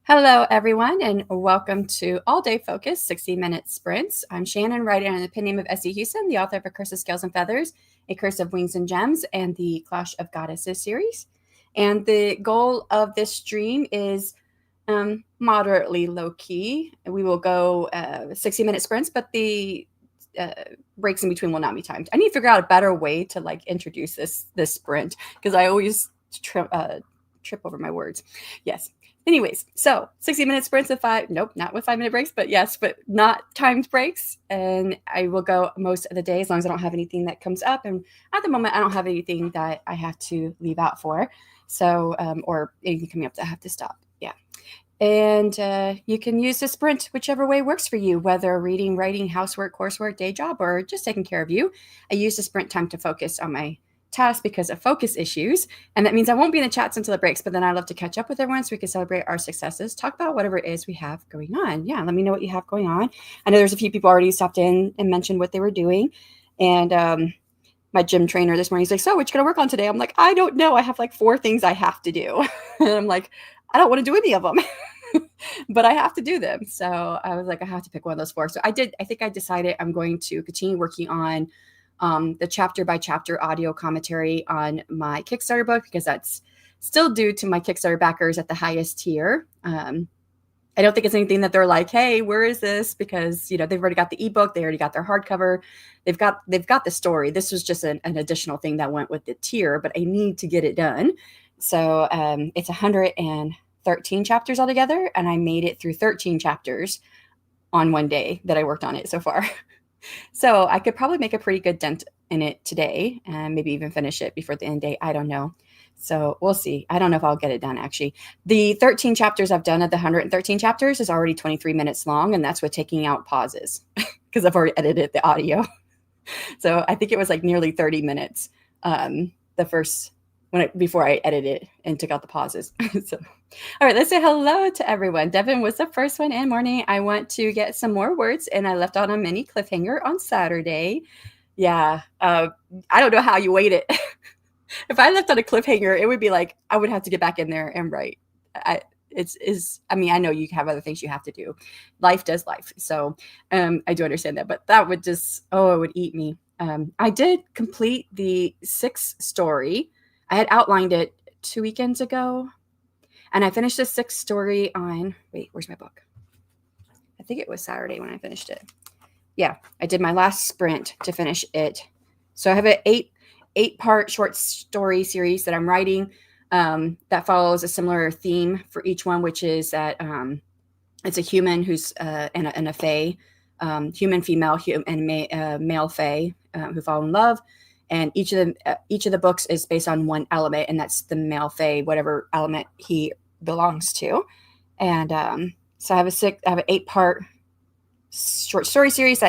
Hello, everyone, and welcome to All Day Focus 60-Minute Sprints. I'm Shanon, writer under the pen name of S.E. Huston, the author of A Curse of Scales and Feathers, A Curse of Wings and Gems, and the Clash of Goddesses series. And the goal of this stream is moderately low-key. We will go 60-minute sprints, but the breaks in between will not be timed. I need to figure out a better way to introduce this sprint because I always trip over my words. Yes. Anyways, so 60-minute sprints with not with 5-minute breaks, but not timed breaks. And I will go most of the day as long as I don't have anything that comes up. And at the moment, I don't have anything that I have to leave out for. So, or anything coming up that I have to stop. Yeah. And you can use the sprint whichever way works for you, whether reading, writing, housework, coursework, day job, or just taking care of you. I use the sprint time to focus on my task because of focus issues, and that means I won't be in the chats until the breaks, but then I love to catch up with everyone so we can celebrate our successes, talk about whatever it is we have going on. Yeah, let me know what you have going on. I know there's a few people already stopped in and mentioned what they were doing, and my gym trainer this morning, he's like, so what you gonna work on today? I'm like, I don't know, I have 4 things I have to do. And I'm like, I don't want to do any of them. But I have to do them. So I was like, I have to pick one of those 4. So I think I decided I'm going to continue working on the chapter by chapter audio commentary on my Kickstarter book, because that's still due to my Kickstarter backers at the highest tier. I don't think it's anything that they're like, hey, where is this? Because, they've already got the ebook. They already got their hardcover. They've got the story. This was just an additional thing that went with the tier, but I need to get it done. So it's 113 chapters altogether. And I made it through 13 chapters on one day that I worked on it so far. So I could probably make a pretty good dent in it today and maybe even finish it before the end date. I don't know. So we'll see. I don't know if I'll get it done, actually. The 13 chapters I've done of the 113 chapters is already 23 minutes long, and that's with taking out pauses because I've already edited the audio. So I think it was nearly 30 minutes before I edited it and took out the pauses. So, all right, let's say hello to everyone. Devin was the first one in. Morning. I want to get some more words, and I left on a mini cliffhanger on Saturday. Yeah, I don't know how you wait it. If I left on a cliffhanger, it would be I would have to get back in there and write. I know you have other things you have to do. Life does life. So I do understand that, but that would it would eat me. I did complete the 6th story. I had outlined it 2 weekends ago, and I finished the 6th story on, where's my book? I think it was Saturday when I finished it. Yeah, I did my last sprint to finish it. So I have an 8-part short story series that I'm writing that follows a similar theme for each one, which is that it's a human who's and a fae, human, female, and male fae who fall in love. And each of the books is based on one element, and that's the male fae, whatever element he belongs to. And so I have an 8-part short story series,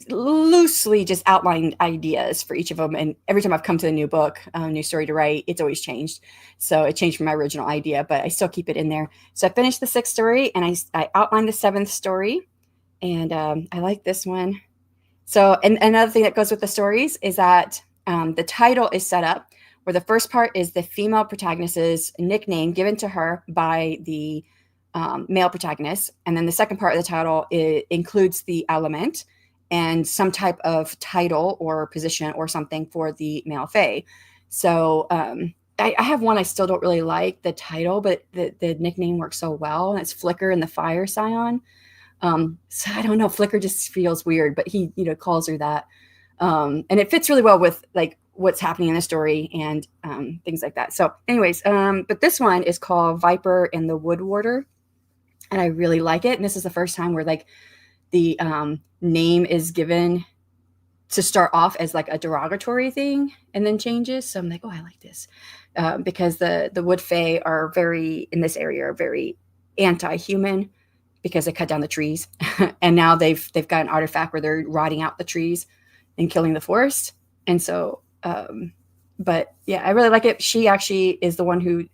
loosely just outlined ideas for each of them. And every time I've come to a new book, new story to write, it's always changed. So it changed from my original idea, but I still keep it in there. So I finished the 6th story, and I outlined the 7th story, and I like this one. So, and another thing that goes with the stories is that the title is set up where the first part is the female protagonist's nickname given to her by the male protagonist. And then the second part of the title includes the element and some type of title or position or something for the male fae. So I have one I still don't really like the title, but the nickname works so well. And it's Flicker and the Fire Scion. So I don't know, Flicker just feels weird, but he, calls her that. And it fits really well with like what's happening in the story and things like that. So anyways, but this one is called Viper and the Woodwarder. And I really like it. And this is the first time where like the name is given to start off as like a derogatory thing and then changes. So I'm like, oh, I like this. Because the Wood Fae are in this area are very anti-human because they cut down the trees. And now they've got an artifact where they're rotting out the trees and killing the forest. And so, but yeah, I really like it. She actually is the one who,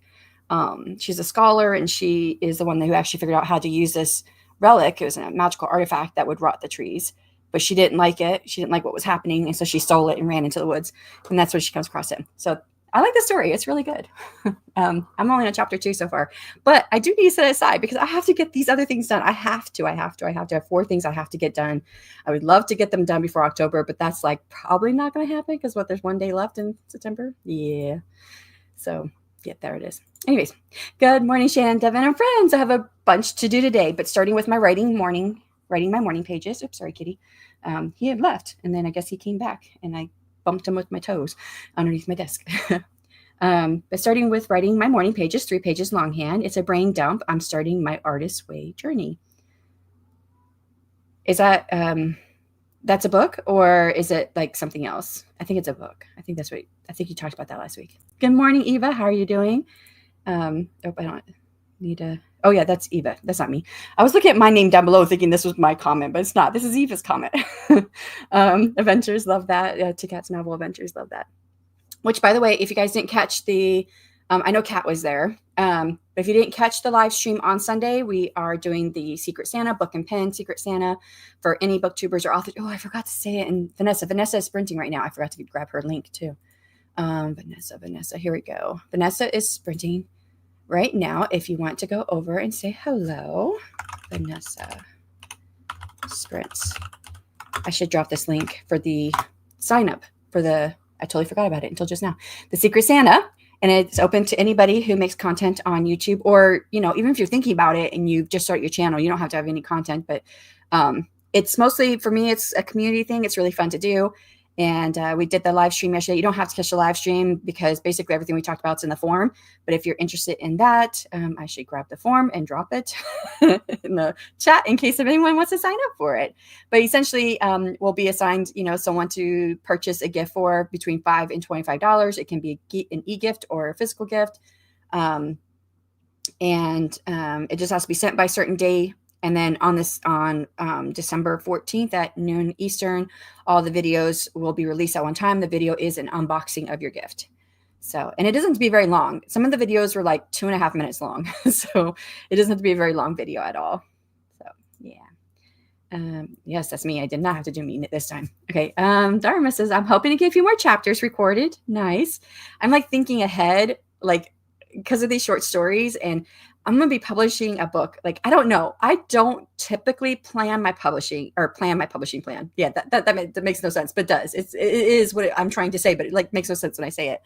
she's a scholar, and she is the one who actually figured out how to use this relic. It was a magical artifact that would rot the trees, but she didn't like it. She didn't like what was happening. And so she stole it and ran into the woods. And that's where she comes across him. So I like the story. It's really good. I'm only on chapter 2 so far, but I do need to set it aside because I have to get these other things done. I have to have 4 things I have to get done. I would love to get them done before October, but that's like probably not going to happen because there's 1 day left in September. Yeah. So yeah, there it is. Anyways, good morning, Shanon, Devin, and friends. I have a bunch to do today, but starting with my writing my morning pages. Oops, sorry, kitty. He had left, and then I guess he came back, and I bumped him with my toes underneath my desk. But starting with writing my morning pages, 3 pages longhand. It's a brain dump. I'm starting my artist's way journey. Is that that's a book, or is it like something else? I think it's a book. I think you talked about that last week. Good morning, Eva. How are you doing? I don't need to. Oh yeah, that's Eva. That's not me. I was looking at my name down below thinking this was my comment, but it's not. This is Eva's comment. Adventures, love that. To Cat's Novel Adventures, love that. Which, by the way, if you guys didn't catch the, I know Kat was there. But if you didn't catch the live stream on Sunday, we are doing the Secret Santa, book and pen Secret Santa for any booktubers or authors. Oh, I forgot to say it. And Vanessa is sprinting right now. I forgot to grab her link too. Vanessa, here we go. Vanessa is sprinting right now. If you want to go over and say hello, Vanessa sprints. I should drop this link for the sign up for I totally forgot about it until just now. The Secret Santa, and it's open to anybody who makes content on YouTube, or, even if you're thinking about it and you just start your channel, you don't have to have any content, but it's mostly, for me, it's a community thing. It's really fun to do. And we did the live stream yesterday. You don't have to catch the live stream because basically everything we talked about is in the form. But if you're interested in that, I should grab the form and drop it in the chat in case if anyone wants to sign up for it. But essentially, we'll be assigned, someone to purchase a gift for between $5 and $25. It can be an e-gift or a physical gift. And it just has to be sent by a certain day. And then on December 14th at noon Eastern, all the videos will be released at one time. The video is an unboxing of your gift. So, and it doesn't have to be very long. Some of the videos were like 2.5 minutes long. So it doesn't have to be a very long video at all. So yeah. Yes, that's me. I did not have to do me this time. Okay. Dharma says, I'm hoping to get a few more chapters recorded. Nice. I'm like thinking ahead, like because of these short stories, and I'm going to be publishing a book. Like, I don't know. I don't typically plan my publishing plan. Yeah, that makes no sense, but it does. It is what I'm trying to say, but it like makes no sense when I say it.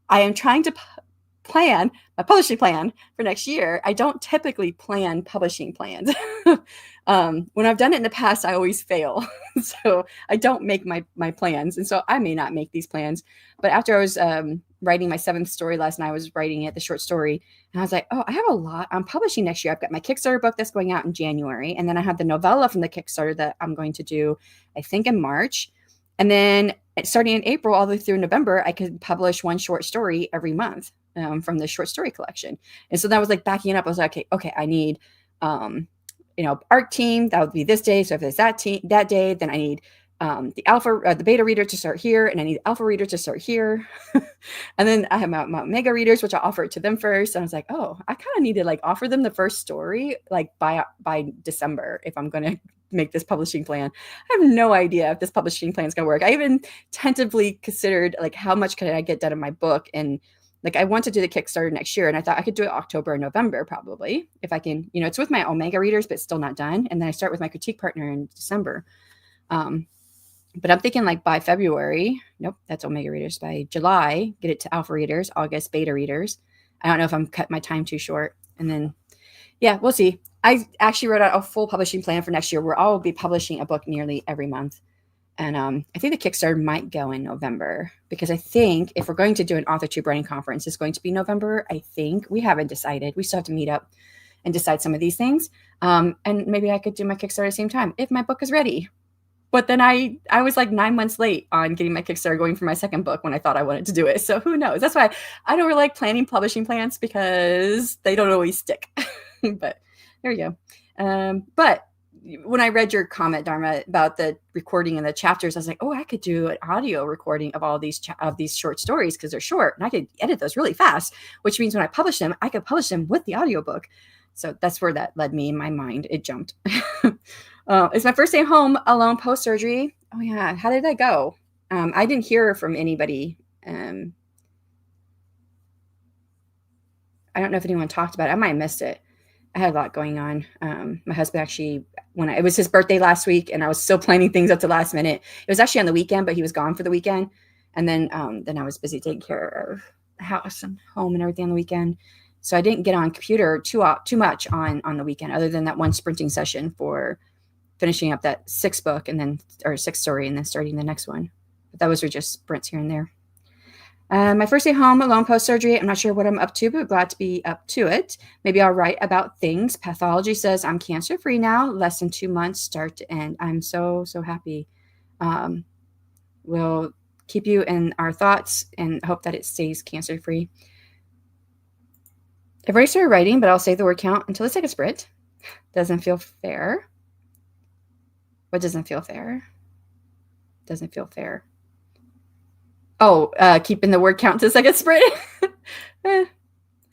I am trying to plan my publishing plan for next year. I don't typically plan publishing plans. When I've done it in the past, I always fail. So I don't make my plans. And so I may not make these plans. But after I was writing my 7th story last night, I was writing it, the short story. And I was like, oh, I have a lot I'm publishing next year. I've got my Kickstarter book that's going out in January. And then I have the novella from the Kickstarter that I'm going to do, I think, in March. And then starting in April all the way through November, I could publish 1 short story every month from the short story collection. And so that was like backing it up. I was like, okay, I need, art team. That would be this day. So if it's that day, then I need the beta reader to start here, and I need the alpha reader to start here. And then I have my mega readers, which I'll offer it to them first. And I was like, oh, I kind of need to like offer them the first story like by December if I'm going to make this publishing plan. I have no idea if this publishing plan is going to work. I even tentatively considered like how much could I get done in my book, and like I want to do the Kickstarter next year, and I thought I could do it October and November probably if I can. It's with my Omega readers, but it's still not done. And then I start with my critique partner in December. But I'm thinking like by February, nope, that's Omega readers. By July, get it to alpha readers, August, beta readers. I don't know if I'm cut my time too short. And then, yeah, we'll see. I actually wrote out a full publishing plan for next year where I'll be publishing a book nearly every month. And I think the Kickstarter might go in November because I think if we're going to do an author tube writing conference, it's going to be November. I think we haven't decided. We still have to meet up and decide some of these things. And maybe I could do my Kickstarter at the same time if my book is ready. But then I was like 9 months late on getting my Kickstarter going for my second book when I thought I wanted to do it. So who knows? That's why I don't really like planning publishing plans because they don't always stick. But there we go. But when I read your comment, Dharma, about the recording and the chapters, I was like, oh, I could do an audio recording of all these short stories because they're short, and I could edit those really fast, which means when I publish them, I could publish them with the audiobook. So that's where that led me in my mind. It jumped. It's my first day home alone post-surgery. Oh, yeah. How did that go? I didn't hear from anybody. I don't know if anyone talked about it. I might have missed it. I had a lot going on. My husband actually, it was his birthday last week, and I was still planning things up to last minute. It was actually on the weekend, but he was gone for the weekend. And then I was busy taking care of the house and home and everything on the weekend. So I didn't get on computer too much on the weekend, other than that one sprinting session for finishing up that sixth story and then starting the next one. But those were just sprints here and there. My first day home alone post-surgery. I'm not sure what I'm up to, but glad to be up to it. Maybe I'll write about things. Pathology says I'm cancer-free now, less than 2 months, start to end. I'm so, so happy. We'll keep you in our thoughts and hope that it stays cancer-free. I've already started writing, but I'll save the word count until the second sprint. Doesn't feel fair. What doesn't feel fair? Doesn't feel fair. Oh, keeping the word count to the second sprint.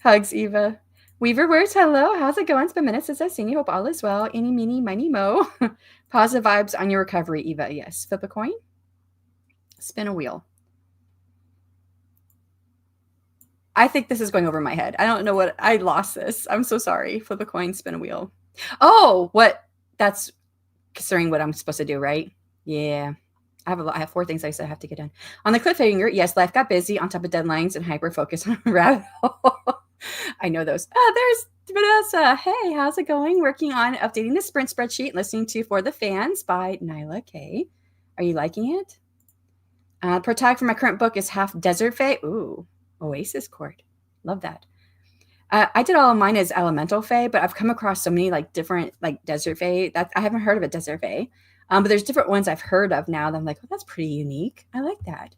Hugs, Eva. Weaver words, hello. How's it going? It's been minutes since I've seen you. Hope all is well. Eeny, meeny, miny, mo. Positive vibes on your recovery, Eva. Yes. Flip a coin. Spin a wheel. I think this is going over my head. I don't know what. I lost this. I'm so sorry. Flip a coin, spin a wheel. Oh, what? That's considering what I'm supposed to do, right? Yeah. I have 4 things I said I have to get done. On the cliffhanger, yes, life got busy on top of deadlines and hyper focus on a rabbit hole. I know those. Oh, there's Vanessa. Hey, how's it going? Working on updating the sprint spreadsheet and listening to For the Fans by Nyla K. Are you liking it? Protag for my current book is half Desert Fae. Ooh, Oasis Court. Love that. I did all of mine as Elemental Fae, but I've come across so many different Desert Fae that I haven't heard of a Desert Fae. But there's different ones I've heard of now that I'm like, oh, that's pretty unique. I like that.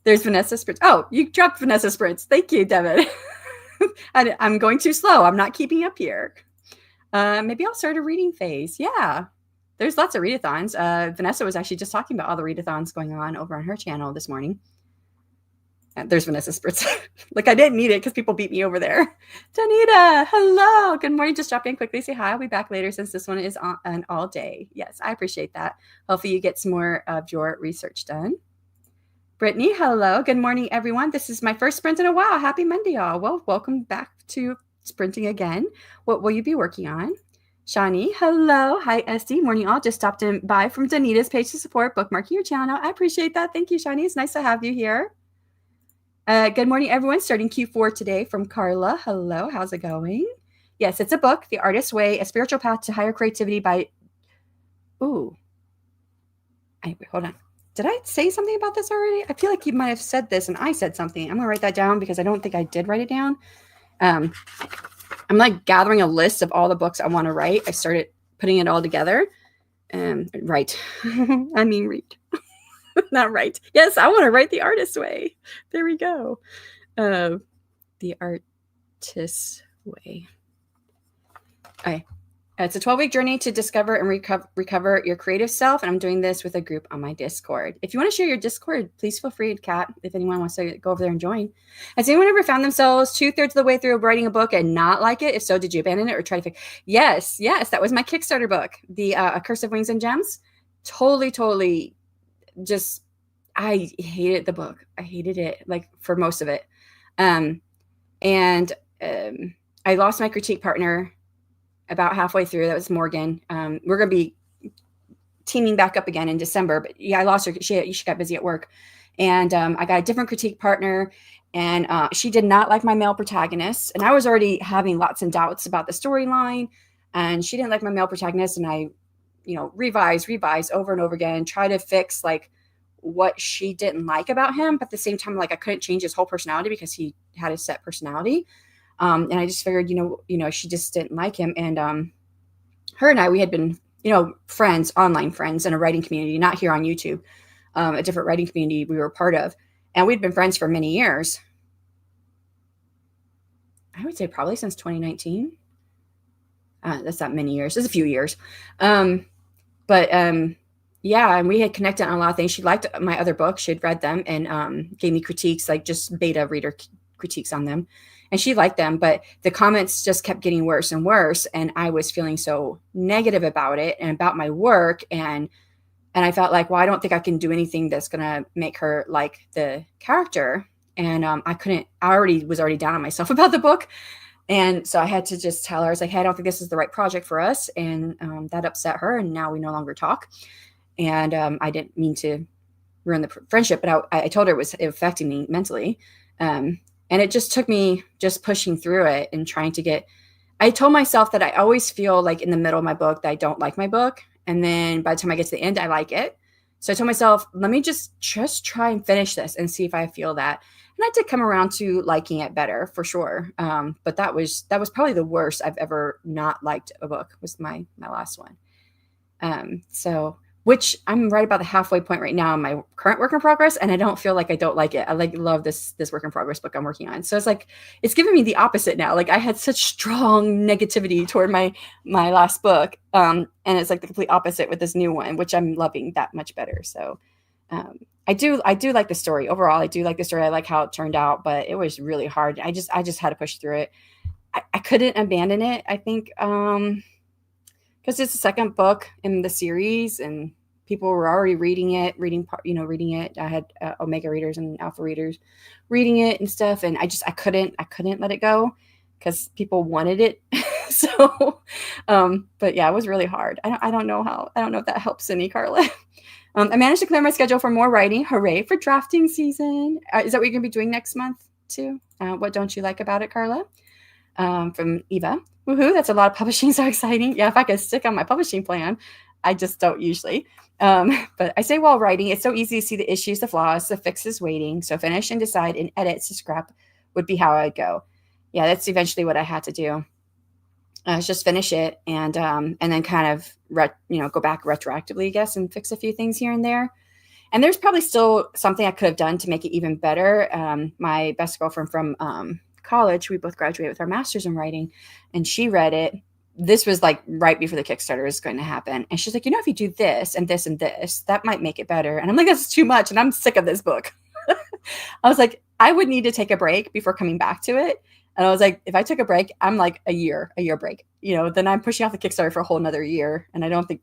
There's Vanessa Spritz. Oh, you dropped Vanessa Spritz. Thank you, Devin. I'm going too slow. I'm not keeping up here. Maybe I'll start a reading phase. Yeah. There's lots of readathons. Vanessa was actually just talking about all the readathons going on over on her channel this morning. There's Vanessa Spritz. I didn't need it because people beat me over there. Danita, hello. Good morning. Just drop in quickly. Say hi. I'll be back later since this one is on an all day. Yes, I appreciate that. Hopefully you get some more of your research done. Brittany, hello. Good morning, everyone. This is my first sprint in a while. Happy Monday, y'all. Well, welcome back to sprinting again. What will you be working on? Shani, hello. Hi, SD. Morning, all. Just stopped in by from Danita's page to support bookmarking your channel. I appreciate that. Thank you, Shani. It's nice to have you here. Good morning, everyone. Starting Q4 today from Carla. Hello. How's it going? Yes, it's a book, The Artist's Way, A Spiritual Path to Higher Creativity by... Ooh. Anyway, hold on. Did I say something about this already? I feel like you might have said this and I said something. I'm going to write that down because I don't think I did write it down. I'm gathering a list of all the books I want to write. I started putting it all together. Right. I mean, read. Not right. Yes, I want to write The Artist's Way. There we go. The Artist's Way. Okay. It's a 12-week journey to discover and recover your creative self. And I'm doing this with a group on my Discord. If you want to share your Discord, please feel free to Kat, if anyone wants to go over there and join. Has anyone ever found themselves 2/3 of the way through writing a book and not like it? If so, did you abandon it or try to fix? Yes. That was my Kickstarter book, The A Curse of Wings and Gems. Totally just, I hated the book. I hated it for most of it. I lost my critique partner about halfway through. That was Morgan. We're going to be teaming back up again in December. But yeah, I lost her. She got busy at work. And I got a different critique partner. And she did not like my male protagonist. And I was already having lots of doubts about the storyline. And she didn't like my male protagonist. And I, revise over and over again, try to fix like what she didn't like about him. But at the same time, like I couldn't change his whole personality because he had a set personality. And I just figured, she just didn't like him. And her and I, we had been, friends, online friends in a writing community, not here on YouTube, a different writing community we were a part of. And we'd been friends for many years. I would say probably since 2019. That's not many years. It's a few years. Yeah, and we had connected on a lot of things. She liked my other books. She had read them and gave me critiques, like just beta reader critiques on them. And she liked them, but the comments just kept getting worse and worse. And I was feeling so negative about it and about my work. And I felt like, well, I don't think I can do anything that's going to make her like the character. And I was already down on myself about the book. And so I had to just tell her, I was like, hey, I don't think this is the right project for us. And that upset her. And now we no longer talk. And I didn't mean to ruin the friendship, but I told her it was affecting me mentally. And it just took me just pushing through it and trying to I told myself that I always feel like in the middle of my book that I don't like my book. And then by the time I get to the end, I like it. So I told myself, let me just try and finish this and see if I feel that. And I did come around to liking it better for sure. But that was probably the worst I've ever not liked a book, was my last one. Which I'm right about the halfway point right now in my current work in progress. And I don't feel like I don't like it. I love this work in progress book I'm working on. So it's like, it's giving me the opposite now. Like I had such strong negativity toward my last book. And it's like the complete opposite with this new one, which I'm loving that much better. So I do like the story overall. I do like the story. I like how it turned out, but it was really hard. I just had to push through it. I couldn't abandon it, I think, because it's the second book in the series and people were already reading it. I had Omega readers and Alpha readers reading it and stuff. And I couldn't let it go because people wanted it. So, but yeah, it was really hard. I don't know if that helps any, Carla. I managed to clear my schedule for more writing. Hooray for drafting season. Is that what you're going to be doing next month too? What don't you like about it, Carla? From Eva. Woohoo, that's a lot of publishing. So exciting. Yeah, if I could stick on my publishing plan, I just don't usually. But I say while writing, it's so easy to see the issues, the flaws, the fixes waiting. So finish and decide and edit to scrap would be how I'd go. Yeah, that's eventually what I had to do. Just finish it and then kind of go back retroactively, I guess, and fix a few things here and there. And there's probably still something I could have done to make it even better. My best girlfriend from college, we both graduated with our masters in writing, and she read it. This was like right before the Kickstarter was going to happen. And she's like, if you do this and this and this, that might make it better. And I'm like, that's too much. And I'm sick of this book. I was like, I would need to take a break before coming back to it. And I was like, if I took a break, I'm like a year break, then I'm pushing off the Kickstarter for a whole nother year. And I don't think,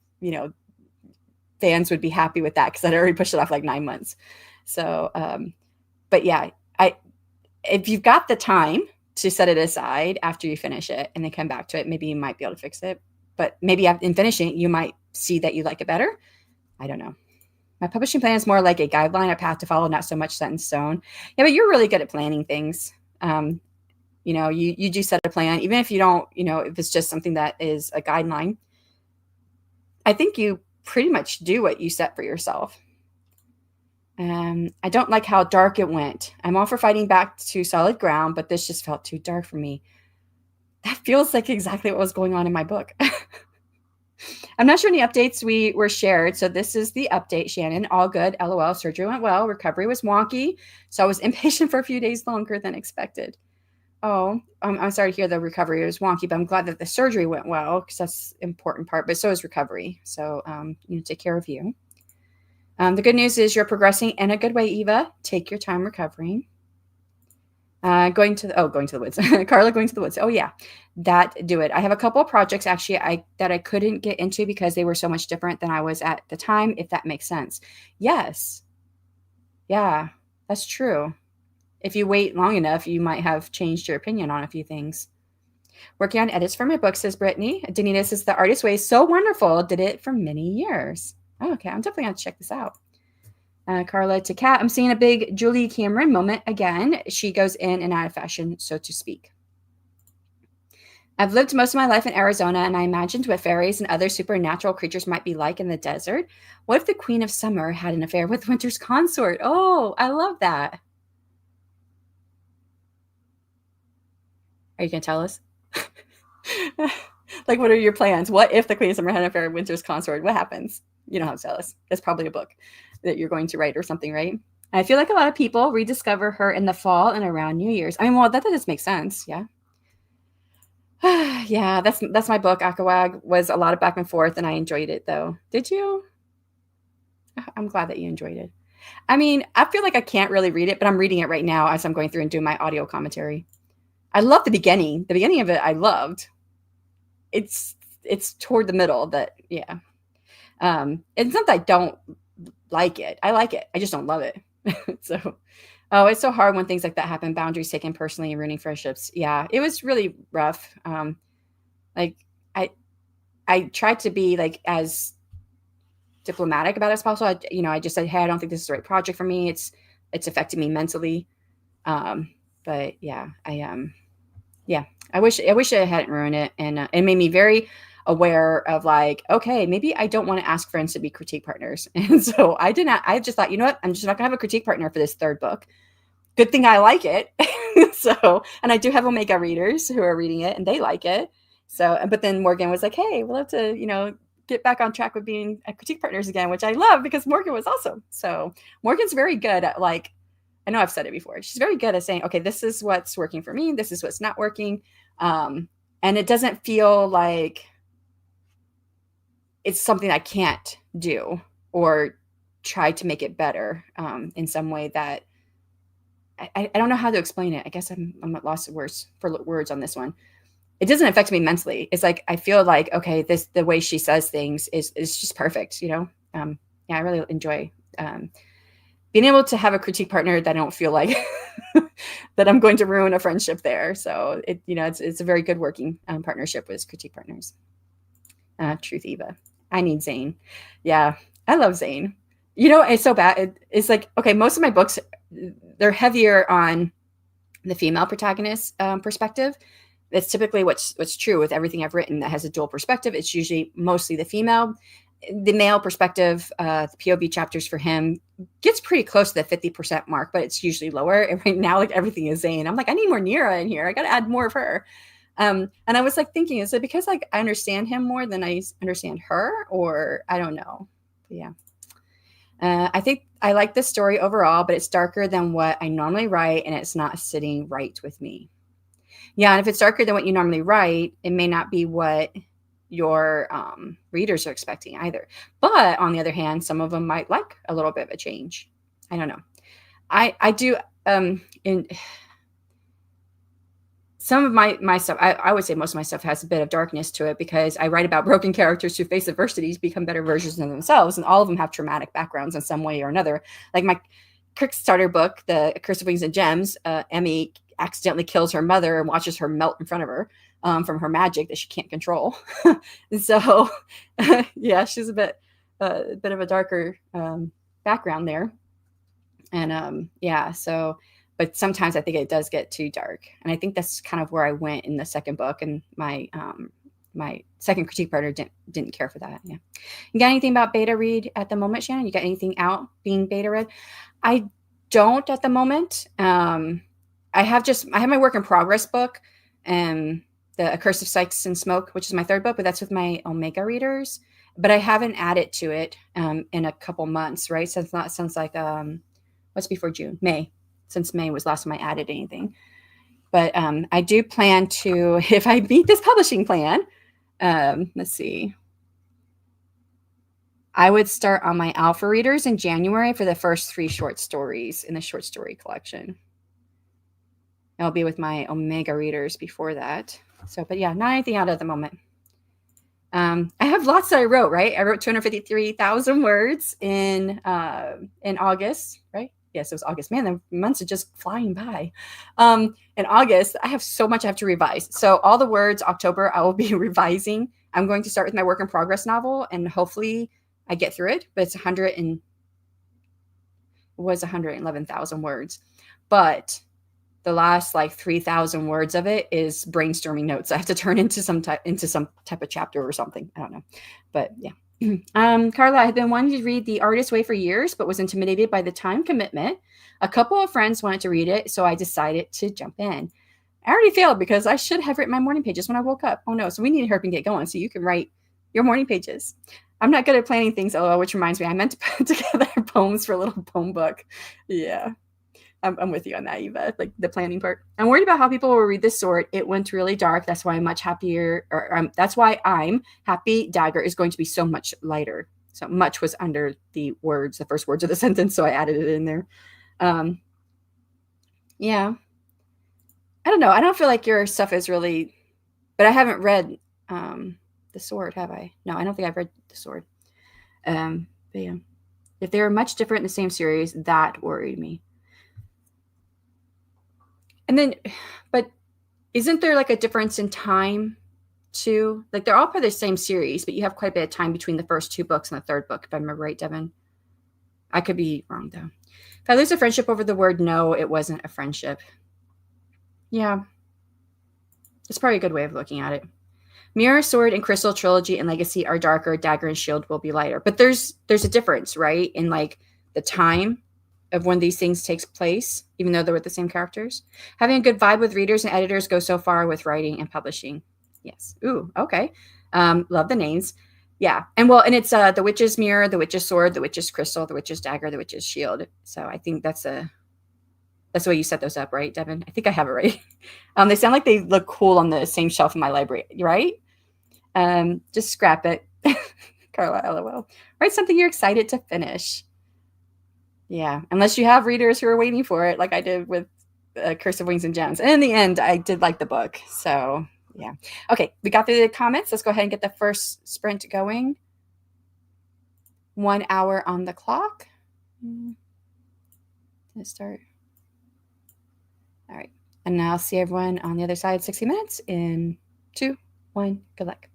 fans would be happy with that because I'd already pushed it off like 9 months. So, but yeah, if you've got the time to set it aside after you finish it and then come back to it, maybe you might be able to fix it. But maybe in finishing it, you might see that you like it better. I don't know. My publishing plan is more like a guideline, a path to follow, not so much set in stone. Yeah, but you're really good at planning things. You do set a plan, even if you don't, if it's just something that is a guideline. I think you pretty much do what you set for yourself. I don't like how dark it went. I'm all for fighting back to solid ground, but this just felt too dark for me. That feels like exactly what was going on in my book. I'm not sure any updates were shared. So this is the update, Shannon. All good. LOL. Surgery went well. Recovery was wonky. So I was inpatient for a few days longer than expected. Oh, I'm sorry to hear the recovery was wonky, but I'm glad that the surgery went well because that's the important part. But so is recovery. So take care of you. The good news is you're progressing in a good way, Eva. Take your time recovering. Going to the woods. Carla, going to the woods. Oh yeah, do it. I have a couple of projects actually that I couldn't get into because they were so much different than I was at the time, if that makes sense. Yes. Yeah, that's true. If you wait long enough, you might have changed your opinion on a few things. Working on edits for my book, says Brittany. Danita says the artist way is so wonderful. Did it for many years. Oh, okay. I'm definitely going to check this out. Carla to Kat, I'm seeing a big Julie Cameron moment again. She goes in and out of fashion, so to speak. I've lived most of my life in Arizona, and I imagined what fairies and other supernatural creatures might be like in the desert. What if the Queen of Summer had an affair with Winter's consort? Oh, I love that. Are you going to tell us? Like, what are your plans? What if the Queen of Summer had an affair with Winter's consort? What happens? You don't have to tell us. That's probably a book that you're going to write or something, right? I feel like a lot of people rediscover her in the fall and around New Year's. I mean, well, that does make sense. Yeah. Yeah, that's my book. Akawag was a lot of back and forth, and I enjoyed it though. Did you? I'm glad that you enjoyed it. I mean, I feel like I can't really read it, but I'm reading it right now as I'm going through and doing my audio commentary. I love the beginning. The beginning of it I loved. It's toward the middle that yeah. It's not that I don't like it. I like it. I just don't love it. So it's so hard when things like that happen. Boundaries taken personally and ruining friendships. Yeah, it was really rough. Like I I tried to be like as diplomatic about it as possible. I just said, hey, I don't think this is the right project for me. It's affecting me mentally. But yeah, yeah, I wish I hadn't ruined it, and it made me very aware of like, okay, maybe I don't want to ask friends to be critique partners, and so I did not. I just thought, you know what, I'm just not gonna have a critique partner for this third book. Good thing I like it. So, and I do have Omega readers who are reading it and they like it. So, but then Morgan was like, hey, we'll have to, get back on track with being critique partners again, which I love because Morgan was awesome. So Morgan's very good at like, I know I've said it before. She's very good at saying, okay, this is what's working for me. This is what's not working. And it doesn't feel like it's something I can't do or try to make it better in some way that I don't know how to explain it. I guess I'm at loss of words on this one. It doesn't affect me mentally. It's like I feel like, okay, the way she says things is just perfect, Yeah, I really enjoy being able to have a critique partner that I don't feel like that I'm going to ruin a friendship there. So it's a very good working partnership with critique partners. Truth Eva. I need Zane. Yeah, I love Zane. It's so bad. It's like, okay, most of my books, they're heavier on the female protagonist perspective. That's typically what's true with everything I've written that has a dual perspective. It's usually mostly the female. The male perspective, the POV chapters for him gets pretty close to the 50% mark, but it's usually lower. And right now, like everything is Zane. I'm like, I need more Nira in here. I got to add more of her. And I was like thinking, is it because like I understand him more than I understand her, or I don't know. But yeah. I think I like this story overall, but it's darker than what I normally write, and it's not sitting right with me. Yeah, and if it's darker than what you normally write, it may not be what your readers are expecting either. But on the other hand, some of them might like a little bit of a change. I don't know. I do in some of my stuff, I would say most of my stuff has a bit of darkness to it because I write about broken characters who face adversities, become better versions of themselves, and all of them have traumatic backgrounds in some way or another. Like my Kickstarter book, The Curse of Wings and Gems, Emmy accidentally kills her mother and watches her melt in front of her from her magic that she can't control. So, yeah, she's a bit of a darker background there. And yeah, so but sometimes I think it does get too dark, and I think that's kind of where I went in the second book, and my my second critique partner didn't care for that. Yeah, you got anything about beta read at the moment, Shanon? You got anything out being beta read? I don't at the moment. I have my work in progress book, the A Curse of Sykes and Smoke, which is my third book, but that's with my Omega readers. But I haven't added to it in a couple months, right? So it's not since like what's before June? May. Since May was last time I added anything. But I do plan to, if I meet this publishing plan, let's see. I would start on my alpha readers in January for the first 3 short stories in the short story collection. I'll be with my Omega readers before that. So, but yeah, not anything out at the moment. I have lots that I wrote, right? I wrote 253,000 words in August, right? Yes, it was August. Man, the months are just flying by. In August, I have so much I have to revise. So all the words, October, I will be revising. I'm going to start with my work in progress novel, and hopefully I get through it, but it's 111,000 words. But the last like 3,000 words of it is brainstorming notes I have to turn into some type of chapter or something. I don't know, but yeah. Carla, I had been wanting to read The Artist's Way for years, but was intimidated by the time commitment. A couple of friends wanted to read it, so I decided to jump in. I already failed because I should have written my morning pages when I woke up. Oh no, so we need to hurry and get going so you can write your morning pages. I'm not good at planning things, which reminds me, I meant to put together poems for a little poem book. Yeah. I'm with you on that, Eva, like the planning part. I'm worried about how people will read this sword. It went really dark. That's why I'm much happier. That's why I'm happy Dagger is going to be so much lighter. So much was under the words, the first words of the sentence, so I added it in there. Yeah. I don't know. I don't feel like your stuff is really, but I haven't read the sword, have I? No, I don't think I've read the sword. But yeah, if they were much different in the same series, that worried me. And then, but isn't there like a difference in time too? Like they're all part of the same series, but you have quite a bit of time between the first two books and the third book, if I remember right, Devin. I could be wrong though. If I lose a friendship over the word no, it wasn't a friendship. Yeah. It's probably a good way of looking at it. Mirror, Sword, and Crystal Trilogy and Legacy are darker. Dagger and Shield will be lighter. But there's a difference, right? In like the time of when these things takes place, even though they're with the same characters. Having a good vibe with readers and editors go so far with writing and publishing. Yes. Ooh, okay. Love the names. Yeah. And well, and it's the Witch's Mirror, the Witch's Sword, the Witch's Crystal, the Witch's Dagger, the Witch's Shield. So I think that's the way you set those up, right, Devin? I think I have it right. They sound like they look cool on the same shelf in my library, right? Just scrap it. Carla, LOL. Write something you're excited to finish. Yeah, unless you have readers who are waiting for it, like I did with Curse of Wings and Gems. And in the end, I did like the book. So, yeah. Okay, we got through the comments. Let's go ahead and get the first sprint going. 1 hour on the clock. Let's start. All right. And now I'll see everyone on the other side 60 minutes in 2, 1. Good luck.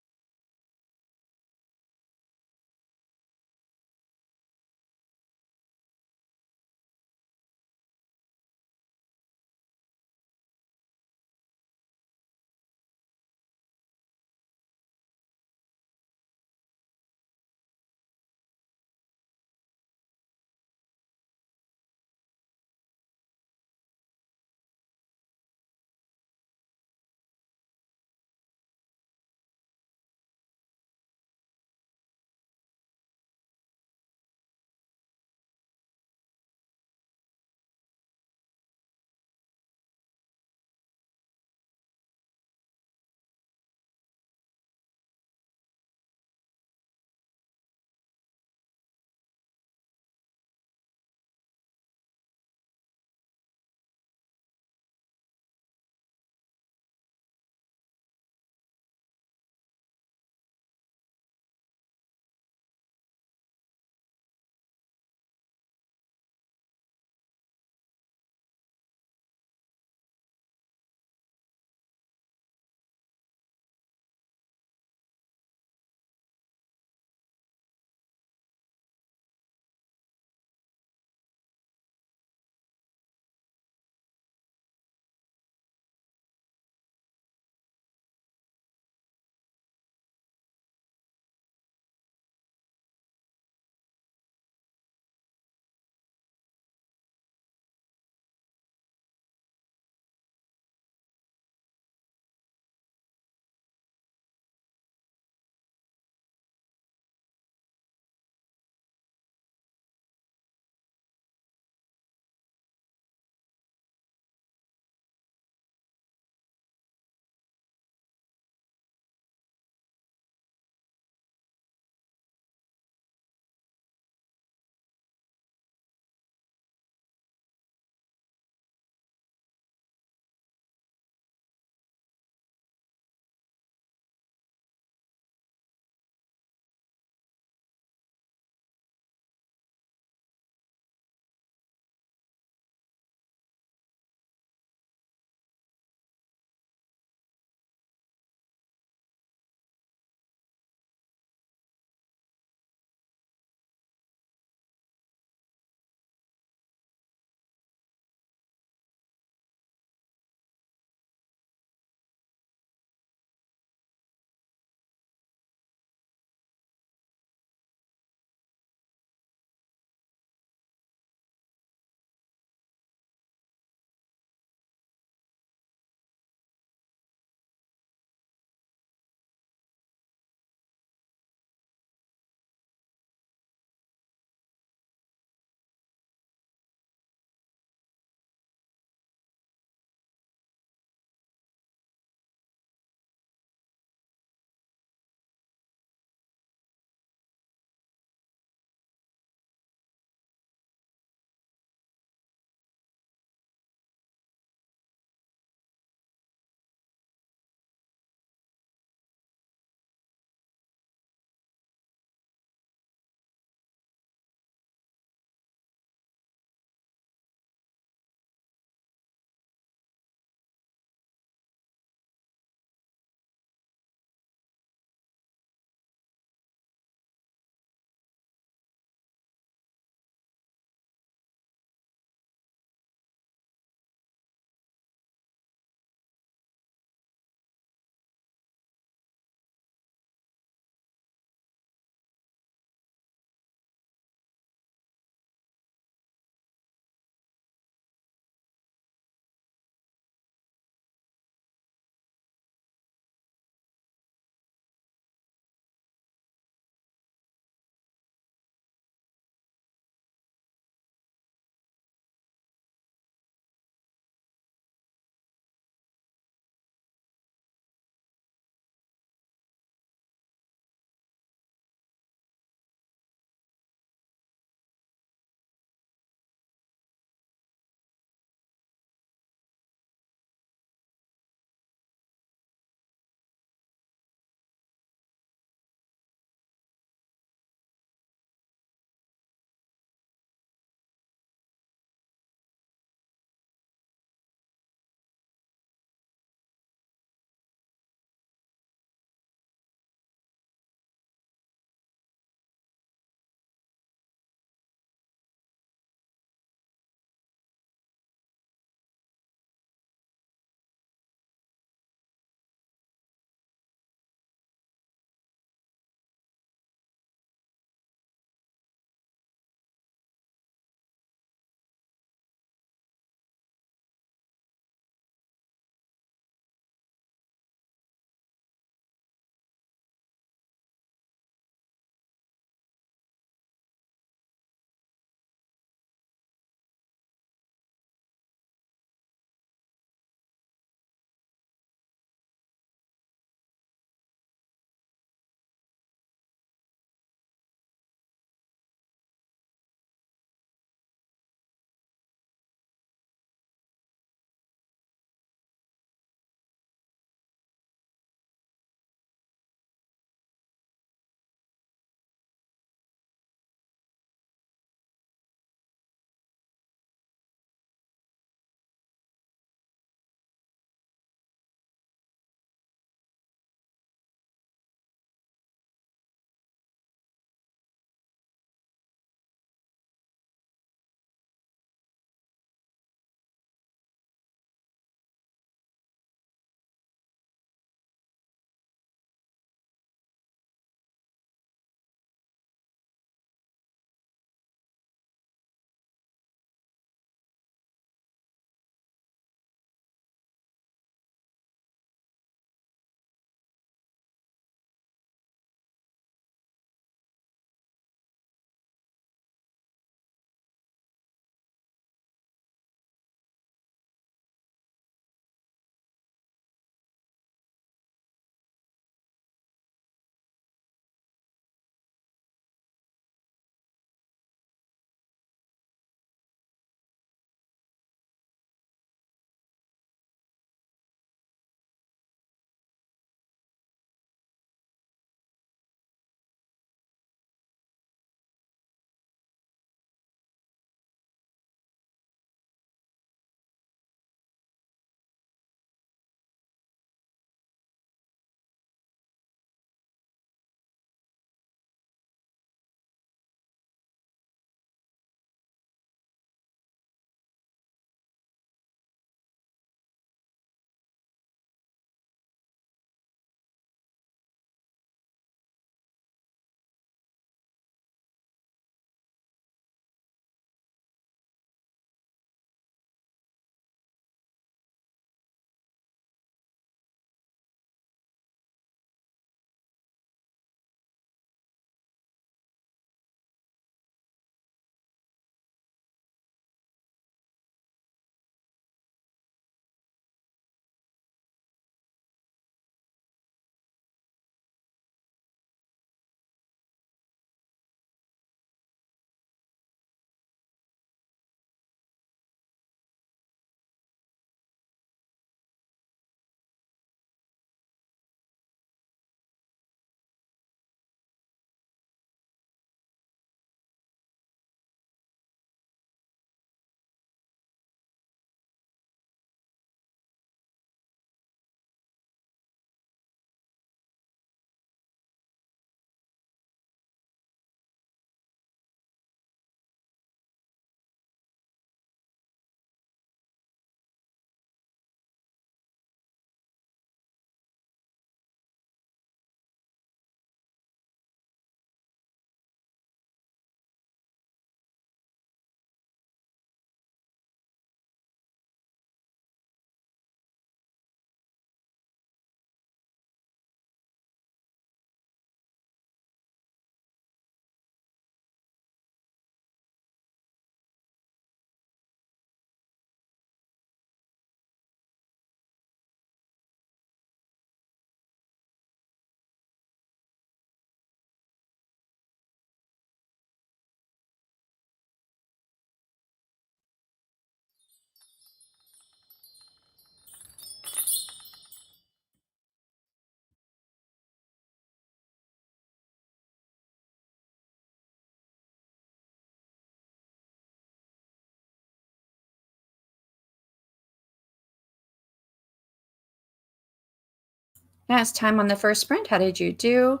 Now it's time on the first sprint. How did you do?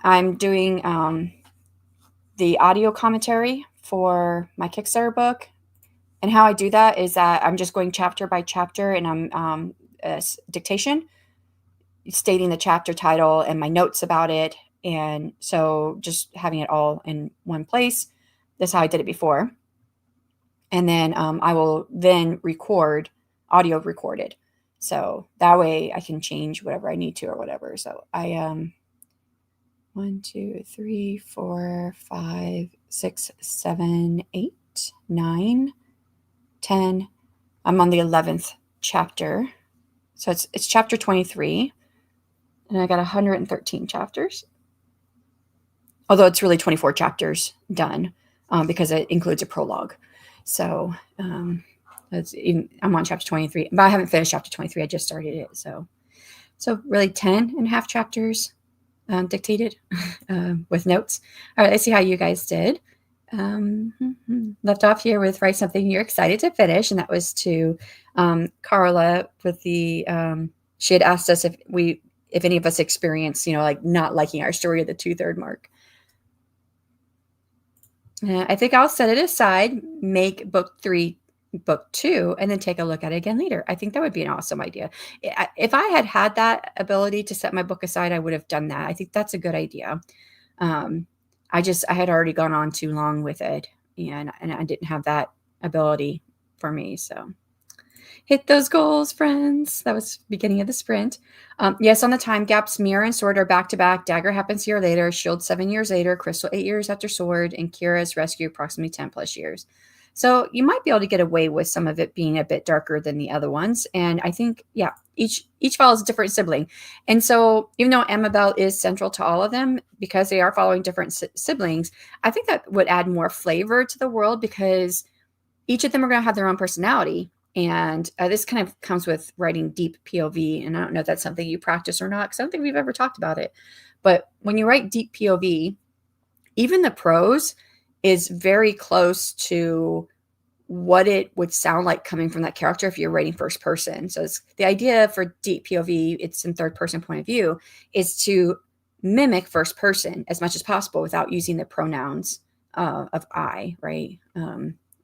I'm doing the audio commentary for my Kickstarter book. And how I do that is that I'm just going chapter by chapter, and I'm dictation, stating the chapter title and my notes about it. And so just having it all in one place. That's how I did it before. And then I will then audio recorded. So that way I can change whatever I need to or whatever. So I 1, 2, 3, 4, 5, 6, 7, 8, 9, 10. I'm on the 11th chapter. So it's chapter 23. And I got 113 chapters. Although it's really 24 chapters done because it includes a prologue. So I'm on chapter 23, but I haven't finished chapter 23. I just started it. So really 10 and a half chapters dictated with notes. All right, let's see how you guys did. Left off here with write something you're excited to finish. And that was to Carla with the, she had asked us if any of us experienced, like not liking our story at the 2/3 mark. I think I'll set it aside, make book 3, book 2, and then take a look at it again later. I think that would be an awesome idea. If I had that ability to set my book aside, I would have done that. I think that's a good idea. I had already gone on too long with it, and I didn't have that ability for me. So hit those goals, friends. That was beginning of the sprint. Yes, on the time gaps, Mirror and Sword are back-to-back. Dagger happens a year later. Shield 7 years later. Crystal 8 years after Sword. And Kira's Rescue approximately 10 plus years. So you might be able to get away with some of it being a bit darker than the other ones. And I think, yeah, each follows a different sibling. And so even though Amabel is central to all of them, because they are following different siblings, I think that would add more flavor to the world because each of them are going to have their own personality. And this kind of comes with writing deep POV. And I don't know if that's something you practice or not, because I don't think we've ever talked about it. But when you write deep POV, even the prose is very close to what it would sound like coming from that character if you're writing first person. So the idea for deep POV, it's in third person point of view, is to mimic first person as much as possible without using the pronouns of I, right?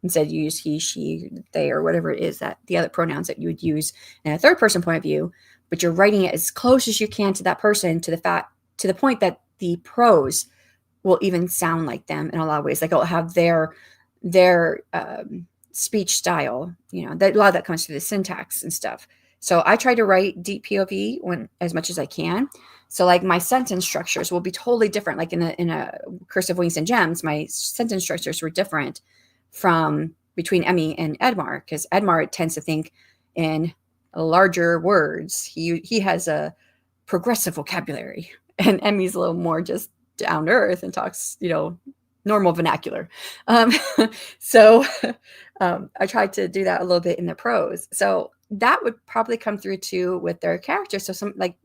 Instead, you use he, she, they, or whatever it is that the other pronouns that you would use in a third person point of view, but you're writing it as close as you can to that person to the point that the prose will even sound like them in a lot of ways. Like it'll have their speech style, that a lot of that comes through the syntax and stuff. So I try to write deep POV as much as I can. So like my sentence structures will be totally different. Like in a Curse of Wings and Gems, my sentence structures were different from between Emmy and Edmar, because Edmar tends to think in larger words. He has a progressive vocabulary, and Emmy's a little more just down to earth and talks, normal vernacular. So I tried to do that a little bit in the prose. So that would probably come through too with their characters.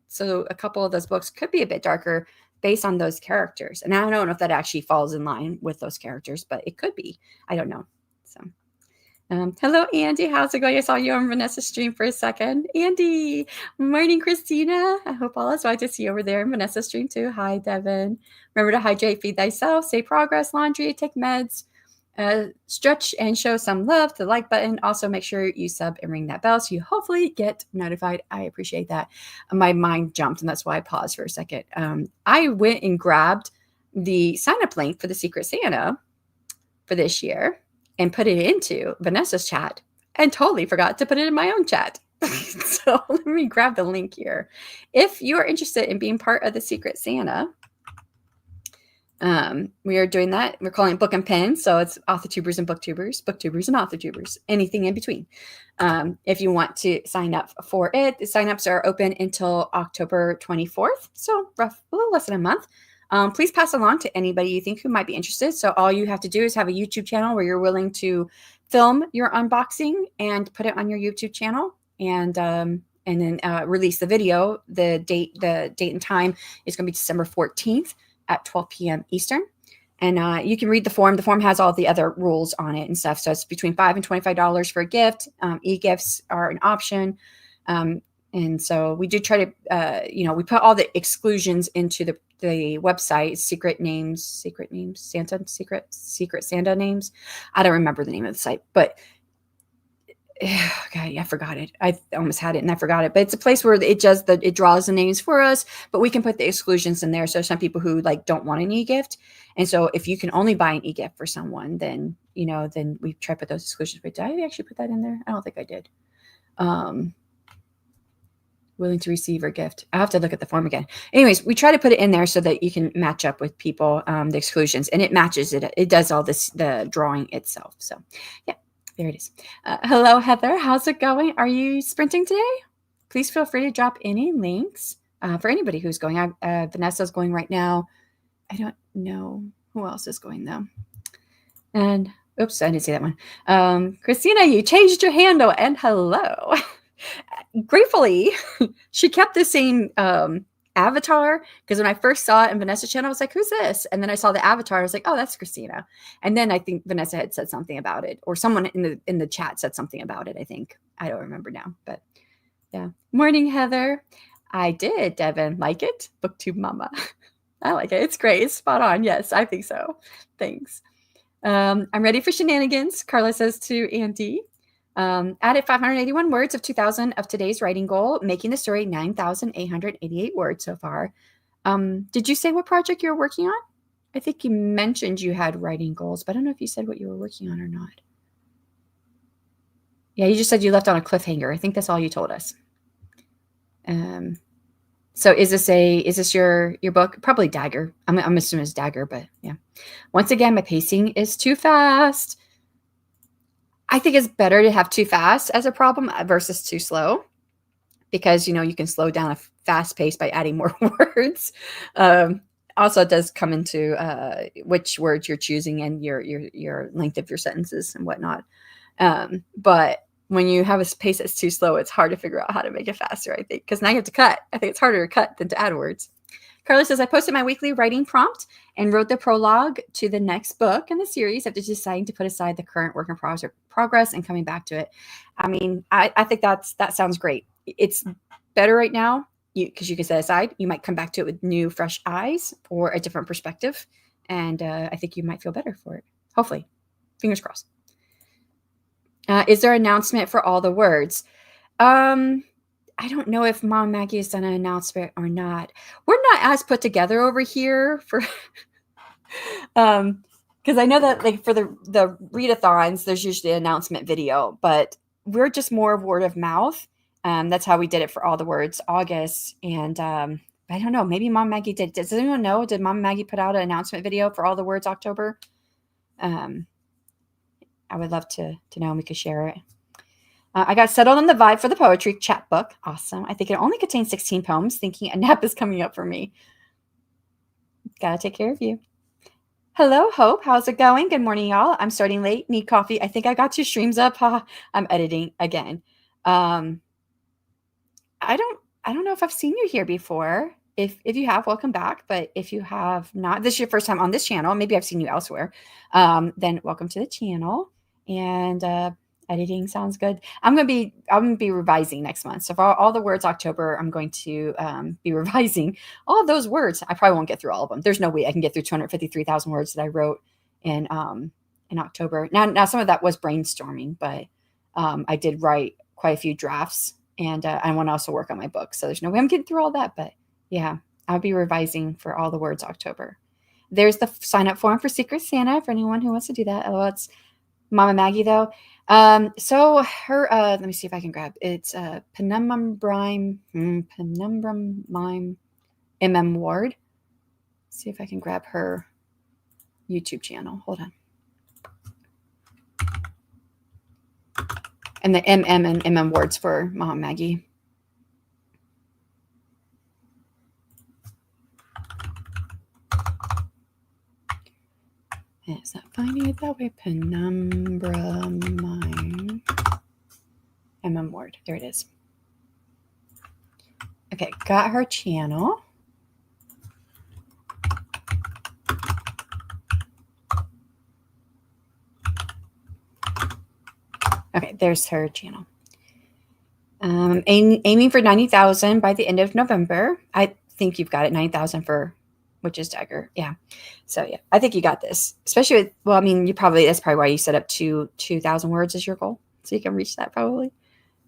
So a couple of those books could be a bit darker based on those characters. And I don't know if that actually falls in line with those characters, but it could be. I don't know. So hello, Andy. How's it going? I saw you on Vanessa's stream for a second. Andy. Morning, Christina. I hope all is well to see you over there in Vanessa's stream too. Hi, Devin. Remember to hydrate, feed thyself, say progress, laundry, take meds, stretch and show some love to the like button. Also, make sure you sub and ring that bell so you hopefully get notified. I appreciate that. My mind jumped, and that's why I paused for a second. I went and grabbed the sign-up link for the Secret Santa for this year and put it into Vanessa's chat and totally forgot to put it in my own chat. So let me grab the link here. If you are interested in being part of the Secret Santa, we are doing that. We're calling it Book and Pen. So it's author-tubers and booktubers and author-tubers, anything in between. If you want to sign up for it, the signups are open until October 24th. So a little less than a month. Please pass along to anybody you think who might be interested. So all you have to do is have a YouTube channel where you're willing to film your unboxing and put it on your YouTube channel, and then release the video. The date and time is going to be December 14th at 12 p.m. Eastern. And you can read the form. The form has all the other rules on it and stuff. So it's between $5 and $25 for a gift. E-gifts are an option. And so we do try to, we put all the exclusions into the website, secret Santa names. I don't remember the name of the site, but God, I forgot it. I almost had it and I forgot it. But it's a place where it draws the names for us, but we can put the exclusions in there. So some people who like don't want an e-gift, and so if you can only buy an e-gift for someone, then then we try to put those exclusions. But did I actually put that in there? I don't think I did. Willing to receive a gift. I have to look at the form again. Anyways, we try to put it in there so that you can match up with people, the exclusions, and it matches it. It does all this, the drawing itself. So yeah. There it is. Hello, Heather. How's it going? Are you sprinting today? Please feel free to drop any links for anybody who's going. Vanessa's going right now. I don't know who else is going, though. And, oops, I didn't see that one. Christina, you changed your handle, and hello. Gratefully, she kept the same avatar, because when I first saw it in Vanessa's channel, I was like, who's this? And then I saw the avatar. I was like, oh, that's Christina. And then I think Vanessa had said something about it, or someone in the chat said something about it. I think I don't remember now, but yeah. Morning, Heather. I did, Devin. Like it? Booktube Mama. I like it. It's great. It's spot on. Yes, I think so. Thanks. I'm ready for shenanigans, Carla says to Andy. Added 581 words of 2,000 of today's writing goal, making the story 9,888 words so far. Did you say what project you're working on? I think you mentioned you had writing goals, but I don't know if you said what you were working on or not. Yeah, you just said you left on a cliffhanger. I think that's all you told us. So is this your book? Probably Dagger. I'm assuming it's Dagger, but yeah. Once again, my pacing is too fast. I think it's better to have too fast as a problem versus too slow, because you can slow down a fast pace by adding more words. Also, it does come into which words you're choosing and your length of your sentences and whatnot. But when you have a pace that's too slow, it's hard to figure out how to make it faster, I think, because now you have to cut. I think it's harder to cut than to add words. Carla says, I posted my weekly writing prompt and wrote the prologue to the next book in the series after deciding to put aside the current work in progress and coming back to it. I mean, I think that sounds great. It's better right now because you can set aside. You might come back to it with new, fresh eyes or a different perspective. And I think you might feel better for it. Hopefully. Fingers crossed. Is there an announcement for all the words? I don't know if Mom Maggie has done an announcement or not. We're not as put together over here for, because I know that like for the readathons, there's usually an announcement video, but we're just more of word of mouth. That's how we did it for all the words August. And I don't know, maybe Mom Maggie did. Does anyone know? Did Mom Maggie put out an announcement video for all the words October? I would love to know, and we could share it. I got settled on the vibe for the poetry chat book. Awesome. I think it only contains 16 poems, thinking a nap is coming up for me. Gotta take care of you. Hello, Hope. How's it going? Good morning, y'all. I'm starting late. Need coffee. I think I got 2 streams up. I'm editing again. I don't know if I've seen you here before. If you have, welcome back. But if you have not, this is your first time on this channel, maybe I've seen you elsewhere, then welcome to the channel. And editing sounds good. I'm gonna be revising next month. So for all the words October, I'm going to be revising all of those words. I probably won't get through all of them. There's no way I can get through 253,000 words that I wrote in October. Now some of that was brainstorming, but I did write quite a few drafts, and I want to also work on my book. So there's no way I'm getting through all that, but yeah, I'll be revising for all the words October. There's the sign up form for Secret Santa for anyone who wants to do that. Oh, it's Mama Maggie though. So her, let me see if I can grab it's Penumbrum Mime MM Ward. See if I can grab her YouTube channel. Hold on. And the MM and MM words for Mama Maggie. It's not finding it that way. Penumbra Mime. MM word. There it is. Okay, got her channel. Okay, there's her channel. Aiming for 90,000 by the end of November. I think you've got it, 9,000 for Witch's Dagger. Yeah. So yeah, I think you got this. Especially with, well, I mean, that's probably why you set up 2,000 words as your goal. So you can reach that probably.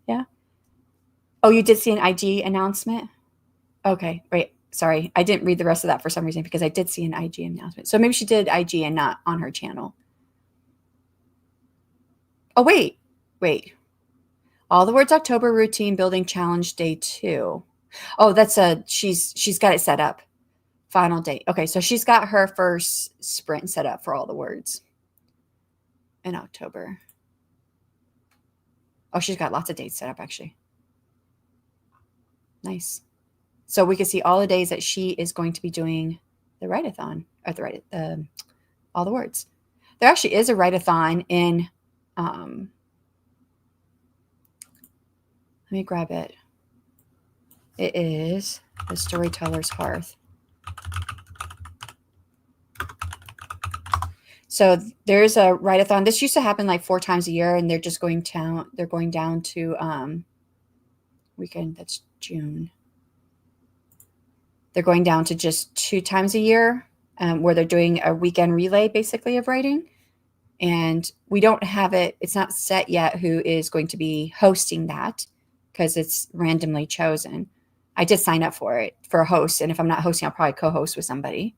Yeah. Oh, you did see an IG announcement? Okay, right. Sorry. I didn't read the rest of that for some reason because I did see an IG announcement. So maybe she did IG and not on her channel. Oh, wait. All the Words October routine building challenge day 2. Oh, that's she's got it set up. Final date. Okay, so she's got her first sprint set up for all the words in October. Oh, she's got lots of dates set up actually. Nice. So we can see all the days that she is going to be doing the write-a-thon or all the words. There actually is a write-a-thon in. Let me grab it. It is the Storyteller's Hearth. So there's a write-a-thon. This used to happen like 4 times a year, and they're just going down. They're going down to weekend. That's June. They're going down to just 2 times a year, where they're doing a weekend relay, basically, of writing. And we don't have it. It's not set yet who is going to be hosting that because it's randomly chosen. I did sign up for it for a host, and if I'm not hosting, I'll probably co-host with somebody.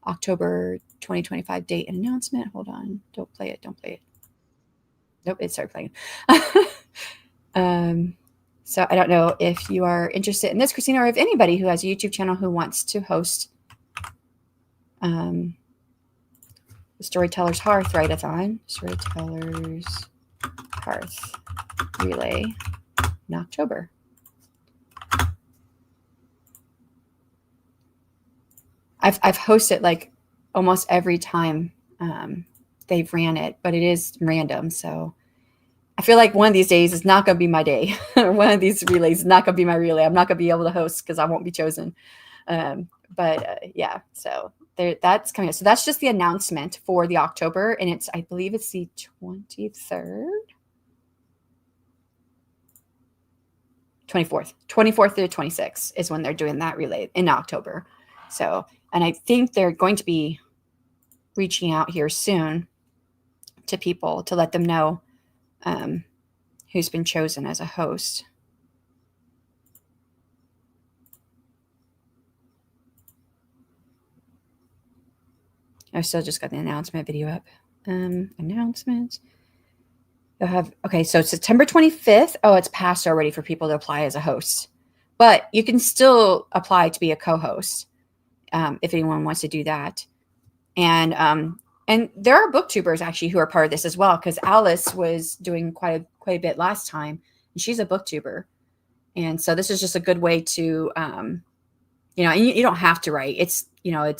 October 2025 date and announcement. Hold on. Don't play it. Nope, it started playing. So I don't know if you are interested in this, Christina, or if anybody who has a YouTube channel who wants to host the Storyteller's Hearth write-a-thon. Storyteller's Hearth relay in October. I've hosted like almost every time they've ran it, but it is random. So I feel like one of these days is not going to be my day. One of these relays is not going to be my relay. I'm not going to be able to host because I won't be chosen. Yeah, so that's coming up. So that's just the announcement for the October, and I believe it's the 23rd. 24th through 26th is when they're doing that relay in October. So, and I think they're going to be reaching out here soon to people to let them know who's been chosen as a host. I still just got the announcement video up. Announcements. You'll have, okay, so September 25th. Oh, it's passed already for people to apply as a host. But you can still apply to be a co-host if anyone wants to do that. And there are booktubers actually who are part of this as well, because Alice was doing quite a bit last time, and she's a booktuber. And so this is just a good way to, and you don't have to write. It's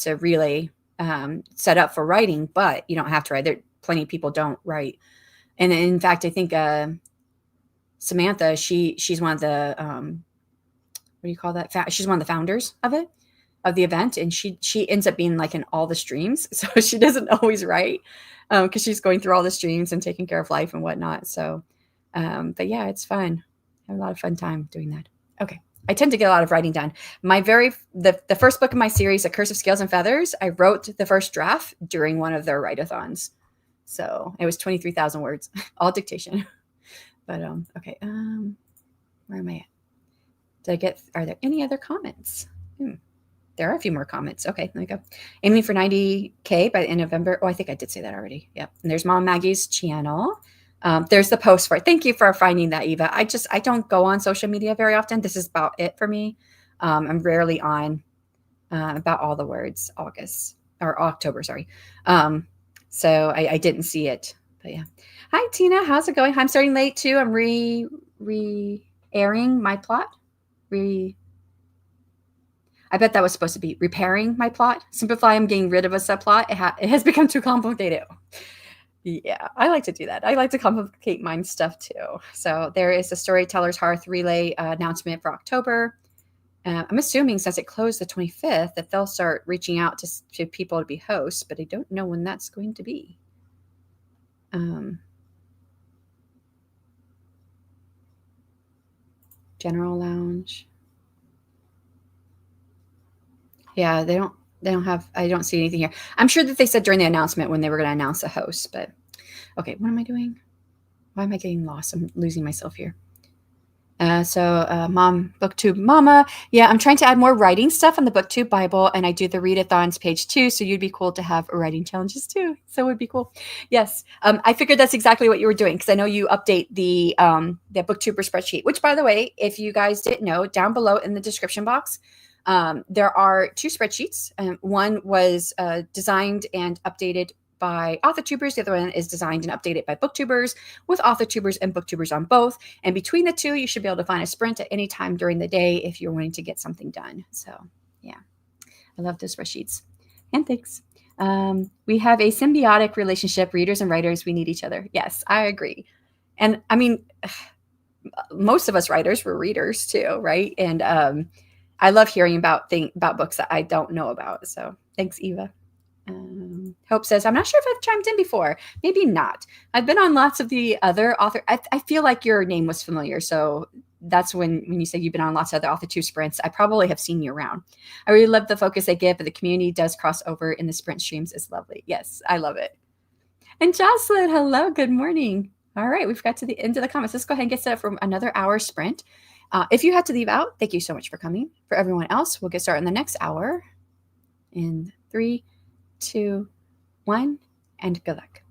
a relay set up for writing, but you don't have to write. There plenty of people don't write. And in fact, I think Samantha, she's one of the what do you call that? She's one of the founders of the event, and she ends up being like in all the streams, so she doesn't always write because she's going through all the streams and taking care of life and whatnot. So, but yeah, it's fun. I have a lot of fun time doing that. Okay. I tend to get a lot of writing done. The first book in my series, A Curse of Scales and Feathers, I wrote the first draft during one of their write-a-thons. So it was 23,000 words, all dictation. But okay, where am I at? Are there any other comments? There are a few more comments. Okay, let me go. Aiming for 90K by the end of November. Oh, I think I did say that already. Yep. And there's Mom Maggie's channel. There's the post for it. Thank you for finding that, Eva. I don't go on social media very often. This is about it for me. I'm rarely on about all the words October, sorry. So I didn't see it, but yeah. Hi, Tina. How's it going? I'm starting late too. I'm re-airing my plot. I bet that was supposed to be repairing my plot. Simplify. I'm getting rid of a subplot. It has become too complicated. Yeah, I like to do that. I like to complicate my stuff too. So there is a Storyteller's Hearth relay announcement for October. I'm assuming since it closed the 25th that they'll start reaching out to people to be hosts, but I don't know when that's going to be. General lounge. Yeah, they don't have, I don't see anything here. I'm sure that they said during the announcement when they were going to announce a host, but okay, what am I doing? Why am I getting lost? I'm losing myself here. Mom, booktube mama. Yeah, I'm trying to add more writing stuff on the booktube Bible, and I do the readathons page too. So you'd be cool to have writing challenges too. So it would be cool. Yes, I figured that's exactly what you were doing because I know you update the booktuber spreadsheet. Which, by the way, if you guys didn't know, down below in the description box, there are two spreadsheets. One was designed and updated by AuthorTubers. The other one is designed and updated by booktubers with AuthorTubers and booktubers on both. And between the two, you should be able to find a sprint at any time during the day if you're wanting to get something done. So yeah, I love those spreadsheets. And thanks. We have a symbiotic relationship, readers and writers. We need each other. Yes, I agree. And I mean, most of us writers were readers too, right? And I love hearing about books that I don't know about. So thanks, Eva. Hope says, I'm not sure if I've chimed in before. Maybe not. I've been on lots of the other author. I feel like your name was familiar. So that's when you say you've been on lots of other author two sprints, I probably have seen you around. I really love the focus they give, but the community does cross over in the sprint streams is lovely. Yes, I love it. And Jocelyn, hello, good morning. All right, we've got to the end of the comments. Let's go ahead and get set up for another hour sprint. If you had to leave out, thank you so much for coming. For everyone else, we'll get started in the next hour in 3, 2, 1, and good luck.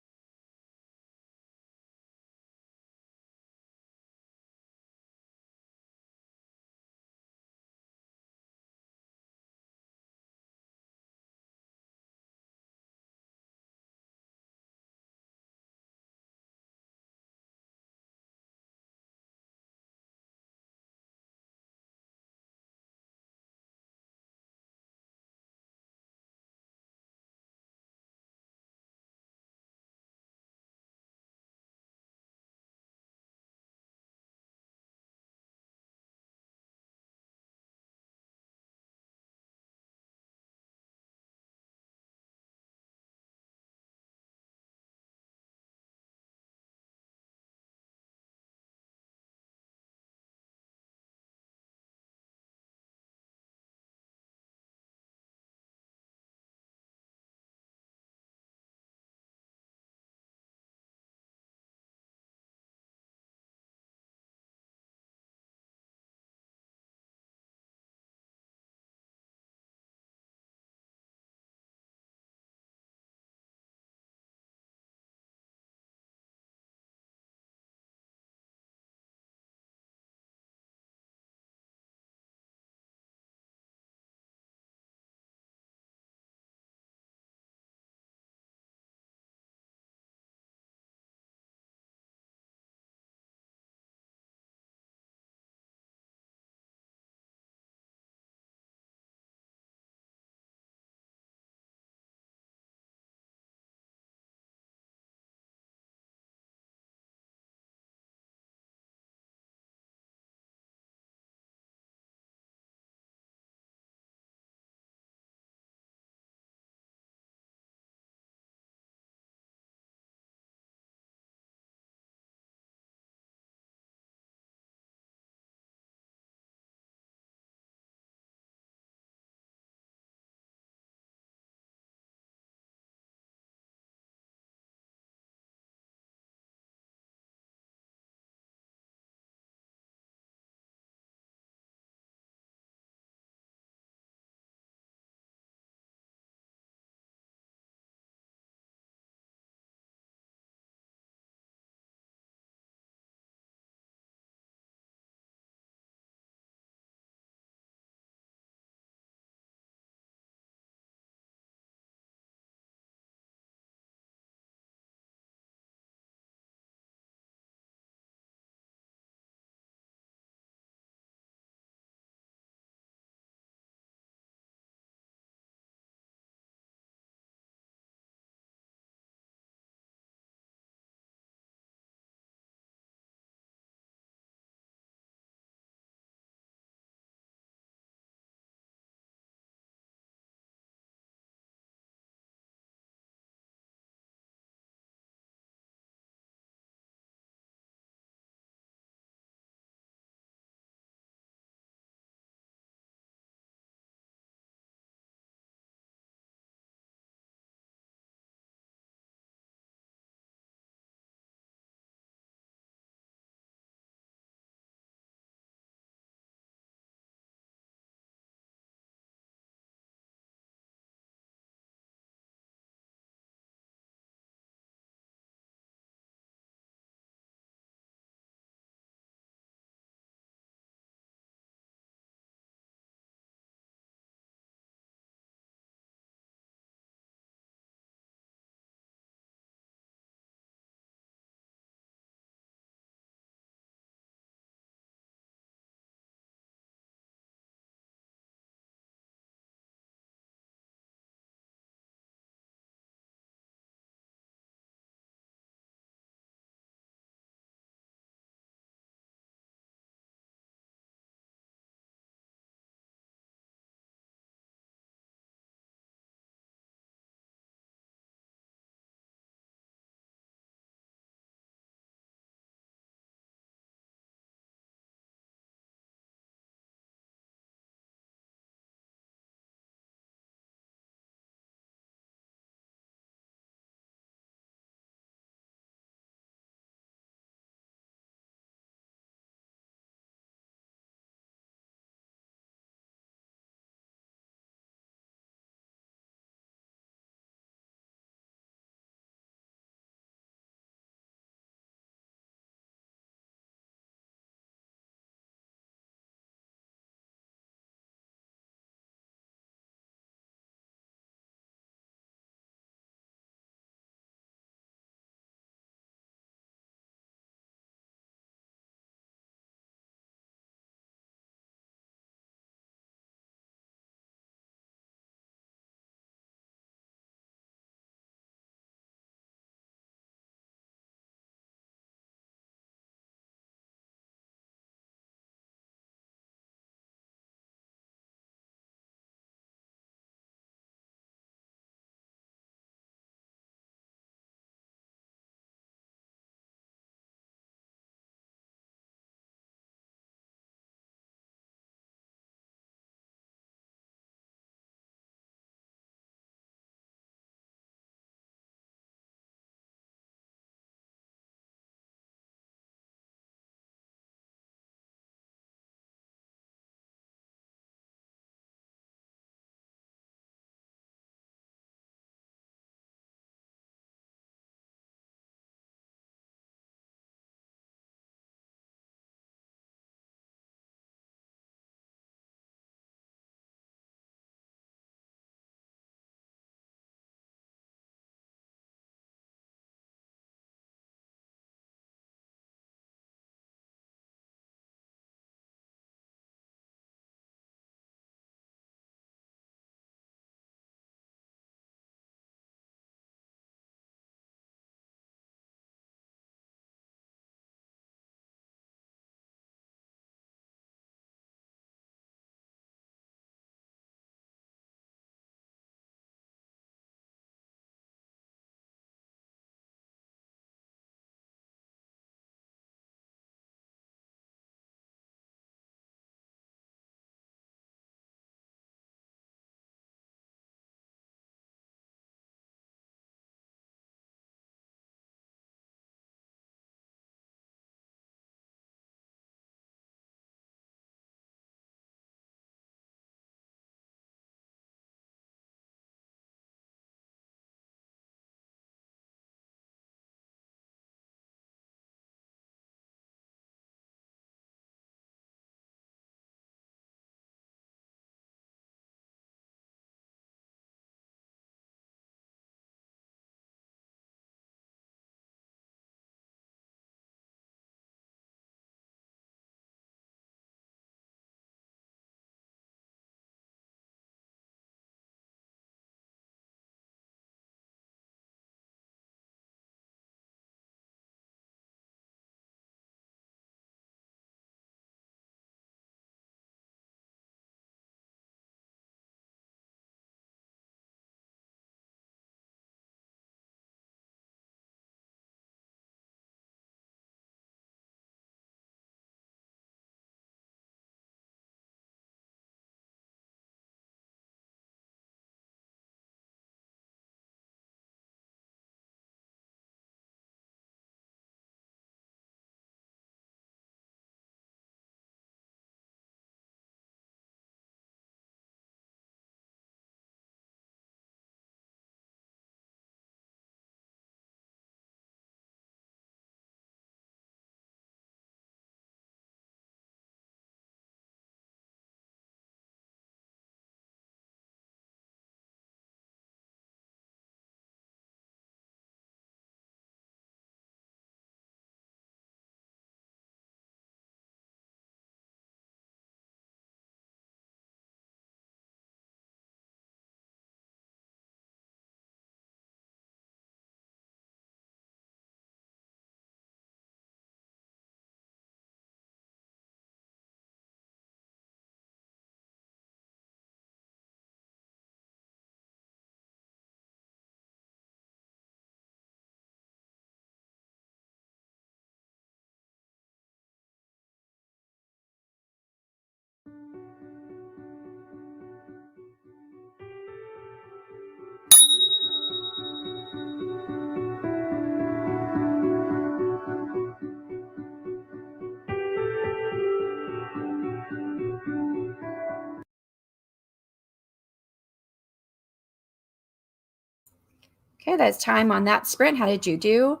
Okay, that's time on that sprint. How did you do?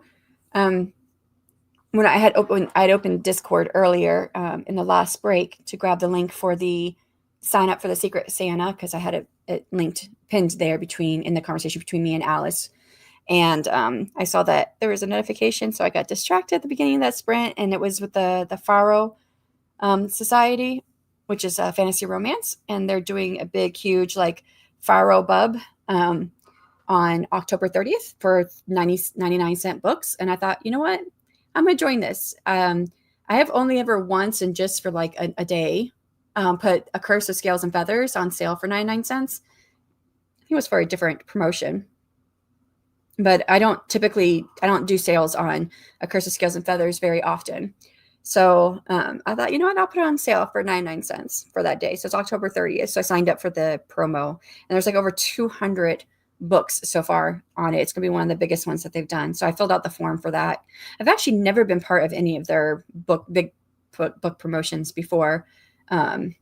When I'd opened Discord earlier in the last break to grab the link for the sign up for the Secret Santa, because I had it linked pinned there in the conversation between me and Alice. And I saw that there was a notification, so I got distracted at the beginning of that sprint, and it was with the Faro Society, which is a fantasy romance, and they're doing a big, huge like Faro Bub on October 30th for 99-cent books. And I thought, you know what? I'm going to join this. I have only ever once, and just for like a day, put A Curse of Scales and Feathers on sale for 99 cents. I think it was for a different promotion. But I don't do sales on A Curse of Scales and Feathers very often. So I thought, you know what, I'll put it on sale for 99 cents for that day. So it's October 30th. So I signed up for the promo. And there's like over 200 books so far on it. It's going to be one of the biggest ones that they've done. So I filled out the form for that. I've actually never been part of any of their big book promotions before. I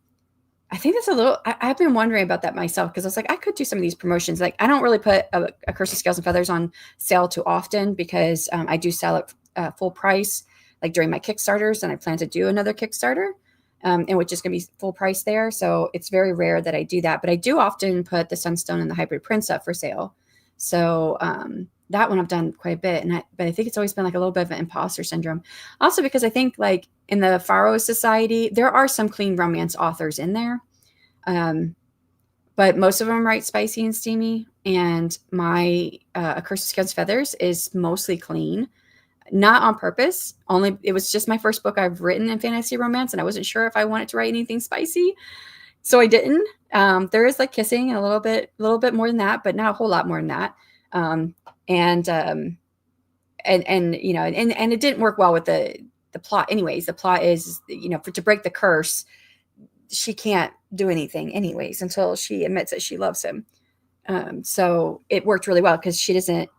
think that's I've been wondering about that myself, because I was like, I could do some of these promotions. Like, I don't really put a Curse of Scales and Feathers on sale too often, because I do sell it full price, like during my Kickstarters, and I plan to do another Kickstarter, and which is going to be full price there. So it's very rare that I do that, but I do often put the Sunstone and the Hybrid Prince up for sale. So that one I've done quite a bit, but I think it's always been like a little bit of an imposter syndrome. Also, because I think like in the Faro Society, there are some clean romance authors in there, but most of them write spicy and steamy. And my A Curse of Scales and Feathers is mostly clean, not on purpose. Only it was just my first book I've written in fantasy romance, and I wasn't sure if I wanted to write anything spicy, so I didn't. There is like kissing and a little bit more than that, but not a whole lot more than that. And you know, and it didn't work well with the plot. Anyways, the plot is, you know, to break the curse, she can't do anything anyways until she admits that she loves him. So it worked really well, because she doesn't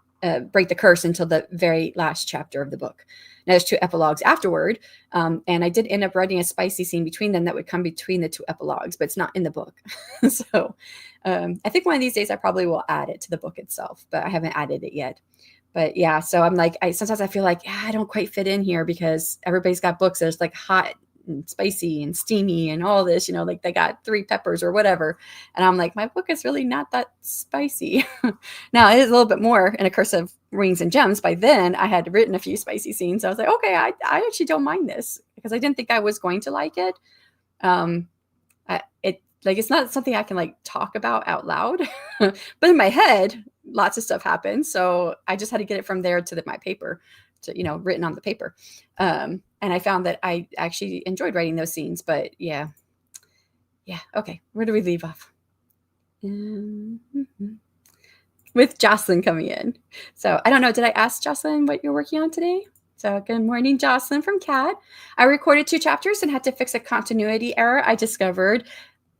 break the curse until the very last chapter of the book. Now there's 2 epilogues afterward, and I did end up writing a spicy scene between them that would come between the 2 epilogues, but it's not in the book. So I think one of these days I probably will add it to the book itself, but I haven't added it yet. But yeah, so I'm like, sometimes I feel like I don't quite fit in here, because everybody's got books that's like hot and spicy and steamy and all this, you know, like they got 3 peppers or whatever. And I'm like, my book is really not that spicy. Now it is a little bit more in A Curse of Rings and Gems. By then I had written a few spicy scenes. So I was like, okay, I actually don't mind this, because I didn't think I was going to like it. It's not something I can like talk about out loud, but in my head, lots of stuff happens. So I just had to get it from there to my paper, to, you know, written on the paper. And I found that I actually enjoyed writing those scenes. But yeah. Okay, where do we leave off? With Jocelyn coming in. So I don't know, did I ask Jocelyn what you're working on today? So good morning, Jocelyn from Cat. I recorded 2 chapters and had to fix a continuity error I discovered.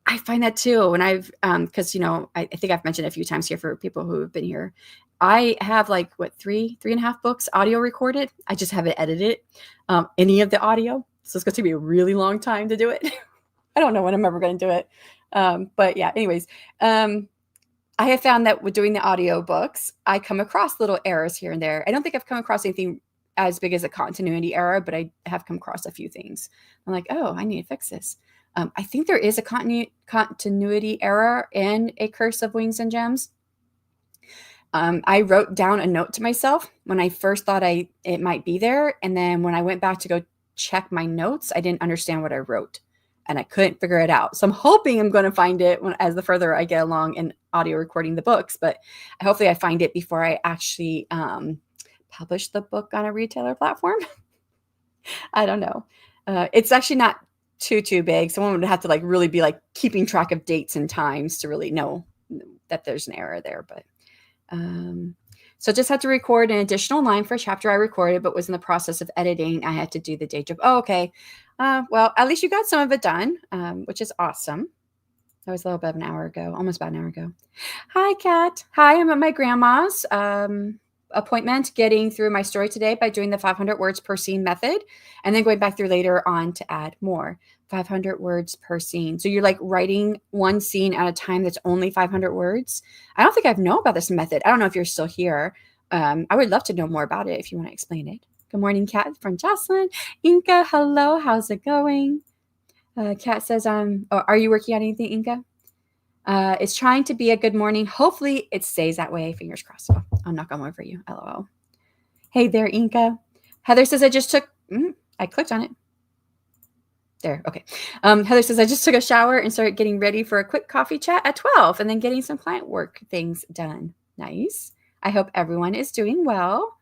I find that too when I've, because, you know, I think I've mentioned a few times here for people who have been here. I have like, what, 3.5 books audio recorded. I just haven't edited any of the audio. So it's going to take me a really long time to do it. I don't know when I'm ever going to do it. But yeah, anyways, I have found that with doing the audio books, I come across little errors here and there. I don't think I've come across anything as big as a continuity error, but I have come across a few things. I'm like, oh, I need to fix this. I think there is a continuity error in A Curse of Wings and Gems. I wrote down a note to myself when I first thought it might be there. And then when I went back to go check my notes, I didn't understand what I wrote, and I couldn't figure it out. So I'm hoping I'm going to find it as the further I get along in audio recording the books, but hopefully I find it before I actually publish the book on a retailer platform. I don't know. It's actually not too big. Someone would have to like really be like keeping track of dates and times to really know that there's an error there. But so just had to record an additional line for a chapter I recorded, but was in the process of editing. I had to do the day job. Oh, okay. Well, at least you got some of it done, which is awesome. That was a little bit of an hour ago, almost about an hour ago. Hi, Kat. Hi, I'm at my grandma's. appointment getting through my story today by doing the 500 words per scene method, and then going back through later on to add more. 500 words per scene. So you're like writing one scene at a time that's only 500 words. I don't think I know about this method. I don't know if you're still here. I would love to know more about it if you want to explain it. Good morning, Kat from Jocelyn. Inka, hello. How's it going? Kat says, are you working on anything, Inka? It's trying to be a good morning. Hopefully it stays that way. Fingers crossed. So I'll knock on wood for you. LOL. Hey there, Inka. Heather says, I clicked on it. There. Okay. Heather says, I just took a shower and started getting ready for a quick coffee chat at 12 and then getting some client work things done. Nice. I hope everyone is doing well.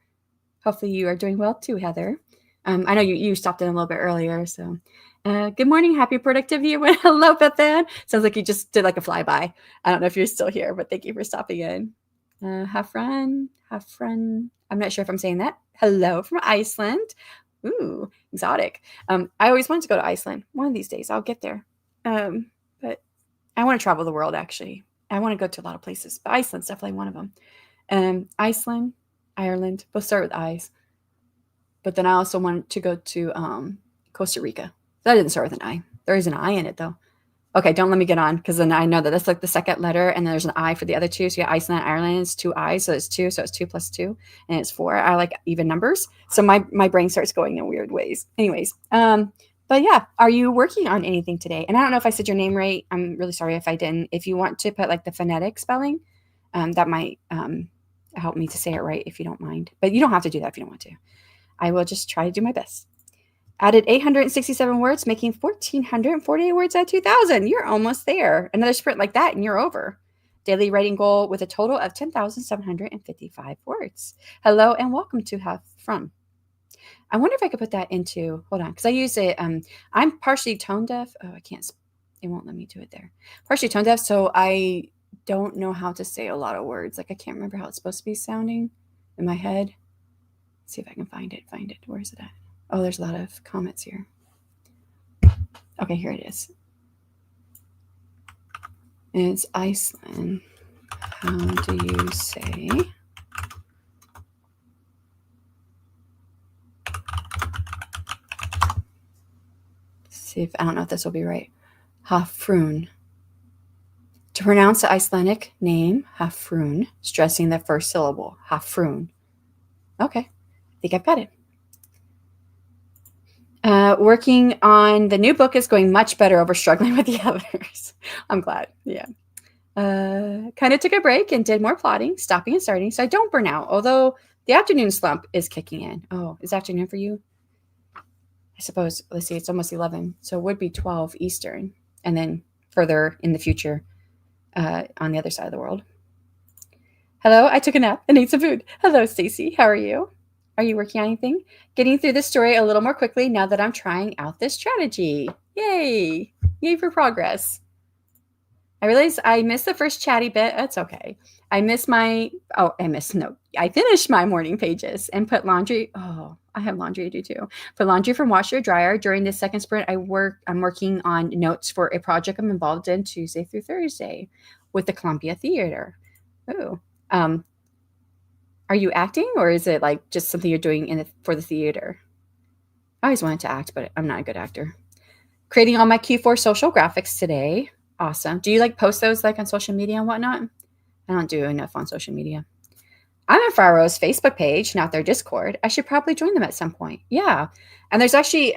Hopefully you are doing well too, Heather. I know you stopped in a little bit earlier. So good morning. Happy productivity. Hello, Beth Ann. Sounds like you just did like a flyby. I don't know if you're still here, but thank you for stopping in. Have fun. I'm not sure if I'm saying that. Hello from Iceland. Ooh, exotic. I always wanted to go to Iceland. One of these days I'll get there. But I want to travel the world, actually. I want to go to a lot of places, but Iceland's definitely one of them. Iceland, Ireland, both start with I's. But then I also want to go to Costa Rica. That didn't start with an I. There is an I in it, though. Okay, don't let me get on, because then I know that that's like the second letter, and then there's an I for the other two. So you got Iceland, Ireland, it's 2 I's, so it's 2. So it's 2 plus 2, and it's 4. I like even numbers. So my brain starts going in weird ways. Anyways, but yeah, are you working on anything today? And I don't know if I said your name right. I'm really sorry if I didn't. If you want to put like the phonetic spelling, that might help me to say it right if you don't mind. But you don't have to do that if you don't want to. I will just try to do my best. Added 867 words, making 1,448 words at 2,000. You're almost there. Another sprint like that, and you're over. Daily writing goal with a total of 10,755 words. Hello, and welcome to Have From. I wonder if I could put that into, hold on, because I use it. I'm partially tone deaf. Oh, I can't, it won't let me do it there. Partially tone deaf, so I don't know how to say a lot of words. Like, I can't remember how it's supposed to be sounding in my head. Let's see if I can find it. Where is it at? Oh, there's a lot of comments here. Okay, here it is. It's Iceland. How do you say? See if, I don't know if this will be right. Hafrun. To pronounce the Icelandic name, Hafrun, stressing the first syllable, Hafrun. Okay, I think I've got it. Working on the new book is going much better over struggling with the others. I'm glad. Yeah. Kind of took a break and did more plotting, stopping and starting, so I don't burn out, although the afternoon slump is kicking in. Oh, is afternoon for you? I suppose, let's see, it's almost 11, so it would be 12 Eastern, and then further in the future on the other side of the world. Hello, I took a nap and ate some food. Hello, Stacy. How are you? Are you working on anything? Getting through this story a little more quickly now that I'm trying out this strategy. Yay! Yay for progress. I realized I missed the first chatty bit. That's okay. I finished my morning pages and put laundry. Oh, I have laundry to do too. Put laundry from washer dryer. During this second sprint, I'm working on notes for a project I'm involved in Tuesday through Thursday with the Columbia Theater. Oh, are you acting, or is it like just something you're doing for the theater? I always wanted to act, but I'm not a good actor. Creating all my Q4 social graphics today. Awesome. Do you like post those like on social media and whatnot? I don't do enough on social media. I'm in Faro's Facebook page, not their Discord. I should probably join them at some point. Yeah. And there's actually,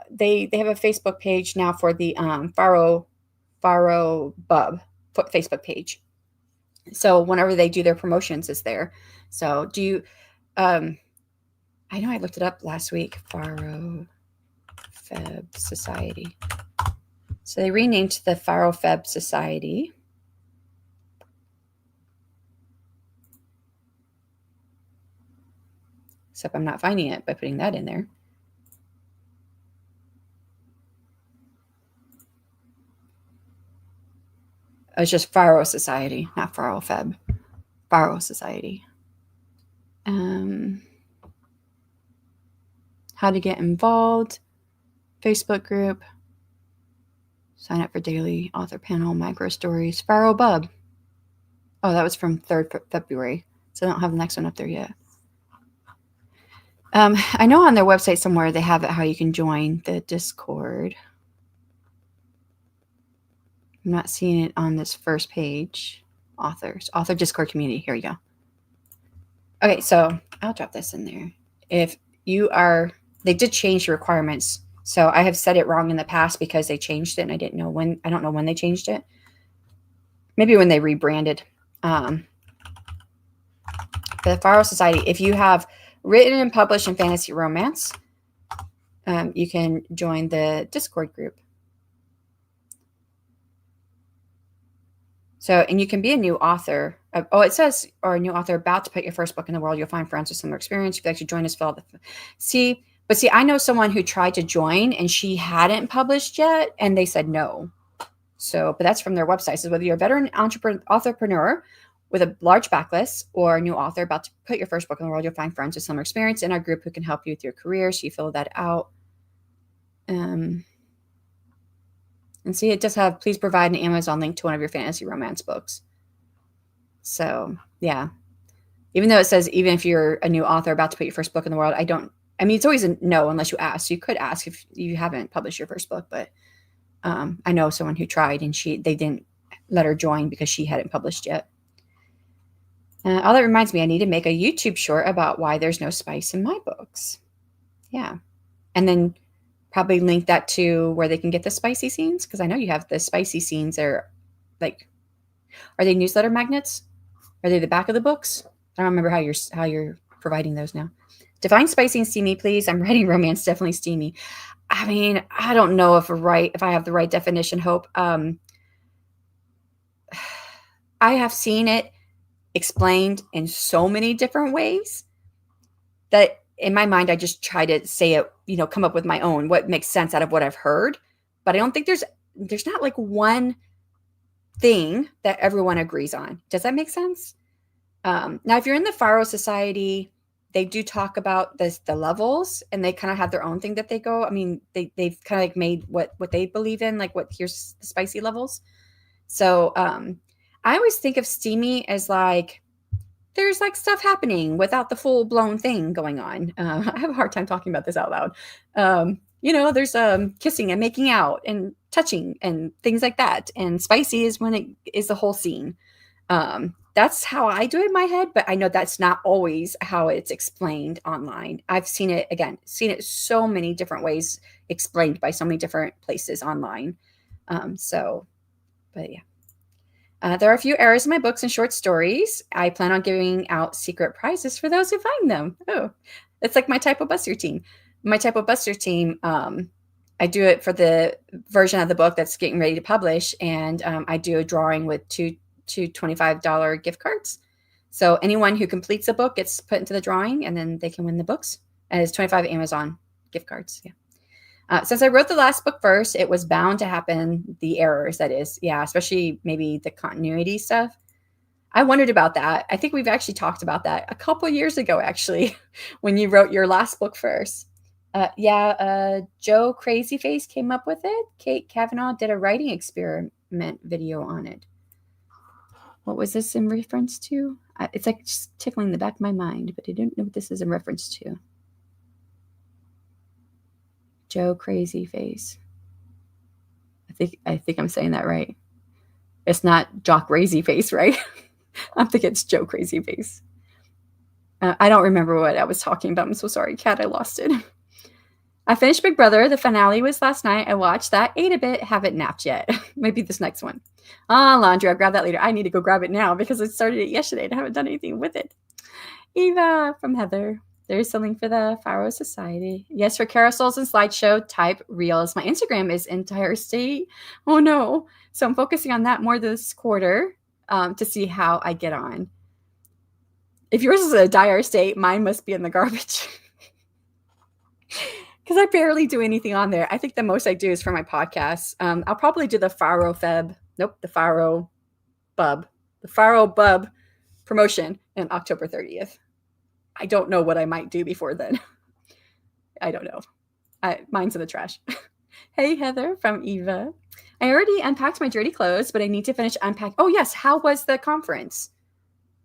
they have a Facebook page now for the Faro Bub Facebook page. So whenever they do their promotions, is there. So do you, I know I looked it up last week, Faro Feb Society. So they renamed the Faro Feb Society. Except I'm not finding it by putting that in there. It's just Faro Society, not Faro Feb. Faro Society. How to get involved. Facebook group. Sign up for daily author panel, micro stories. Faro Bub. Oh, that was from 3rd February. So I don't have the next one up there yet. I know on their website somewhere they have it how you can join the Discord. I'm not seeing it on this first page. Author Discord community. Here we go. Okay, so I'll drop this in there. If you are, they did change the requirements. So I have said it wrong in the past because they changed it and I didn't know when. I don't know when they changed it. Maybe when they rebranded. The Faro Society, if you have written and published in fantasy romance, you can join the Discord group. So, and you can be a new author. It says, or a new author about to put your first book in the world. You'll find friends with similar experience. If you'd like to join us, fill out the see. I know someone who tried to join and she hadn't published yet, and they said no. So, but that's from their website. So whether you're a veteran entrepreneur with a large backlist or a new author about to put your first book in the world, you'll find friends with similar experience in our group who can help you with your career. So you fill that out. And see, it does have, please provide an Amazon link to one of your fantasy romance books. So yeah, even though it says, even if you're a new author about to put your first book in the world, it's always a no unless you ask. So you could ask if you haven't published your first book, but I know someone who tried and they didn't let her join because she hadn't published yet. All that reminds me, I need to make a YouTube short about why there's no spice in my books. Yeah. And then probably link that to where they can get the spicy scenes. Cause I know you have the spicy scenes are they newsletter magnets? Are they the back of the books? I don't remember how you're providing those now. Define spicy and steamy, please. I'm writing romance, definitely steamy. I mean, I don't know if I have the right definition, Hope. I have seen it explained in so many different ways that in my mind, I just try to say it, come up with my own, what makes sense out of what I've heard. But I don't think there's not like one thing that everyone agrees on. Does that make sense? Now, if you're in the Faro Society, they do talk about the levels, and they kind of have their own thing that they go. I mean, they've kind of like made what they believe in, like here's the spicy levels. So I always think of steamy as like there's like stuff happening without the full blown thing going on. I have a hard time talking about this out loud. There's kissing and making out and touching and things like that. And spicy is when it is the whole scene. That's how I do it in my head, but I know that's not always how it's explained online. I've seen it so many different ways explained by so many different places online. But yeah. There are a few errors in my books and short stories. I plan on giving out secret prizes for those who find them. Oh, it's like my Typo Buster team. My Typo Buster team, I do it for the version of the book that's getting ready to publish, and I do a drawing with two $25 gift cards. So anyone who completes a book gets put into the drawing, and then they can win the books. And it's 25 Amazon gift cards. Yeah. Since I wrote the last book first, it was bound to happen, the errors, that is. Yeah, especially maybe the continuity stuff. I wondered about that. I think we've actually talked about that a couple years ago, actually, when you wrote your last book first. Joe Crazyface came up with it. Kate Kavanaugh did a writing experiment video on it. What was this in reference to? It's like just tickling the back of my mind, but I don't know what this is in reference to. Joe Crazyface. I think I'm saying that right. It's not Jock Crazyface, right? I think it's Joe Crazyface. I don't remember what I was talking about. I'm so sorry, Kat. I lost it. I finished Big Brother. The finale was last night. I watched that, ate a bit, haven't napped yet. Maybe this next one. Laundry. I'll grab that later. I need to go grab it now because I started it yesterday and I haven't done anything with it. Eva from Heather. There's something for the Faro Society. Yes, for carousels and slideshow, type reels. My Instagram is entire state. Oh no. So I'm focusing on that more this quarter to see how I get on. If yours is a dire state, mine must be in the garbage. Because I barely do anything on there. I think the most I do is for my podcasts. I'll probably do the Faro Feb. Nope, the Faro Bub. The Faro Bub promotion on October 30th. I don't know what I might do before then. I don't know. Mine's in the trash. Hey, Heather from Eva. I already unpacked my dirty clothes, but I need to finish unpacking. Oh, yes. How was the conference?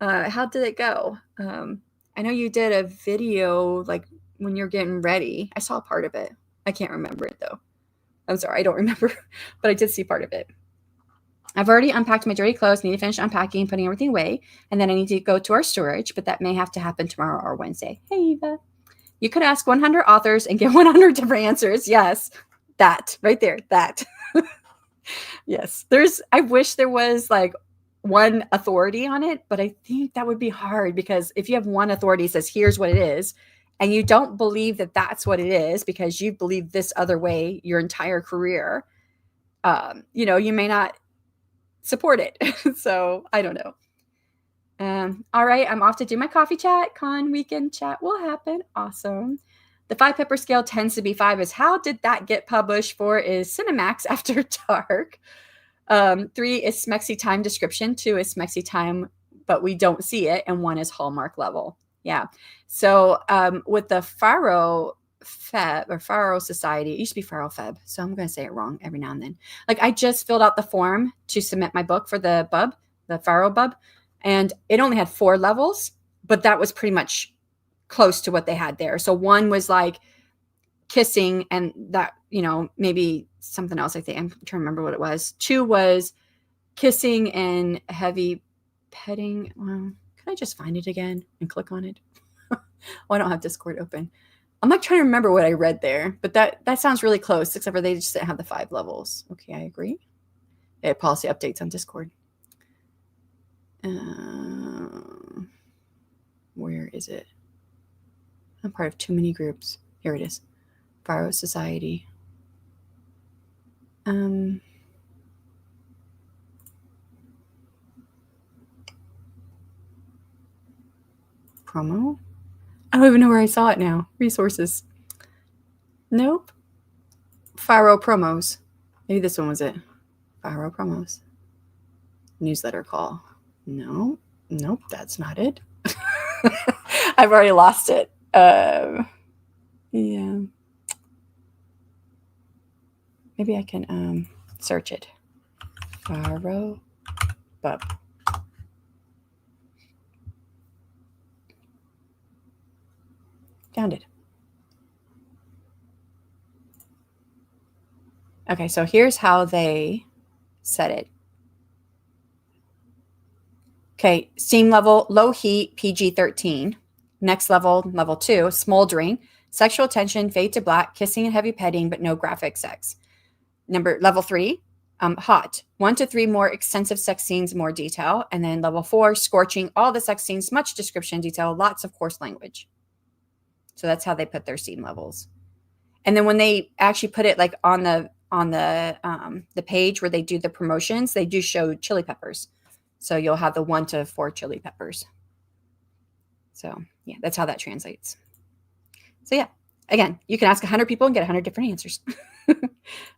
How did it go? I know you did a video, like, when you're getting ready. I saw part of it. I can't remember it though. I'm sorry, I don't remember, but I did see part of it. I've already unpacked my dirty clothes, need to finish unpacking and putting everything away, and then I need to go to our storage, but that may have to happen tomorrow or Wednesday. Hey, Eva. You could ask 100 authors and get 100 different answers. Yes, that right there, that. Yes, I wish there was like one authority on it, but I think that would be hard because if you have one authority that says, here's what it is, and you don't believe that that's what it is because you believe this other way your entire career, you may not support it. So I don't know. All right, I'm off to do my coffee chat. Con weekend chat will happen. Awesome. The 5 pepper scale tends to be 5 is how did that get published? 4 is Cinemax After Dark. 3 is Smexy Time description. 2 is Smexy Time, but we don't see it. And 1 is Hallmark level. Yeah. So with the Faro Feb or Faro Society, it used to be Faro Feb. So I'm going to say it wrong every now and then. Like I just filled out the form to submit my book for the bub, the Faro bub. And it only had 4 levels, but that was pretty much close to what they had there. So 1 was like kissing and that, maybe something else. I think I'm trying to remember what it was. 2 was kissing and heavy petting. Well, can I just find it again and click on it? I don't have Discord open. I'm like trying to remember what I read there, but that sounds really close, except for they just didn't have the 5 levels. Okay, I agree. They had policy updates on Discord. Where is it? I'm part of too many groups. Here it is. Faro Society. Promo? I don't even know where I saw it now. Resources. Nope. Faro promos. Maybe this one was it. Faro promos. Newsletter call. No. Nope, that's not it. I've already lost it. Yeah. Maybe I can search it. Faro bub. Found it. Okay, so here's how they set it. Okay, steam level, low heat, PG-13. Next level, level 2, smoldering, sexual tension, fade to black, kissing and heavy petting, but no graphic sex. Level 3, hot, 1 to 3 more extensive sex scenes, more detail. And then level 4, scorching, all the sex scenes, much description, detail, lots of coarse language. So that's how they put their steam levels. And then when they actually put it like on the page where they do the promotions, they do show chili peppers. So you'll have the 1 to 4 chili peppers. So yeah, that's how that translates. So yeah, again, you can ask 100 people and get 100 different answers.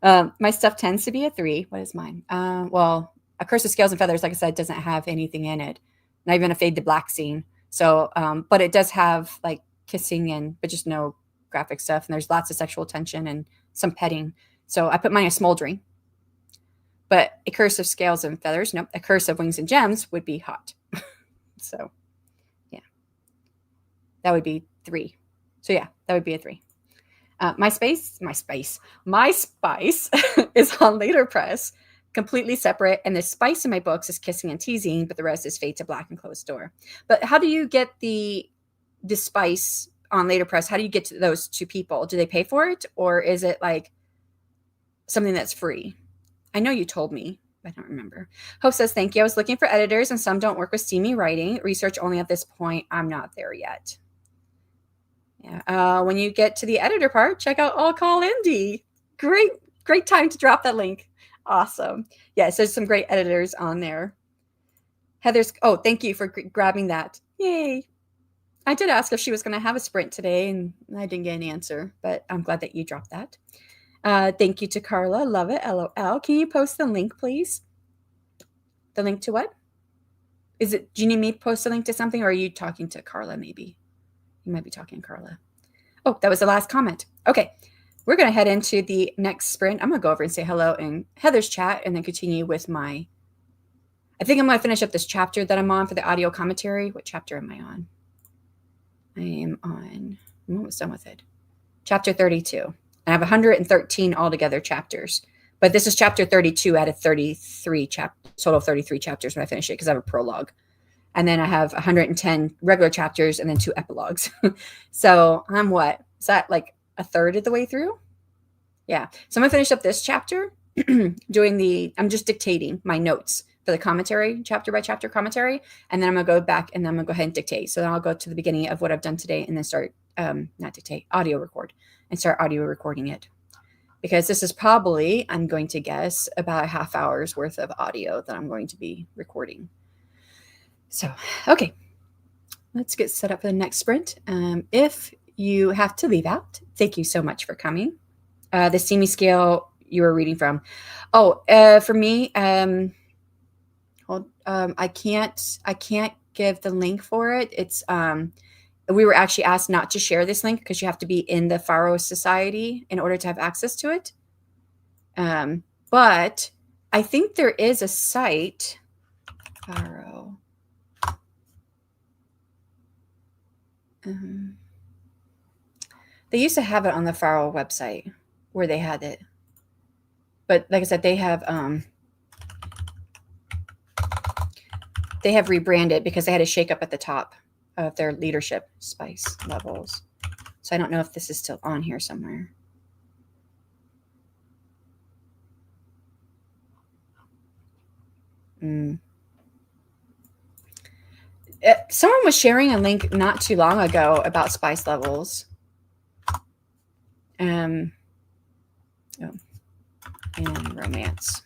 My stuff tends to be a 3. What is mine? Well, A Curse of Scales and Feathers, like I said, doesn't have anything in it. Not even a fade to black scene. So, but it does have like kissing but just no graphic stuff. And there's lots of sexual tension and some petting. So I put mine as smoldering. But A Curse of Scales and Feathers, nope. A Curse of Wings and Gems would be hot. So, yeah. That would be 3. So, yeah, that would be a 3. My spice is on Later Press, completely separate. And the spice in my books is kissing and teasing, but the rest is fade to black and closed door. But how do you get the spice on Later Press? How do you get to those 2 people? Do they pay for it? Or is it like something that's free? I know you told me, but I don't remember. Hope says, thank you. I was looking for editors and some don't work with steamy writing. Research only at this point. I'm not there yet. Yeah. When you get to the editor part, check out All Call Indie. Great time to drop that link. Awesome. Yeah, so there's some great editors on there. Heather's, thank you for grabbing that. Yay. I did ask if she was going to have a sprint today, and I didn't get an answer, but I'm glad that you dropped that. Thank you to Carla. Love it. LOL. Can you post the link, please? The link to what? Do you need me to post a link to something, or are you talking to Carla maybe? You might be talking to Carla. Oh, that was the last comment. Okay. We're going to head into the next sprint. I'm going to go over and say hello in Heather's chat and then continue with I think I'm going to finish up this chapter that I'm on for the audio commentary. What chapter am I on? I am on I'm almost done with it. Chapter 32. I have 113 altogether chapters, but this is chapter 32 out of 33 total of 33 chapters when I finish it because I have a prologue. And then I have 110 regular chapters and then 2 epilogues. So I'm what? Is that like a third of the way through? Yeah. So I'm gonna finish up this chapter I'm just dictating my notes for the commentary, chapter by chapter commentary. And then I'm gonna go back and then I'm gonna go ahead and dictate. So then I'll go to the beginning of what I've done today and then start, not dictate, audio record and start audio recording it. Because this is probably, I'm going to guess, about a half hour's worth of audio that I'm going to be recording. So, okay, let's get set up for the next sprint. If you have to leave out, thank you so much for coming. The SEMI scale you were reading from. Oh, for me, I can't give the link for it. It's we were actually asked not to share this link because you have to be in the Faro Society in order to have access to it. But I think there is a site, Faro. They used to have it on the Faro website where they had it. But like I said, they have rebranded because they had a shakeup at the top of their leadership spice levels. So I don't know if this is still on here somewhere. Someone was sharing a link not too long ago about spice levels. And romance.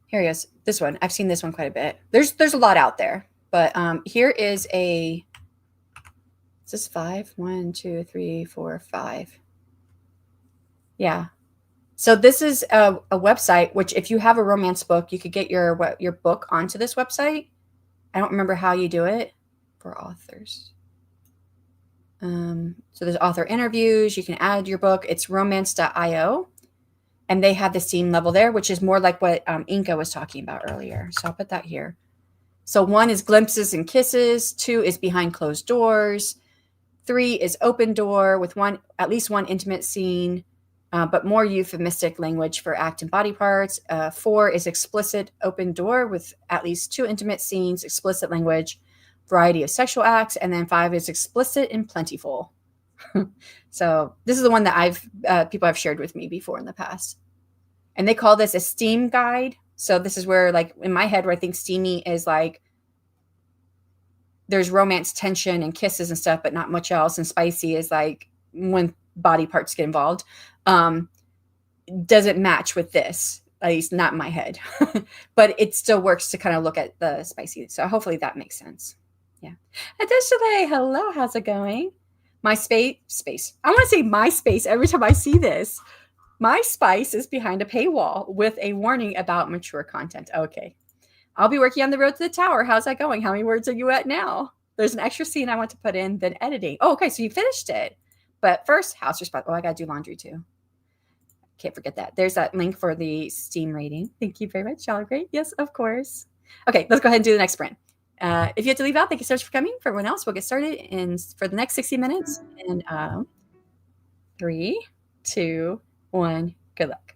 Here he is. This one. I've seen this one quite a bit. There's a lot out there. But here is is this 5? 1, 2, 3, 4, 5. Yeah. So this is a website, which if you have a romance book, you could get your book onto this website. I don't remember how you do it for authors. So there's author interviews. You can add your book. It's romance.io. And they have the steam level there, which is more like what Inka was talking about earlier. So I'll put that here. So 1 is glimpses and kisses. 2 is behind closed doors. 3 is open door with at least one intimate scene, but more euphemistic language for act and body parts. 4 is explicit open door with at least 2 intimate scenes, explicit language, variety of sexual acts. And then 5 is explicit and plentiful. So this is the one that people have shared with me before in the past. And they call this a steam guide. So this is where, like, in my head, where I think steamy is like there's romance, tension, and kisses and stuff, but not much else. And spicy is like when body parts get involved. Doesn't match with this, at least not in my head. But it still works to kind of look at the spicy. So hopefully that makes sense. Yeah. Additionally, hello, how's it going? My space. I want to say my space every time I see this. My spice is behind a paywall with a warning about mature content. Okay. I'll be working on the road to the tower. How's that going? How many words are you at now? There's an extra scene I want to put in, then editing. Oh, okay. So you finished it. But first, house response. Oh, I got to do laundry too. Can't forget that. There's that link for the Steam rating. Thank you very much. Y'all are great. Yes, of course. Okay, let's go ahead and do the next sprint. If you have to leave out, thank you so much for coming. For everyone else, we'll get started for the next 60 minutes. And 3, 2, 1. Good luck.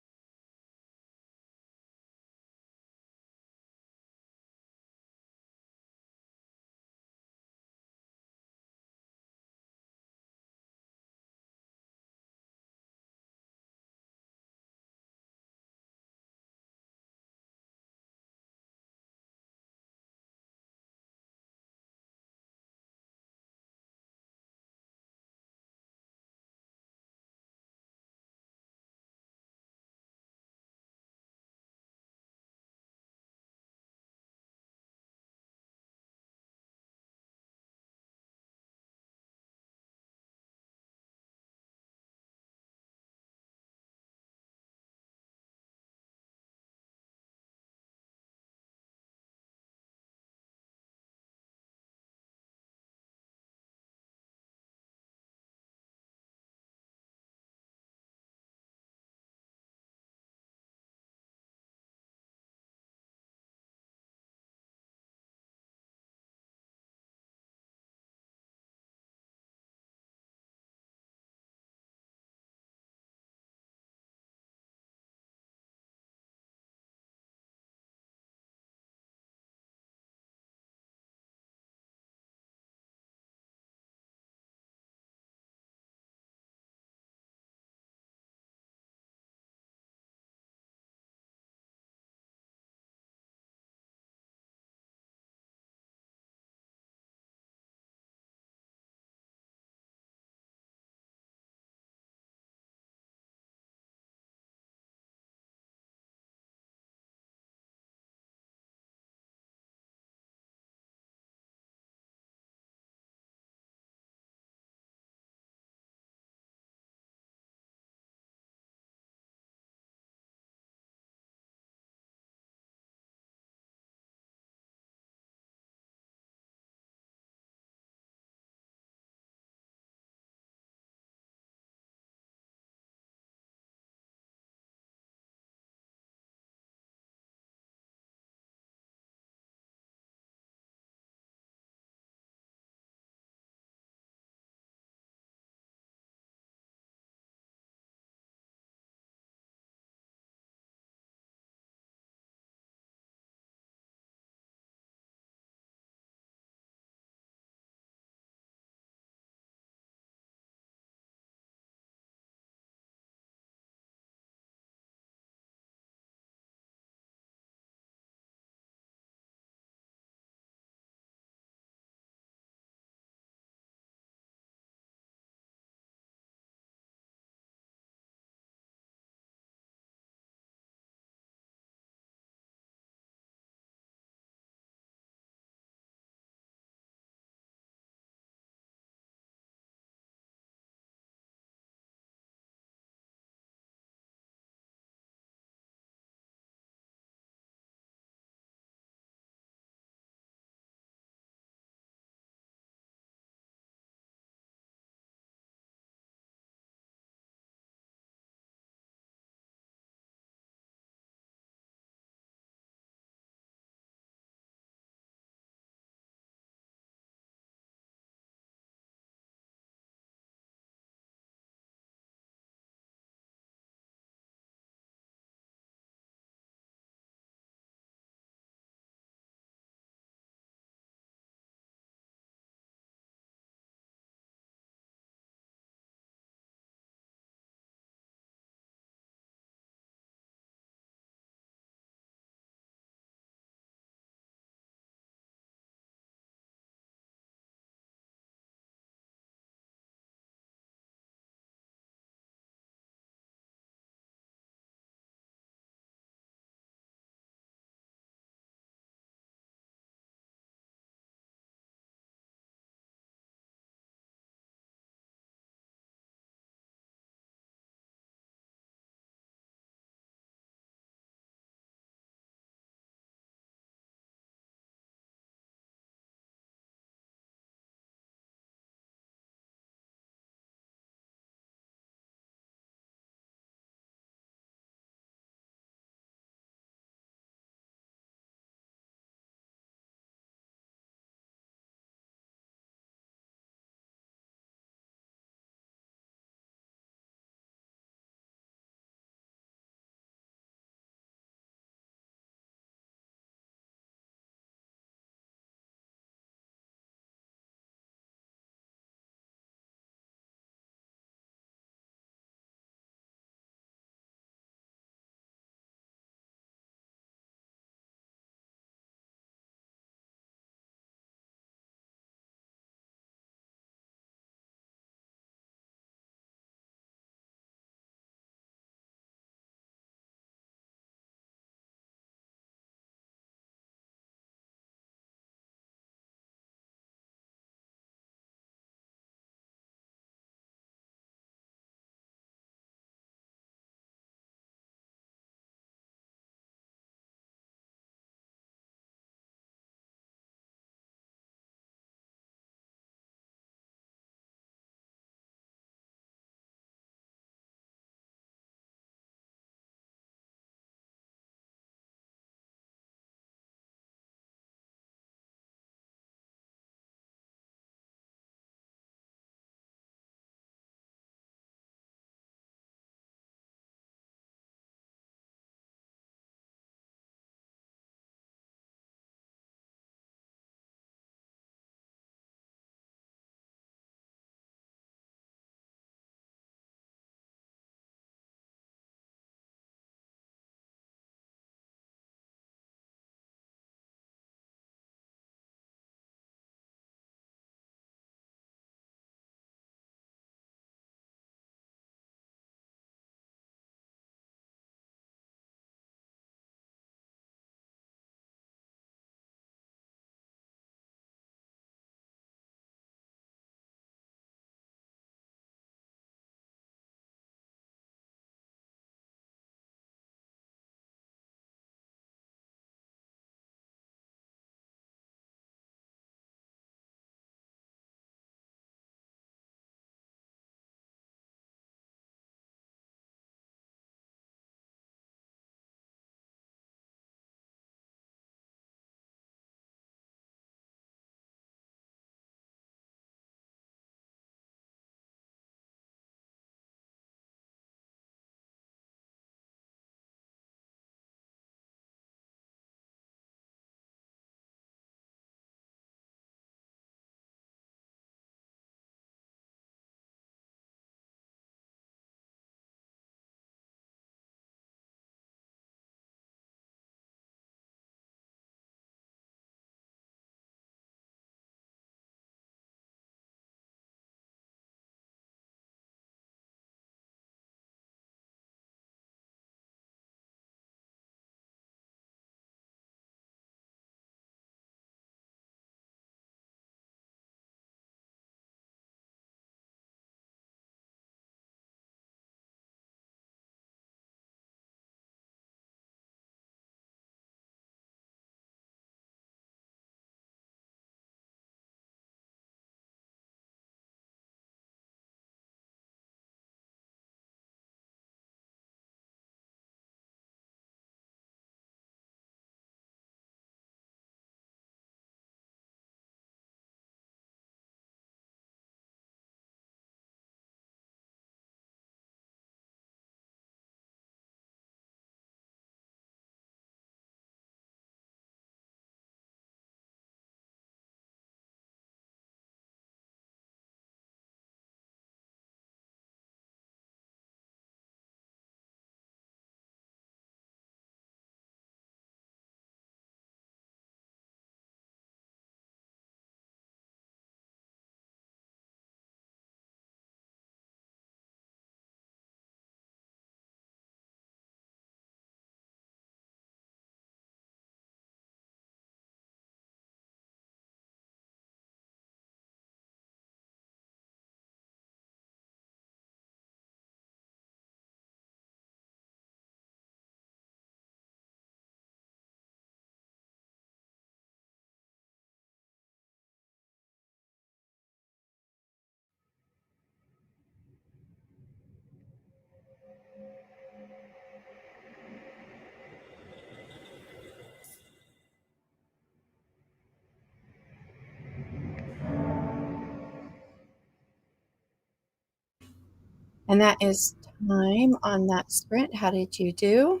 And that is time on that sprint. How did you do?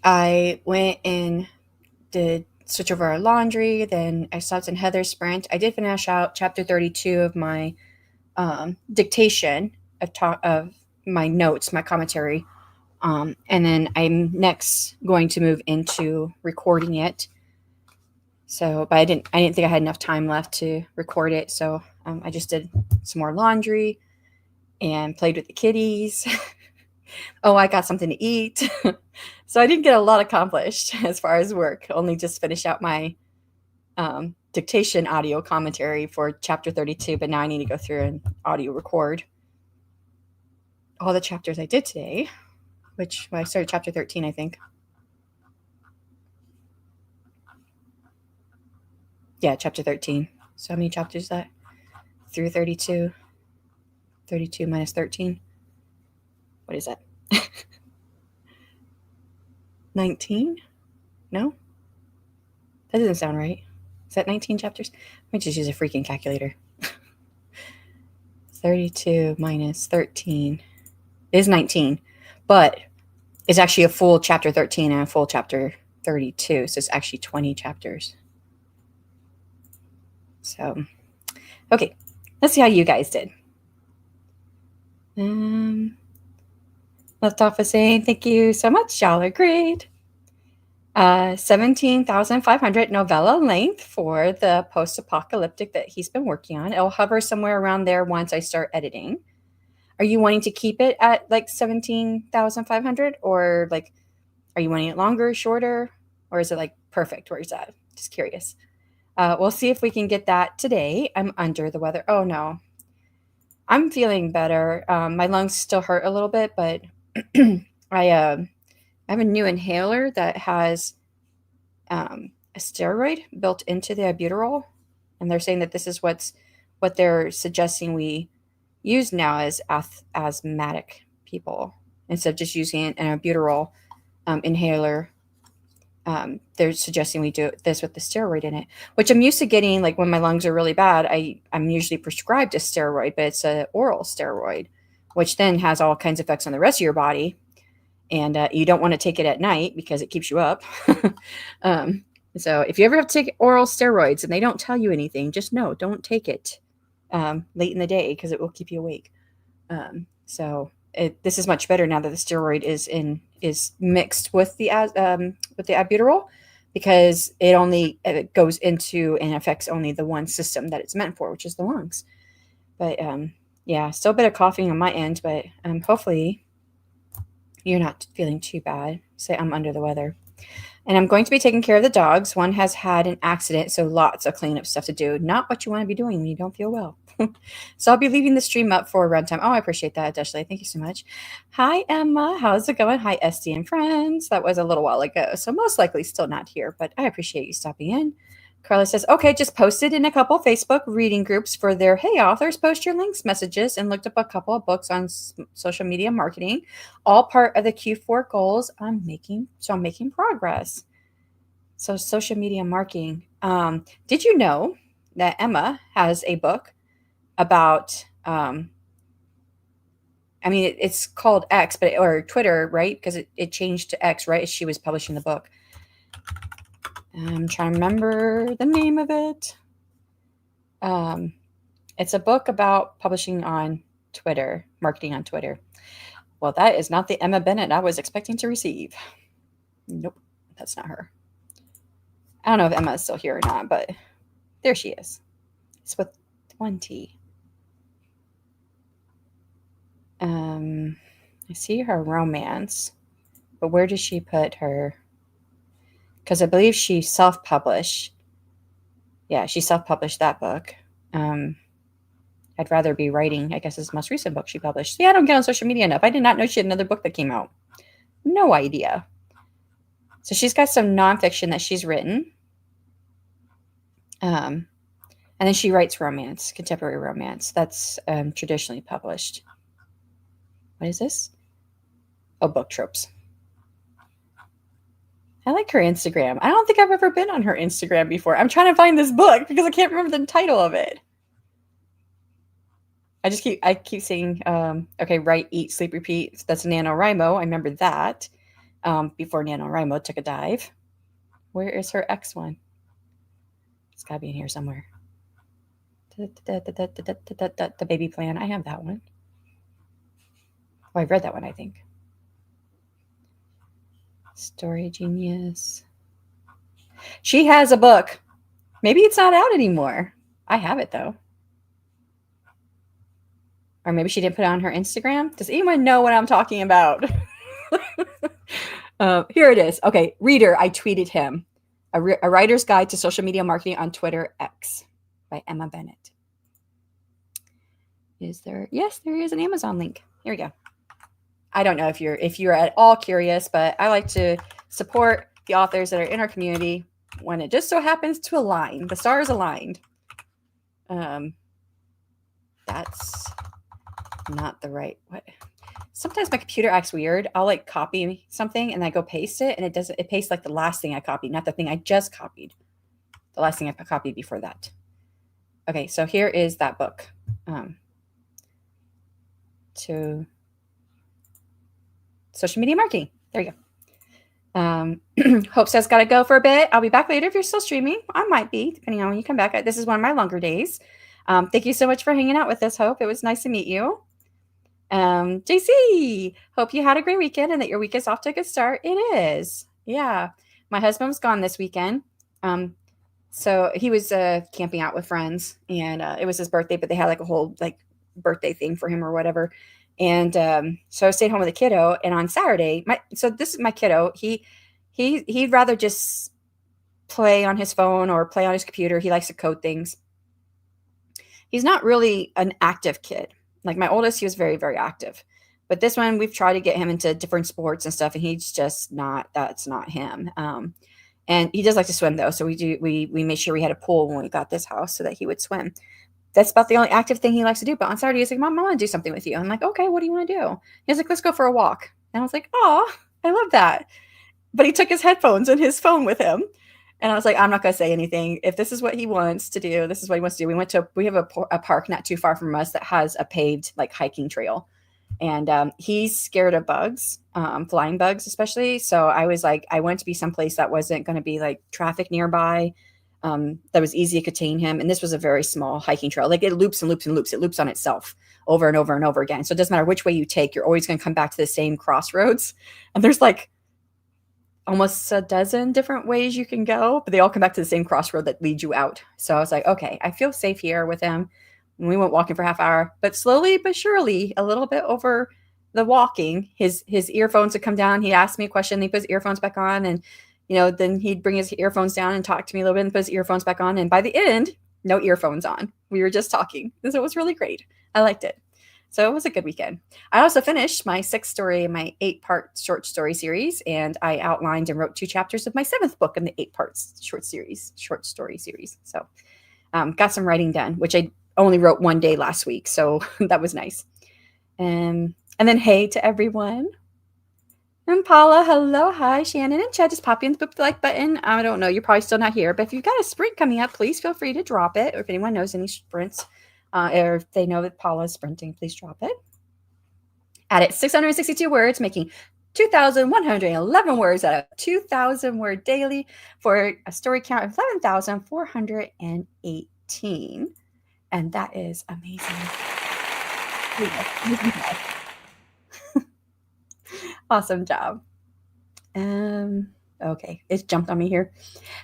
I went and did switch over our laundry. Then I stopped in Heather's sprint. I did finish out chapter 32 of my dictation of my notes, my commentary. And then I'm next going to move into recording it. So, but I didn't think I had enough time left to record it. So I just did some more laundry and played with the kitties. Oh, I got something to eat. So I didn't get a lot accomplished as far as work. Only just finished out my dictation audio commentary for chapter 32, but now I need to go through and audio record all the chapters I did today, which I started chapter 13, I think. Yeah, chapter 13. So how many chapters is that? Through 32. 32 minus 13. What is that? 19? No? That doesn't sound right. Is that 19 chapters? Let me just use a freaking calculator. 32 minus 13 is 19, but it's actually a full chapter 13 and a full chapter 32. So it's actually 20 chapters. So, okay, let's see how you guys did. Left off with saying thank you so much. Y'all are great. 17,500 novella length for the post-apocalyptic that he's been working on. It'll hover somewhere around there once I start editing. Are you wanting to keep it at like 17,500 or like, are you wanting it longer, shorter, or is it like perfect where it's at? Just curious. We'll see if we can get that today. I'm under the weather. Oh no, I'm feeling better. My lungs still hurt a little bit, but I have a new inhaler that has a steroid built into the albuterol, and they're saying that this is what they're suggesting we use now as asthmatic people instead of just using an albuterol inhaler. They're suggesting we do this with the steroid in it, which I'm used to getting. Like when my lungs are really bad, I'm usually prescribed a steroid, but it's an oral steroid, which then has all kinds of effects on the rest of your body. And you don't want to take it at night because it keeps you up. So if you ever have to take oral steroids and they don't tell you anything, just know, don't take it late in the day because it will keep you awake. This is much better now that the steroid is mixed with the albuterol, because it goes into and affects only the one system that it's meant for, which is the lungs. But yeah, still a bit of coughing on my end, but hopefully you're not feeling too bad. Say I'm under the weather. And I'm going to be taking care of the dogs. One has had an accident, so lots of cleanup stuff to do. Not what you want to be doing when you don't feel well. So I'll be leaving the stream up for runtime. Oh, I appreciate that, Ashley. Thank you so much. Hi, Emma. How's it going? Hi, Esty and friends. That was a little while ago, so most likely still not here, but I appreciate you stopping in. Carla says, okay, just posted in a couple Facebook reading groups for their hey authors, post your links messages, and looked up a couple of books on social media marketing, all part of the Q4 goals I'm making. So I'm making progress. So social media marketing. Did you know that Emma has a book about, it's called X, or Twitter, right? Because it changed to X, right? As she was publishing the book. I'm trying to remember the name of it. It's a book about publishing on Twitter, marketing on Twitter. Well, that is not the Emma Bennett I was expecting to receive. Nope, that's not her. I don't know if Emma is still here or not, but there she is. It's with one T. I see her romance, but where does she put her? Because I believe she self-published. Yeah, she self-published that book. I'd rather be writing, I guess, is the most recent book she published. Yeah, I don't get on social media enough. I did not know she had another book that came out. No idea. So she's got some nonfiction that she's written. And then she writes romance, contemporary romance. That's traditionally published. What is this? Oh, Book Tropes. I like her Instagram. I don't think I've ever been on her Instagram before. I'm trying to find this book because I can't remember the title of it. I keep saying, okay, write, eat, sleep, repeat. That's NaNoWriMo. I remember that before NaNoWriMo took a dive. Where is her X one? It's got to be in here somewhere. The baby plan. I have that one. Oh, I've read that one, I think. Story Genius. She has a book. Maybe it's not out anymore. I have it, though. Or maybe she didn't put it on her Instagram. Does anyone know what I'm talking about? Here it is. Okay, reader, I tweeted him. A Writer's Guide to Social Media Marketing on Twitter X by Emma Bennett. Is there? Yes, there is an Amazon link. Here we go. I don't know if you're at all curious, but I like to support the authors that are in our community when it just so happens to align. The stars aligned. That's not the right what. Sometimes my computer acts weird. I'll like copy something and I go paste it, and it pastes like the last thing I copied, not the thing I just copied. The last thing I copied before that. Okay, so here is that book. To social media marketing. There you go. Hope says gotta go for a bit. I'll be back later if you're still streaming. I might be, depending on when you come back. This is one of my longer days. Thank you so much for hanging out with us, Hope. It was nice to meet you. JC, hope you had a great weekend and that your week is off to a good start. It is. Yeah. My husband was gone this weekend. So he was camping out with friends, and it was his birthday, but they had like a whole like birthday thing for him or whatever. And so I stayed home with the kiddo. And on Saturday, so this is my kiddo. He'd rather just play on his phone or play on his computer. He likes to code things. He's not really an active kid. Like my oldest, he was very, very active. But this one, we've tried to get him into different sports and stuff, and he's just not. That's not him. And he does like to swim though, so we made sure we had a pool when we got this house so that he would swim. That's about the only active thing he likes to do. But on Saturday, he's like, Mom, I want to do something with you. I'm like, okay, what do you want to do? He's like, let's go for a walk. And I was like, oh, I love that. But he took his headphones and his phone with him. And I was like, I'm not going to say anything. If this is what he wants to do, this is what he wants to do. We have a park not too far from us that has a paved like hiking trail. And he's scared of bugs, flying bugs especially. So I was like, I wanted to be someplace that wasn't going to be like traffic nearby, that was easy to contain him. And this was a very small hiking trail. Like it loops and loops and loops. It loops on itself over and over and over again. So it doesn't matter which way you take, you're always going to come back to the same crossroads. And there's like almost a dozen different ways you can go, but they all come back to the same crossroad that leads you out. So I was like, okay, I feel safe here with him. And we went walking for half hour, but slowly but surely, a little bit over the walking, his earphones would come down. He'd ask me a question. He put his earphones back on, and then he'd bring his earphones down and talk to me a little bit and put his earphones back on. And by the end, no earphones on. We were just talking. So it was really great. I liked it. So it was a good weekend. I also finished my 8-part short story series, and I outlined and wrote 2 chapters of my 7th book in the 8-part short story series. So got some writing done, which I only wrote one day last week. So that was nice. And then hey to everyone. And Paula, hello, hi, Shannon and Chad, just pop in the like button. I don't know, you're probably still not here, but if you've got a sprint coming up, please feel free to drop it. Or if anyone knows any sprints, or if they know that Paula is sprinting, please drop it. Added 662 words, making 2,111 words out of 2,000 word daily for a story count of 11,418. And that is amazing. Awesome job. Okay, it's jumped on me here.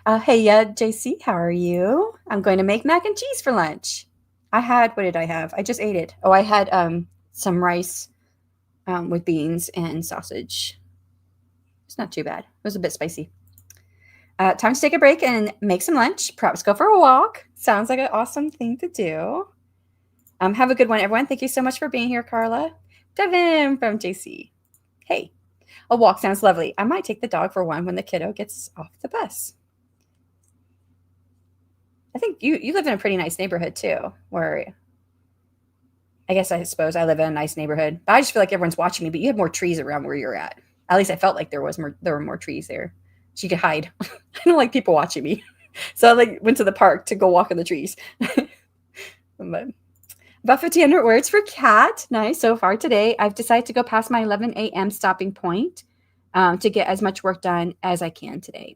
Hey, JC, how are you? I'm going to make mac and cheese for lunch. What did I have? I just ate it. Oh, I had some rice with beans and sausage. It's not too bad. It was a bit spicy. Time to take a break and make some lunch. Perhaps go for a walk. Sounds like an awesome thing to do. Have a good one, everyone. Thank you so much for being here, Carla. Devin from JC. Hey, a walk sounds lovely. I might take the dog for one when the kiddo gets off the bus. I think you live in a pretty nice neighborhood too, where I suppose I live in a nice neighborhood. But I just feel like everyone's watching me, but you have more trees around where you're at. At least I felt like there were more trees there. So you could hide. I don't like people watching me. So I went to the park to go walk in the trees. But About 1,500 words for Kat. Nice. So far today, I've decided to go past my 11 a.m. stopping point to get as much work done as I can today.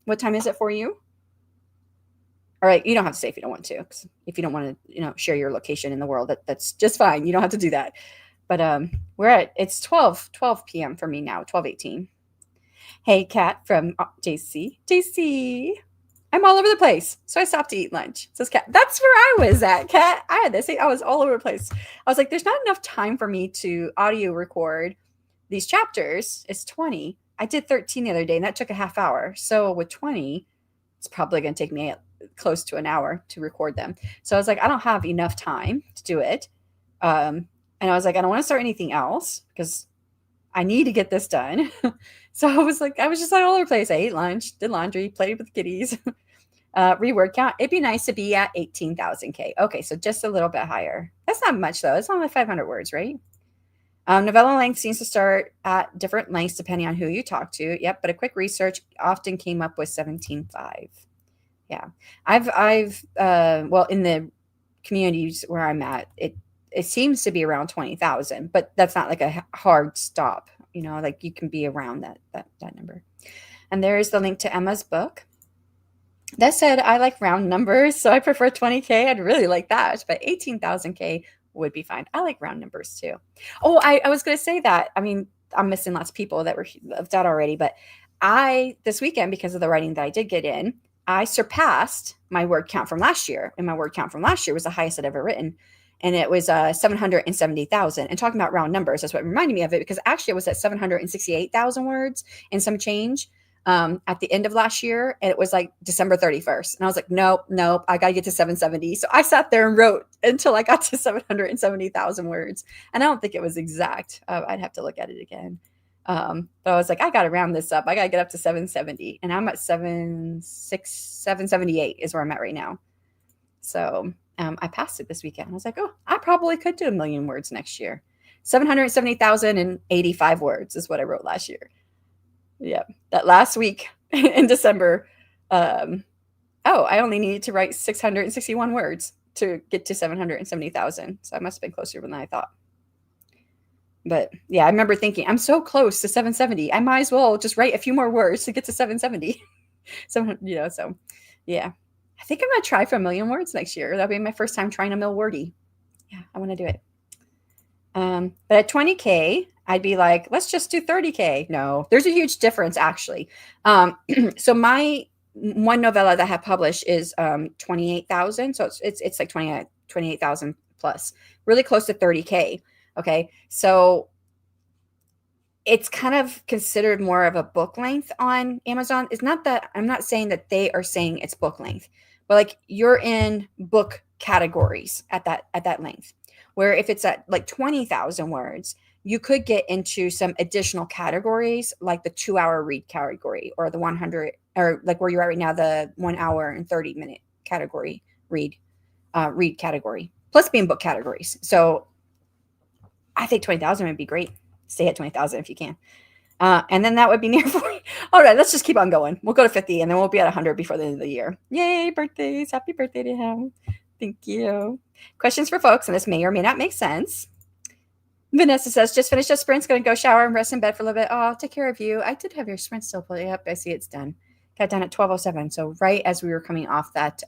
What time is it for you? All right. You don't have to say if you don't want to. 'Cause if you don't want to, share your location in the world, that's just fine. You don't have to do that. But it's 12 p.m. for me now, 12:18. Hey, Kat from JC. JC. I'm all over the place. So I stopped to eat lunch. Says Kat. That's where I was at, Kat. I had this. I was all over the place. I was like, there's not enough time for me to audio record these chapters. It's 20. I did 13 the other day, and that took a half hour. So with 20, it's probably going to take me close to an hour to record them. So I was like, I don't have enough time to do it. And I was like, I don't want to start anything else because I need to get this done. So I was just like all over the place. I ate lunch, did laundry, played with the kitties. Reword count. It'd be nice to be at 18,000 K. Okay, so just a little bit higher. That's not much though. It's only 500 words, right? Novella length seems to start at different lengths depending on who you talk to. Yep, but a quick research often came up with 17.5. Yeah, well, in the communities where I'm at, it seems to be around 20,000, but that's not like a hard stop. Like you can be around that number. And there is the link to Emma's book. That said, I like round numbers, so I prefer 20K. I'd really like that, but 18,000K would be fine. I like round numbers too. Oh, I was going to say that. I mean, I'm missing lots of people that were of that already, but this weekend, because of the writing that I did get in, I surpassed my word count from last year, and my word count from last year was the highest I'd ever written. And it was 770,000. And talking about round numbers, that's what reminded me of it, because actually it was at 768,000 words and some change at the end of last year. And it was like December 31st. And I was like, nope, I got to get to 770. So I sat there and wrote until I got to 770,000 words. And I don't think it was exact. I'd have to look at it again. But I was like, I got to round this up. I got to get up to 770. And I'm at 778 is where I'm at right now. So I passed it this weekend. I was like, oh, I probably could do 1 million words next year. 770,085 words is what I wrote last year. Yeah, that last week in December. I only needed to write 661 words to get to 770,000. So I must have been closer than I thought. But yeah, I remember thinking, I'm so close to 770. I might as well just write a few more words to get to 770. So yeah. I think I'm going to try for 1 million words next year. That'll be my first time trying a mill wordy. Yeah, I want to do it. But at 20K, I'd be like, let's just do 30K. No, there's a huge difference actually. So my one novella that I have published is 28,000. So it's like 28,000 plus, really close to 30K. Okay. So it's kind of considered more of a book length on Amazon. It's not that I'm not saying that they are saying it's book length, but like you're in book categories at that length, where if it's at like 20,000 words, you could get into some additional categories like the 2-hour read category or the 100, or like where you're at right now, the 1 hour and 30-minute category read category, plus being book categories. So I think 20,000 would be great. Stay at 20,000 if you can. And then that would be near 40. All right, let's just keep on going. We'll go to 50 and then we'll be at 100 before the end of the year. Yay, birthdays. Happy birthday to him. Thank you. Questions for folks, and this may or may not make sense. Vanessa says, just finished a sprint. Going to go shower and rest in bed for a little bit. Oh, take care of you. I did have your sprint still put up. I see it's done. Got done at 12:07. So right as we were coming off that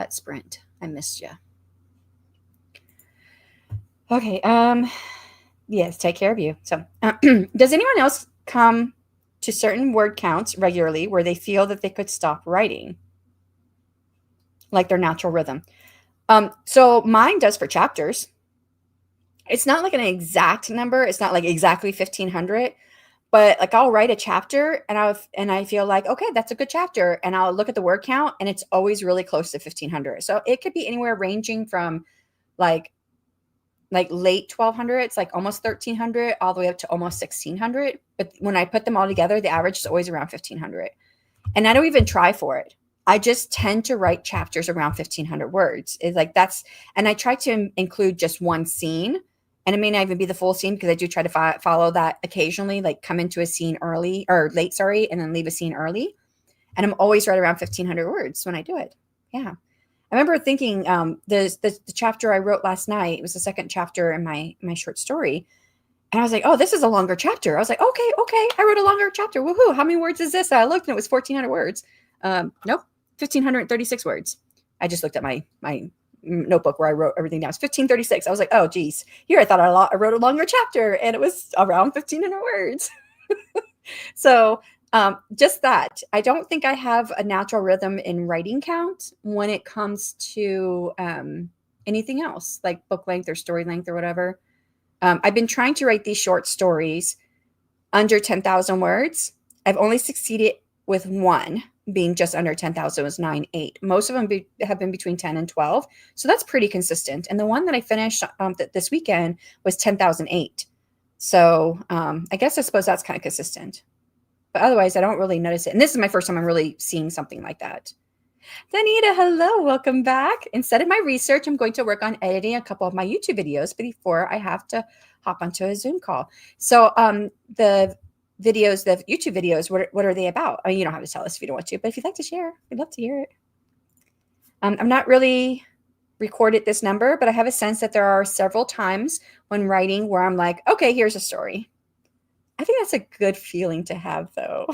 sprint, I missed you. Okay. Yes, take care of you. So does anyone else come to certain word counts regularly where they feel that they could stop writing? Like their natural rhythm. So mine does for chapters. It's not like an exact number. It's not like exactly 1,500, but like I'll write a chapter and I feel like, okay, that's a good chapter. And I'll look at the word count and it's always really close to 1,500. So it could be anywhere ranging from like late 1,200s, like almost 1,300, all the way up to almost 1,600. But when I put them all together, the average is always around 1,500. And I don't even try for it. I just tend to write chapters around 1,500 words. It's like and I try to include just one scene. And it may not even be the full scene because I do try to follow that occasionally, like come into a scene early or late, and then leave a scene early. And I'm always right around 1,500 words when I do it. Yeah. I remember thinking the chapter I wrote last night, it was the second chapter in my short story. And I was like, oh, this is a longer chapter. I was like, okay, I wrote a longer chapter. Woohoo. How many words is this? And I looked and it was 1,400 words. Nope, 1,536 words. I just looked at my notebook where I wrote everything down. It's 1,536. I was like, oh, geez. Here, I thought I wrote a longer chapter, and it was around 1,500 words. So just that. I don't think I have a natural rhythm in writing count when it comes to anything else, like book length or story length or whatever. I've been trying to write these short stories under 10,000 words. I've only succeeded with one being just under 10,000, was 9.8. Most of them have been between 10 and 12. So that's pretty consistent. And the one that I finished this weekend was 10,008. So I suppose that's kind of consistent. But otherwise, I don't really notice it. And this is my first time I'm really seeing something like that. Danita, hello, welcome back. Instead of my research, I'm going to work on editing a couple of my YouTube videos before I have to hop onto a Zoom call. So the YouTube videos, what are they about? I mean, you don't have to tell us if you don't want to, but if you'd like to share, we'd love to hear it. I'm not really recorded this number, but I have a sense that there are several times when writing where I'm like, okay, here's a story. I think that's a good feeling to have, though.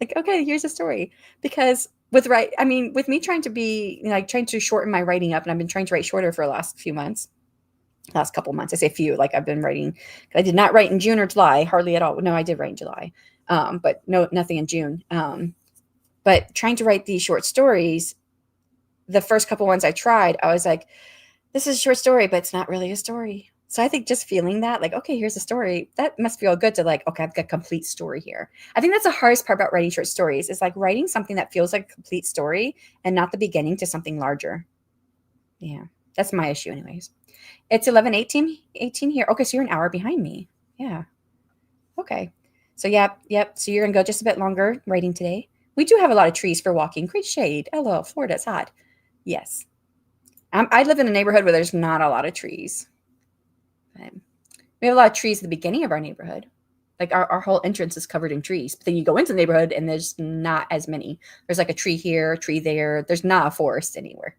Like, okay, here's a story. Because with me trying to shorten my writing up, and I've been trying to write shorter for the last couple months. I say few, like I've been writing. I did not write in June or July, hardly at all. No, I did write in July, but nothing in June. But trying to write these short stories, the first couple ones I tried, I was like, this is a short story, but it's not really a story. So I think just feeling that, like, okay, here's a story, that must feel good to like, okay, I've got a complete story here. I think that's the hardest part about writing short stories, is like writing something that feels like a complete story and not the beginning to something larger. Yeah, that's my issue anyways. It's 11:18 here. Okay, so you're an hour behind me. Yeah. Okay. So yep. So you're going to go just a bit longer writing today. We do have a lot of trees for walking. Great shade. Hello, Florida, it's hot. Yes. I live in a neighborhood where there's not a lot of trees. We have a lot of trees at the beginning of our neighborhood. Like our whole entrance is covered in trees. But then you go into the neighborhood and there's not as many. There's like a tree here, a tree there. There's not a forest anywhere.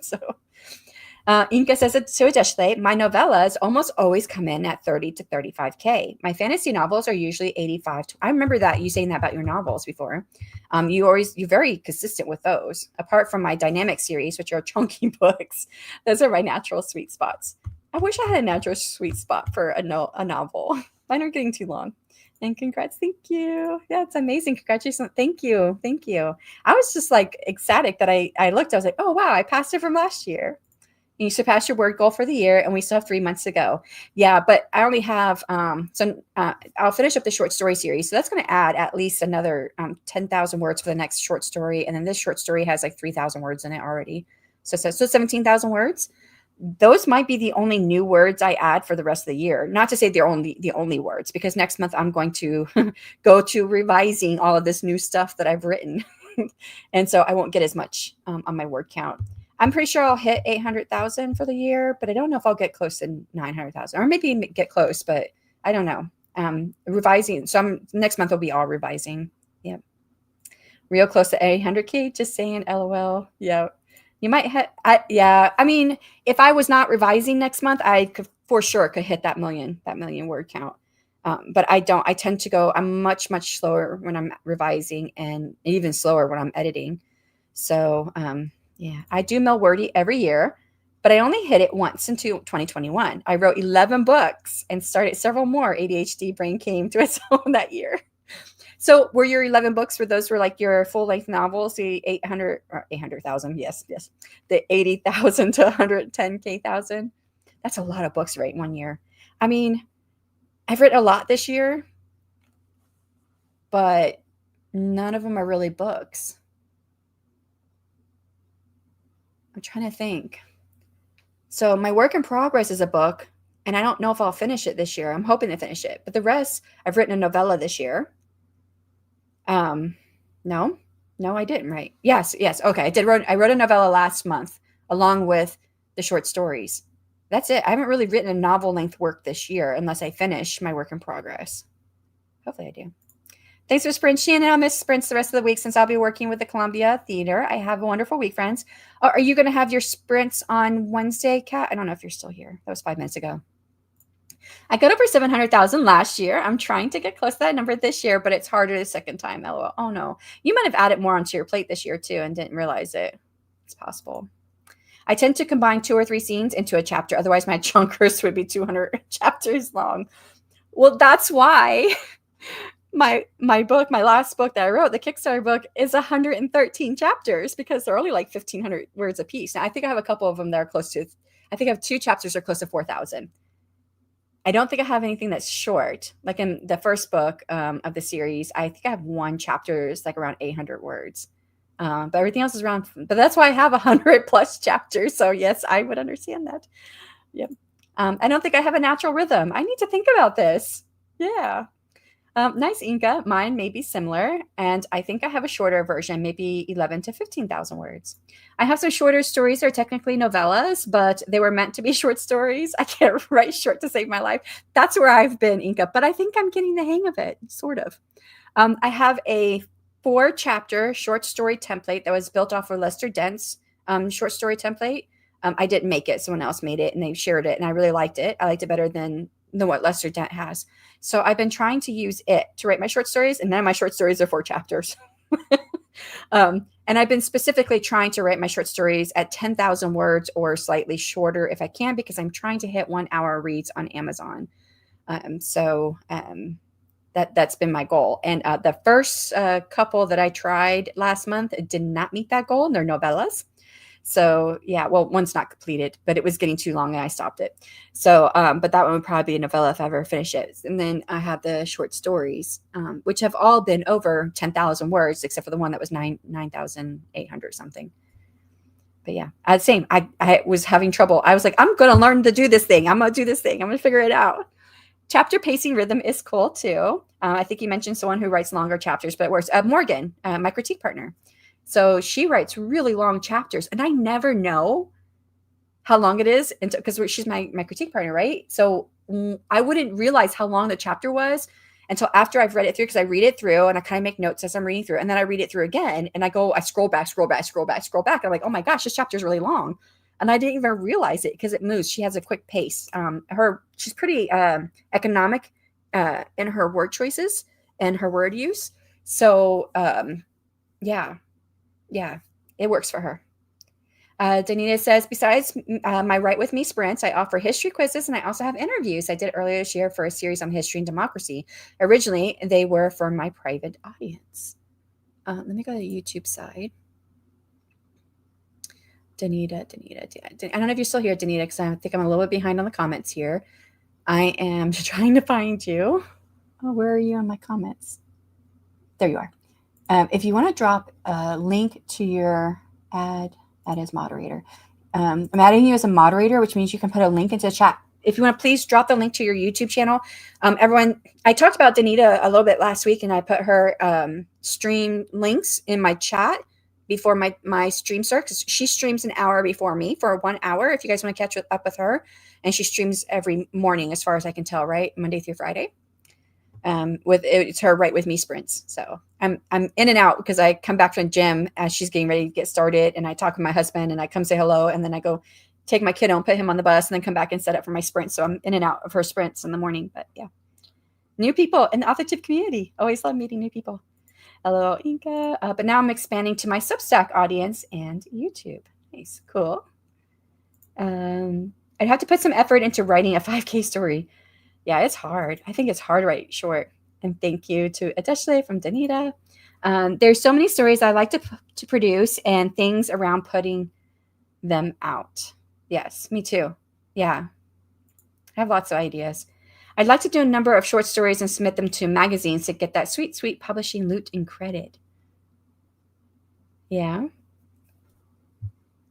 So Inka says, so additionally, my novellas almost always come in at 30 to 35K. My fantasy novels are usually 85 to, I remember that you saying that about your novels before. You're very consistent with those. Apart from my dynamic series, which are chunky books, those are my natural sweet spots. I wish I had a natural sweet spot for a novel. Mine are getting too long. And congrats. Thank you. Yeah, it's amazing. Congratulations. Thank you. I was just like ecstatic that I looked. I was like, oh, wow, I passed it from last year. And you surpassed your word goal for the year, and we still have 3 months to go. Yeah, but I only have I'll finish up the short story series. So that's going to add at least another 10,000 words for the next short story. And then this short story has like 3,000 words in it already. So 17,000 words. Those might be the only new words I add for the rest of the year. Not to say they're the only words, because next month I'm going to go to revising all of this new stuff that I've written. And so I won't get as much on my word count. I'm pretty sure I'll hit 800,000 for the year, but I don't know if I'll get close to 900,000, or maybe get close, but I don't know. Revising. So next month will be all revising. Yep. Real close to 800K, just saying, LOL. Yeah. You might hit, I mean, if I was not revising next month, I could for sure hit that million word count. But I don't. I tend to go, I'm much slower when I'm revising, and even slower when I'm editing. So yeah, I do mill wordy every year, but I only hit it once in 2021. I wrote 11 books and started several more. ADHD brain came to its own that year. So were your 11 books, those were like your full-length novels, the 800,000, yes, the 80,000 to 110,000? That's a lot of books, right, 1 year. I mean, I've written a lot this year, but none of them are really books. I'm trying to think. So my work in progress is a book, and I don't know if I'll finish it this year. I'm hoping to finish it. But the rest, I've written a novella this year. No, I didn't. Right. Yes. Okay. I wrote a novella last month along with the short stories. That's it. I haven't really written a novel length work this year unless I finish my work in progress. Hopefully I do. Thanks for sprints, Shannon. I'll miss sprints the rest of the week since I'll be working with the Columbia Theater. I have a wonderful week, friends. Are you going to have your sprints on Wednesday, Kat? I don't know if you're still here. That was 5 minutes ago. I got over 700,000 last year. I'm trying to get close to that number this year, but it's harder the second time. LOL. Oh, no. You might have added more onto your plate this year, too, and didn't realize it. It's possible. I tend to combine 2 or 3 scenes into a chapter. Otherwise, my chunkers would be 200 chapters long. Well, that's why my last book that I wrote, the Kickstarter book, is 113 chapters because they're only like 1,500 words a piece. Now, I think I have a couple of them that are close to, I think I have 2 chapters that are close to 4,000. I don't think I have anything that's short. Like in the first book of the series, I think I have 1 chapter is like around 800 words. But everything else is around, but that's why I have 100 plus chapters. So yes, I would understand that. Yep. I don't think I have a natural rhythm. I need to think about this. Yeah. Nice, Inka. Mine may be similar, and I think I have a shorter version, maybe 11 to 15,000 words. I have some shorter stories that are technically novellas, but they were meant to be short stories. I can't write short to save my life. That's where I've been, Inka, but I think I'm getting the hang of it, sort of. I have a 4-chapter short story template that was built off of Lester Dent's short story template. I didn't make it. Someone else made it, and they shared it, and I really liked it. I liked it better than what Lester Dent has. So I've been trying to use it to write my short stories, and then my short stories are 4 chapters. And I've been specifically trying to write my short stories at 10,000 words or slightly shorter if I can, because I'm trying to hit 1 hour reads on Amazon. That's been my goal. And the first couple that I tried last month did not meet that goal, and they're novellas. So yeah, well, one's not completed, but it was getting too long and I stopped it. So, but that one would probably be a novella if I ever finish it. And then I have the short stories, which have all been over 10,000 words, except for the one that was 9,800 something. But yeah, same. I was having trouble. I was like, I'm going to learn to do this thing. I'm going to do this thing. I'm going to figure it out. Chapter pacing rhythm is cool too. I think you mentioned someone who writes longer chapters, but it works. Morgan, my critique partner. So she writes really long chapters, and I never know how long it is because she's my critique partner, right? So I wouldn't realize how long the chapter was until after I've read it through, because I read it through and I kind of make notes as I'm reading through, and then I read it through again, and I scroll back. I'm like, oh my gosh, this chapter is really long. And I didn't even realize it because it moves. She has a quick pace. She's pretty economic in her word choices and her word use. So yeah, it works for her. Danita says, besides my Write With Me sprints, I offer history quizzes, and I also have interviews I did earlier this year for a series on history and democracy. Originally, they were for my private audience. Let me go to the YouTube side. Danita. I don't know if you're still here, Danita, because I think I'm a little bit behind on the comments here. I am trying to find you. Oh, where are you on my comments? There you are. If you want to drop a link to your add as moderator, I'm adding you as a moderator, which means you can put a link into the chat. If you want to please drop the link to your YouTube channel. Everyone, I talked about Danita a little bit last week, and I put her stream links in my chat before my stream start, because she streams an hour before me for 1 hour. If you guys want to catch up with her, and she streams every morning, as far as I can tell, right? Monday through Friday. It's her Write With Me sprints. So I'm in and out because I come back from the gym as she's getting ready to get started, and I talk with my husband, and I come say hello, and then I go take my kiddo and put him on the bus, and then come back and set up for my sprint. So I'm in and out of her sprints in the morning. But yeah, new people in the authorship community. Always love meeting new people. Hello, Inka. But now I'm expanding to my Substack audience and YouTube. Nice, cool. I'd have to put some effort into writing a 5K story. Yeah, it's hard. I think it's hard to write short. And thank you to Adeshle from Danita. There's so many stories I like to produce, and things around putting them out. Yes, me too. Yeah, I have lots of ideas. I'd like to do a number of short stories and submit them to magazines to get that sweet, sweet publishing loot and credit. Yeah.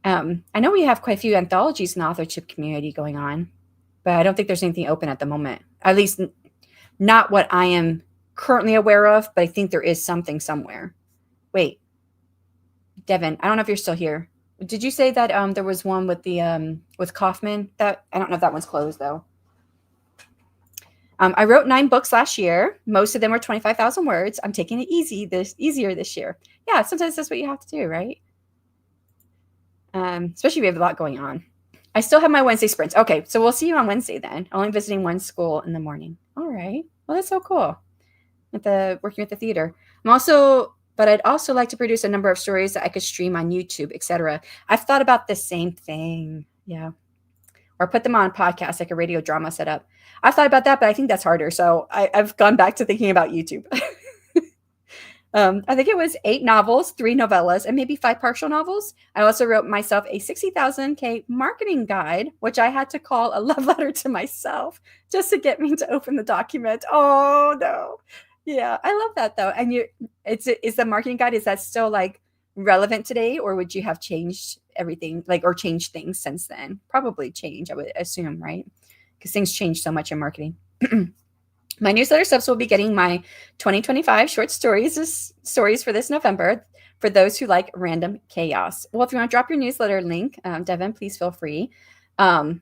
I know we have quite a few anthologies in the authorship community going on, but I don't think there's anything open at the moment. At least not what I am currently aware of, but I think there is something somewhere. Wait, Devin, I don't know if you're still here. Did you say that there was one with the with Kaufman? That I don't know if that one's closed though. I wrote 9 books last year. Most of them were 25,000 words. I'm taking it easier this year. Yeah, sometimes that's what you have to do, right? Especially if you have a lot going on. I still have my Wednesday sprints. Okay, so we'll see you on Wednesday then. Only visiting one school in the morning. All right. Well, that's so cool. Working with the theater. But I'd also like to produce a number of stories that I could stream on YouTube, etc. I've thought about the same thing. Yeah. Or put them on a podcast, like a radio drama setup. I've thought about that, but I think that's harder. So I've gone back to thinking about YouTube. I think it was 8 novels, 3 novellas, and maybe 5 partial novels. I also wrote myself a 60,000 K marketing guide, which I had to call a love letter to myself just to get me to open the document. Oh no. Yeah, I love that though. And is the marketing guide, is that still like relevant today, or would you have changed everything, like, or changed things since then? Probably change, I would assume, right? Because things change so much in marketing. My newsletter subs will be getting my 2025 short stories for this November for those who like random chaos. Well, if you want to drop your newsletter link, Devin, please feel free. Gosh,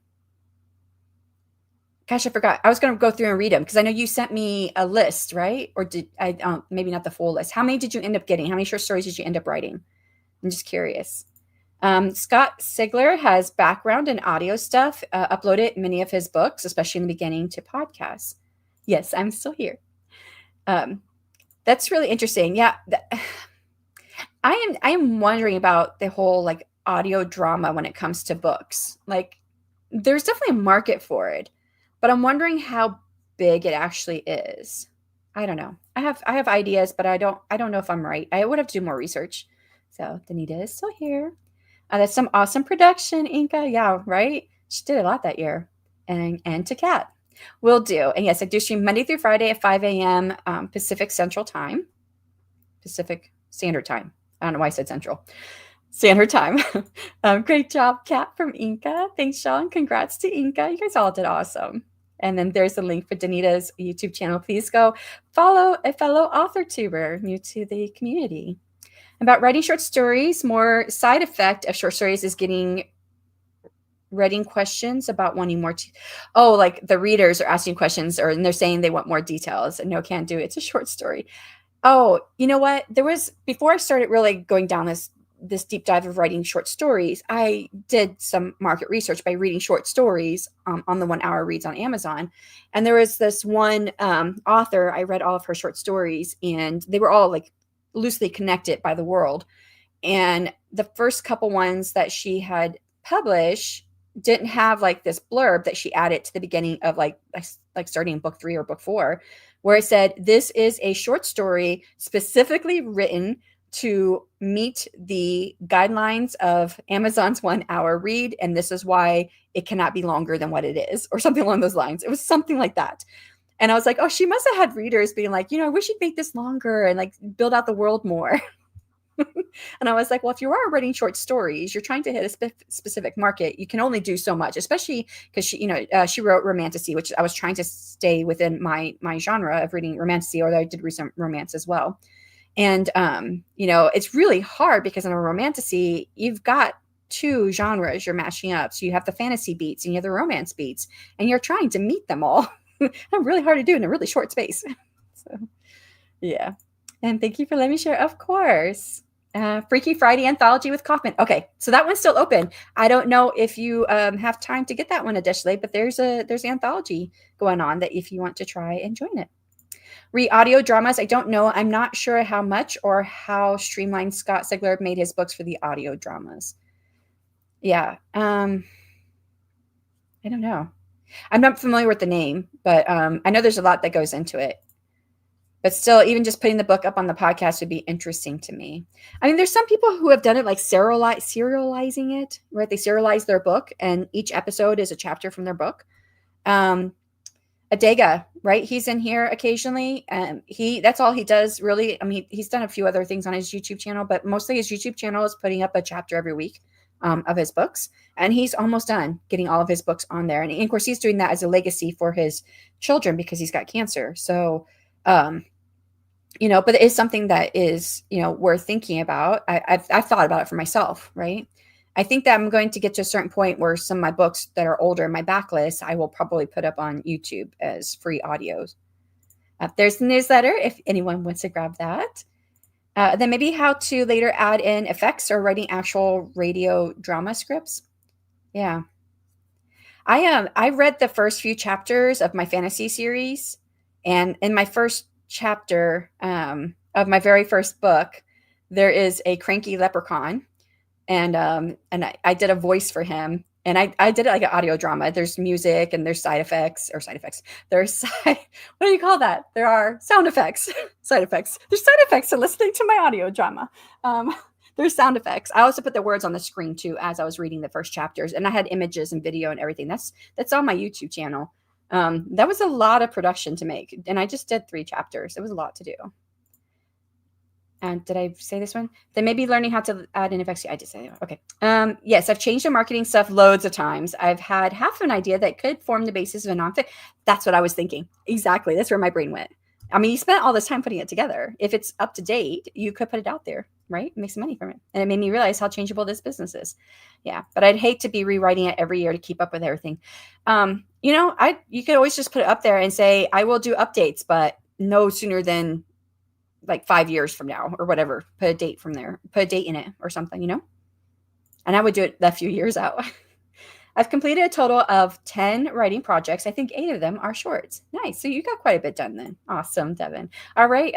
I forgot. I was going to go through and read them because I know you sent me a list, right? Or did I? Maybe not the full list. How many did you end up getting? How many short stories did you end up writing? I'm just curious. Scott Sigler has background and audio stuff, uploaded many of his books, especially in the beginning, to podcasts. Yes, I'm still here. That's really interesting. Yeah, I am wondering about the whole like audio drama when it comes to books. Like, there's definitely a market for it, but I'm wondering how big it actually is. I don't know. I have ideas, but I don't know if I'm right. I would have to do more research. So Danita is still here. That's some awesome production, Inka. Yeah, right. She did a lot that year. And to Kat. Will do. And yes, I do stream Monday through Friday at 5 a.m. Pacific Central Time. Pacific Standard Time. I don't know why I said Central. Standard Time. Great job, Kat from Inka. Thanks, Sean. Congrats to Inka. You guys all did awesome. And then there's the link for Danita's YouTube channel. Please go follow a fellow author tuber new to the community. About writing short stories, more side effect of short stories is getting writing questions about wanting more. Like the readers are asking questions, and they're saying they want more details. And no, can't do it. It's a short story. Oh, you know what? Before I started really going down this deep dive of writing short stories, I did some market research by reading short stories on the 1 hour reads on Amazon. And there was this one author, I read all of her short stories, and they were all like loosely connected by the world. And the first couple ones that she had published didn't have like this blurb that she added to the beginning of like starting book 3 or book 4, where it said, this is a short story specifically written to meet the guidelines of Amazon's 1 hour read. And this is why it cannot be longer than what it is, or something along those lines. It was something like that. And I was like, oh, she must have had readers being like, I wish you'd make this longer and like build out the world more. And I was like, well, if you are writing short stories, you're trying to hit a specific market. You can only do so much, especially because she wrote romantasy, which I was trying to stay within my genre of reading romantasy, although I did read some romance as well. And, it's really hard because in a romantasy, you've got 2 genres you're mashing up. So you have the fantasy beats and you have the romance beats, and you're trying to meet them all. Really hard to do in a really short space. So, yeah. And thank you for letting me share. Of course. Freaky Friday anthology with Kaufman. Okay, so that one's still open. I don't know if you have time to get that one additionally, but there's an anthology going on that if you want to try and join it. Read audio dramas. I don't know. I'm not sure how much or how streamlined Scott Sigler made his books for the audio dramas. Yeah. I don't know. I'm not familiar with the name, but I know there's a lot that goes into it. But still, even just putting the book up on the podcast would be interesting to me. I mean, there's some people who have done it like serializing it, right? They serialize their book, and each episode is a chapter from their book. Adega, right? He's in here occasionally. That's all he does, really. I mean, he's done a few other things on his YouTube channel, but mostly his YouTube channel is putting up a chapter every week of his books. And he's almost done getting all of his books on there. And of course, he's doing that as a legacy for his children because he's got cancer. So, but it is something that is, worth thinking about. I've thought about it for myself, right? I think that I'm going to get to a certain point where some of my books that are older, my backlist, I will probably put up on YouTube as free audios. There's the newsletter if anyone wants to grab that. Then maybe how to later add in effects or writing actual radio drama scripts. Yeah. I read the first few chapters of my fantasy series, and in my first chapter of my very first book, there is a cranky leprechaun, and I did a voice for him, and I did it like an audio drama. There's music and there's side effects. There's what do you call that? There are sound effects, side effects. There's side effects to listening to my audio drama. Um, there's sound effects. I also put the words on the screen too as I was reading the first chapters, and I had images and video and everything. That's on my YouTube channel. That was a lot of production to make, and I just did 3 chapters. It was a lot to do. And did I say this one? Then maybe learning how to add in effects. Yeah, I did say that. Okay. Yes, I've changed the marketing stuff loads of times. I've had half an idea that could form the basis of a nonfic. That's what I was thinking. Exactly. That's where my brain went. I mean, you spent all this time putting it together. If it's up to date, you could put it out there, right? Make some money from it. And it made me realize how changeable this business is. Yeah. But I'd hate to be rewriting it every year to keep up with everything. You could always just put it up there and say, I will do updates, but no sooner than like 5 years from now or whatever. Put a date from there, put a date in it or something, and I would do it a few years out. I've completed a total of 10 writing projects. I think 8 of them are shorts. Nice. So you got quite a bit done then. Awesome, Devin. All right.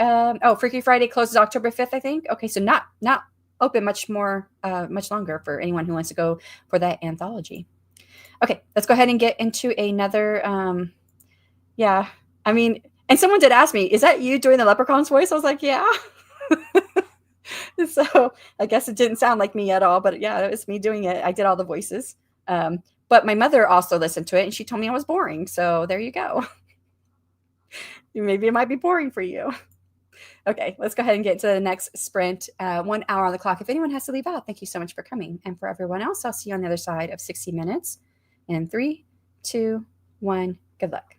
Freaky Friday closes October 5th, I think. Okay. So not open much longer for anyone who wants to go for that anthology. Okay. Let's go ahead and get into another, yeah. I mean, and someone did ask me, is that you doing the leprechaun's voice? I was like, yeah. So I guess it didn't sound like me at all, but yeah, it was me doing it. I did all the voices. But my mother also listened to it and she told me I was boring. So there you go. Maybe it might be boring for you. Okay, let's go ahead and get to the next sprint. 1 hour on the clock. If anyone has to leave out, thank you so much for coming. And for everyone else, I'll see you on the other side of 60 minutes. In 3, 2, 1, good luck.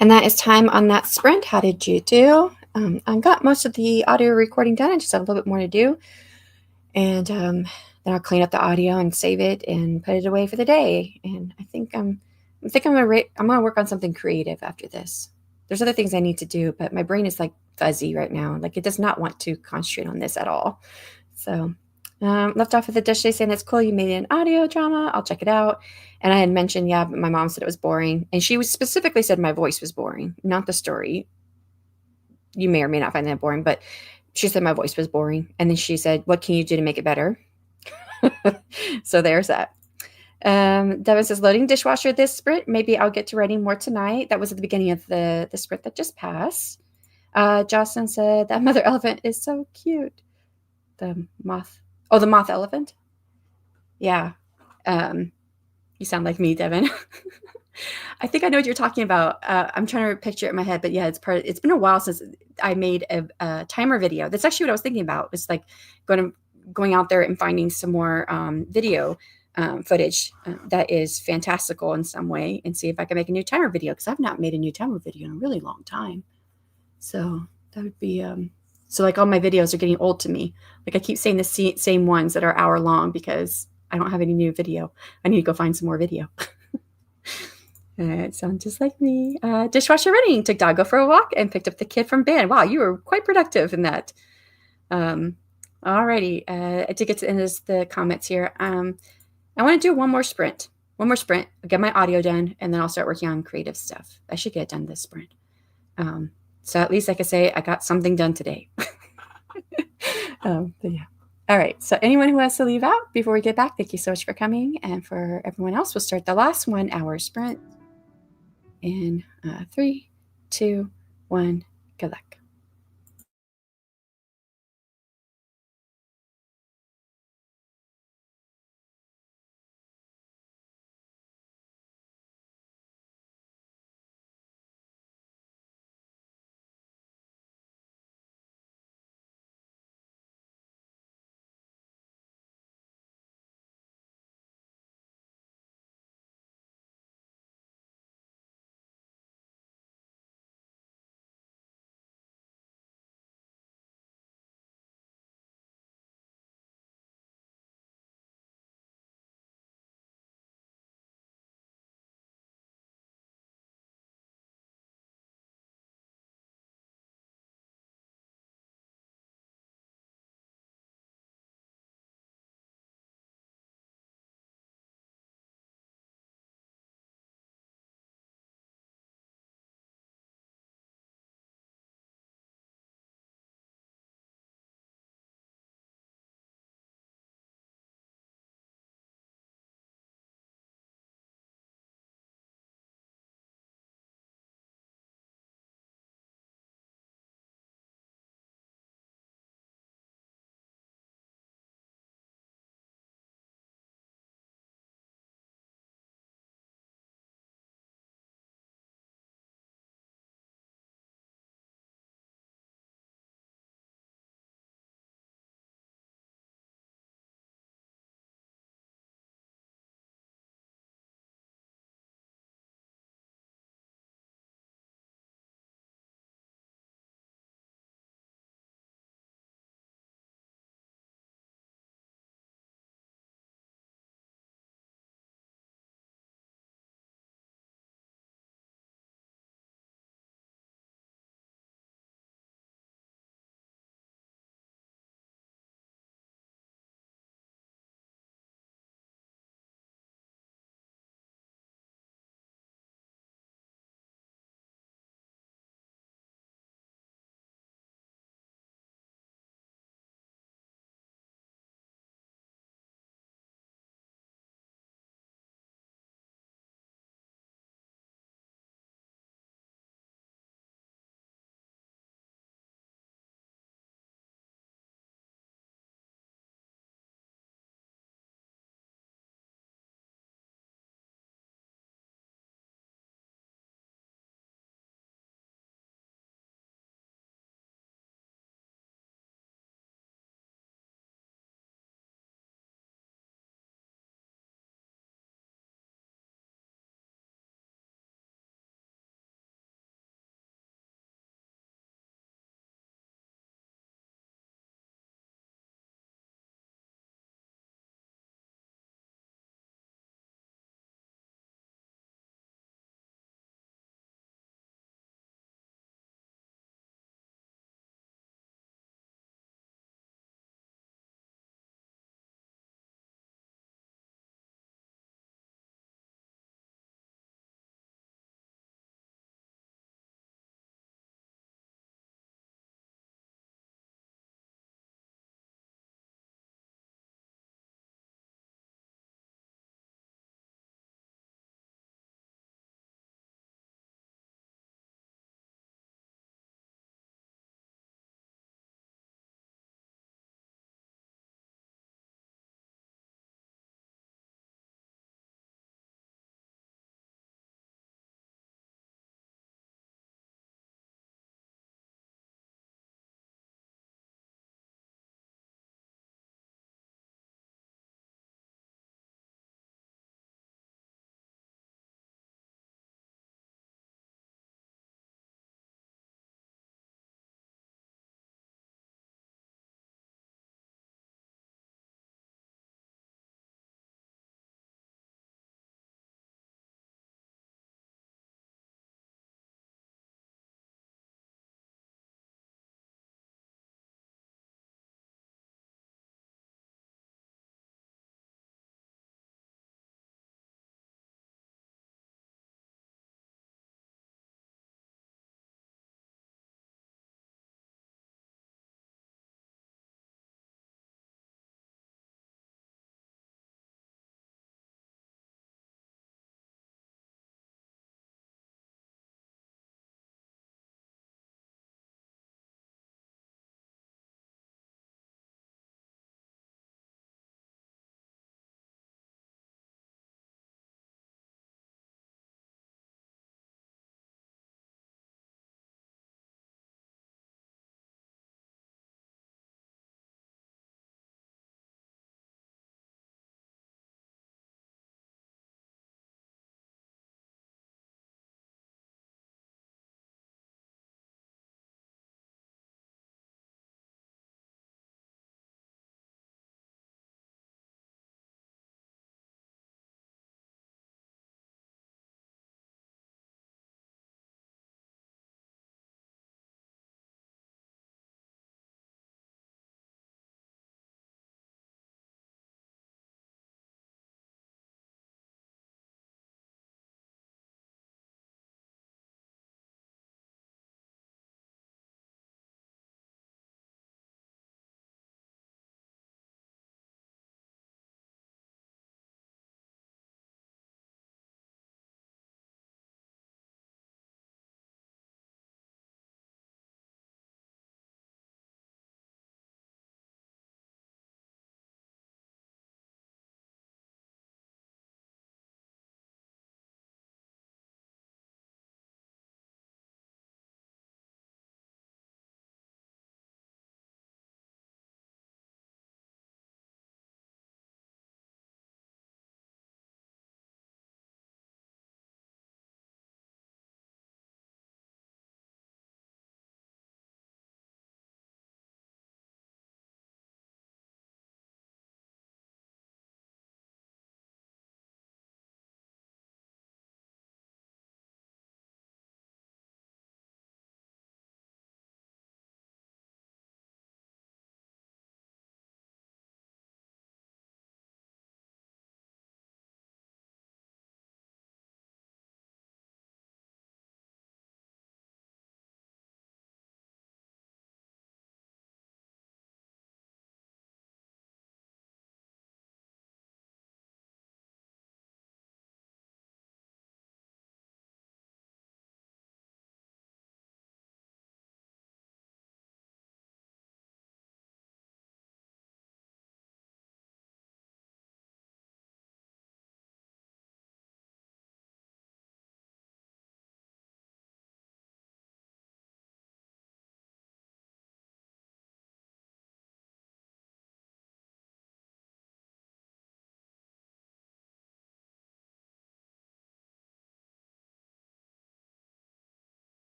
And that is time on that sprint. How did you do? I got most of the audio recording done. I just have a little bit more to do. And then I'll clean up the audio and save it and put it away for the day. And I think I'm gonna work on something creative after this. There's other things I need to do, but my brain is like fuzzy right now. Like it does not want to concentrate on this at all. So left off with the dish day saying that's cool. You made an audio drama. I'll check it out. And I had mentioned, yeah, but my mom said it was boring. And she was specifically said my voice was boring, not the story. You may or may not find that boring, but she said my voice was boring. And then she said, what can you do to make it better? So there's that. Devin says, loading dishwasher this sprint. Maybe I'll get to writing more tonight. That was at the beginning of the sprint that just passed. Jocelyn said, that mother elephant is so cute. The moth. Oh, the moth elephant? Yeah. You sound like me, Devin. I think I know what you're talking about. I'm trying to picture it in my head, but yeah, it's been a while since I made a timer video. That's actually what I was thinking about. It's like going out there and finding some more video footage that is fantastical in some way and see if I can make a new timer video, because I've not made a new timer video in a really long time. So that would be so like all my videos are getting old to me. Like I keep saying the same ones that are hour long because I don't have any new video. I need to go find some more video. It sounds just like me. Dishwasher running. Took Doggo for a walk and picked up the kid from band. Wow, you were quite productive in that. Alrighty. I did get to end the comments here. I want to do one more sprint. I'll get my audio done, and then I'll start working on creative stuff. I should get it done this sprint. So at least I can say I got something done today. But yeah. All right. So anyone who has to leave out before we get back, thank you so much for coming. And for everyone else, we'll start the last 1 hour sprint in 3, 2, 1. Good luck.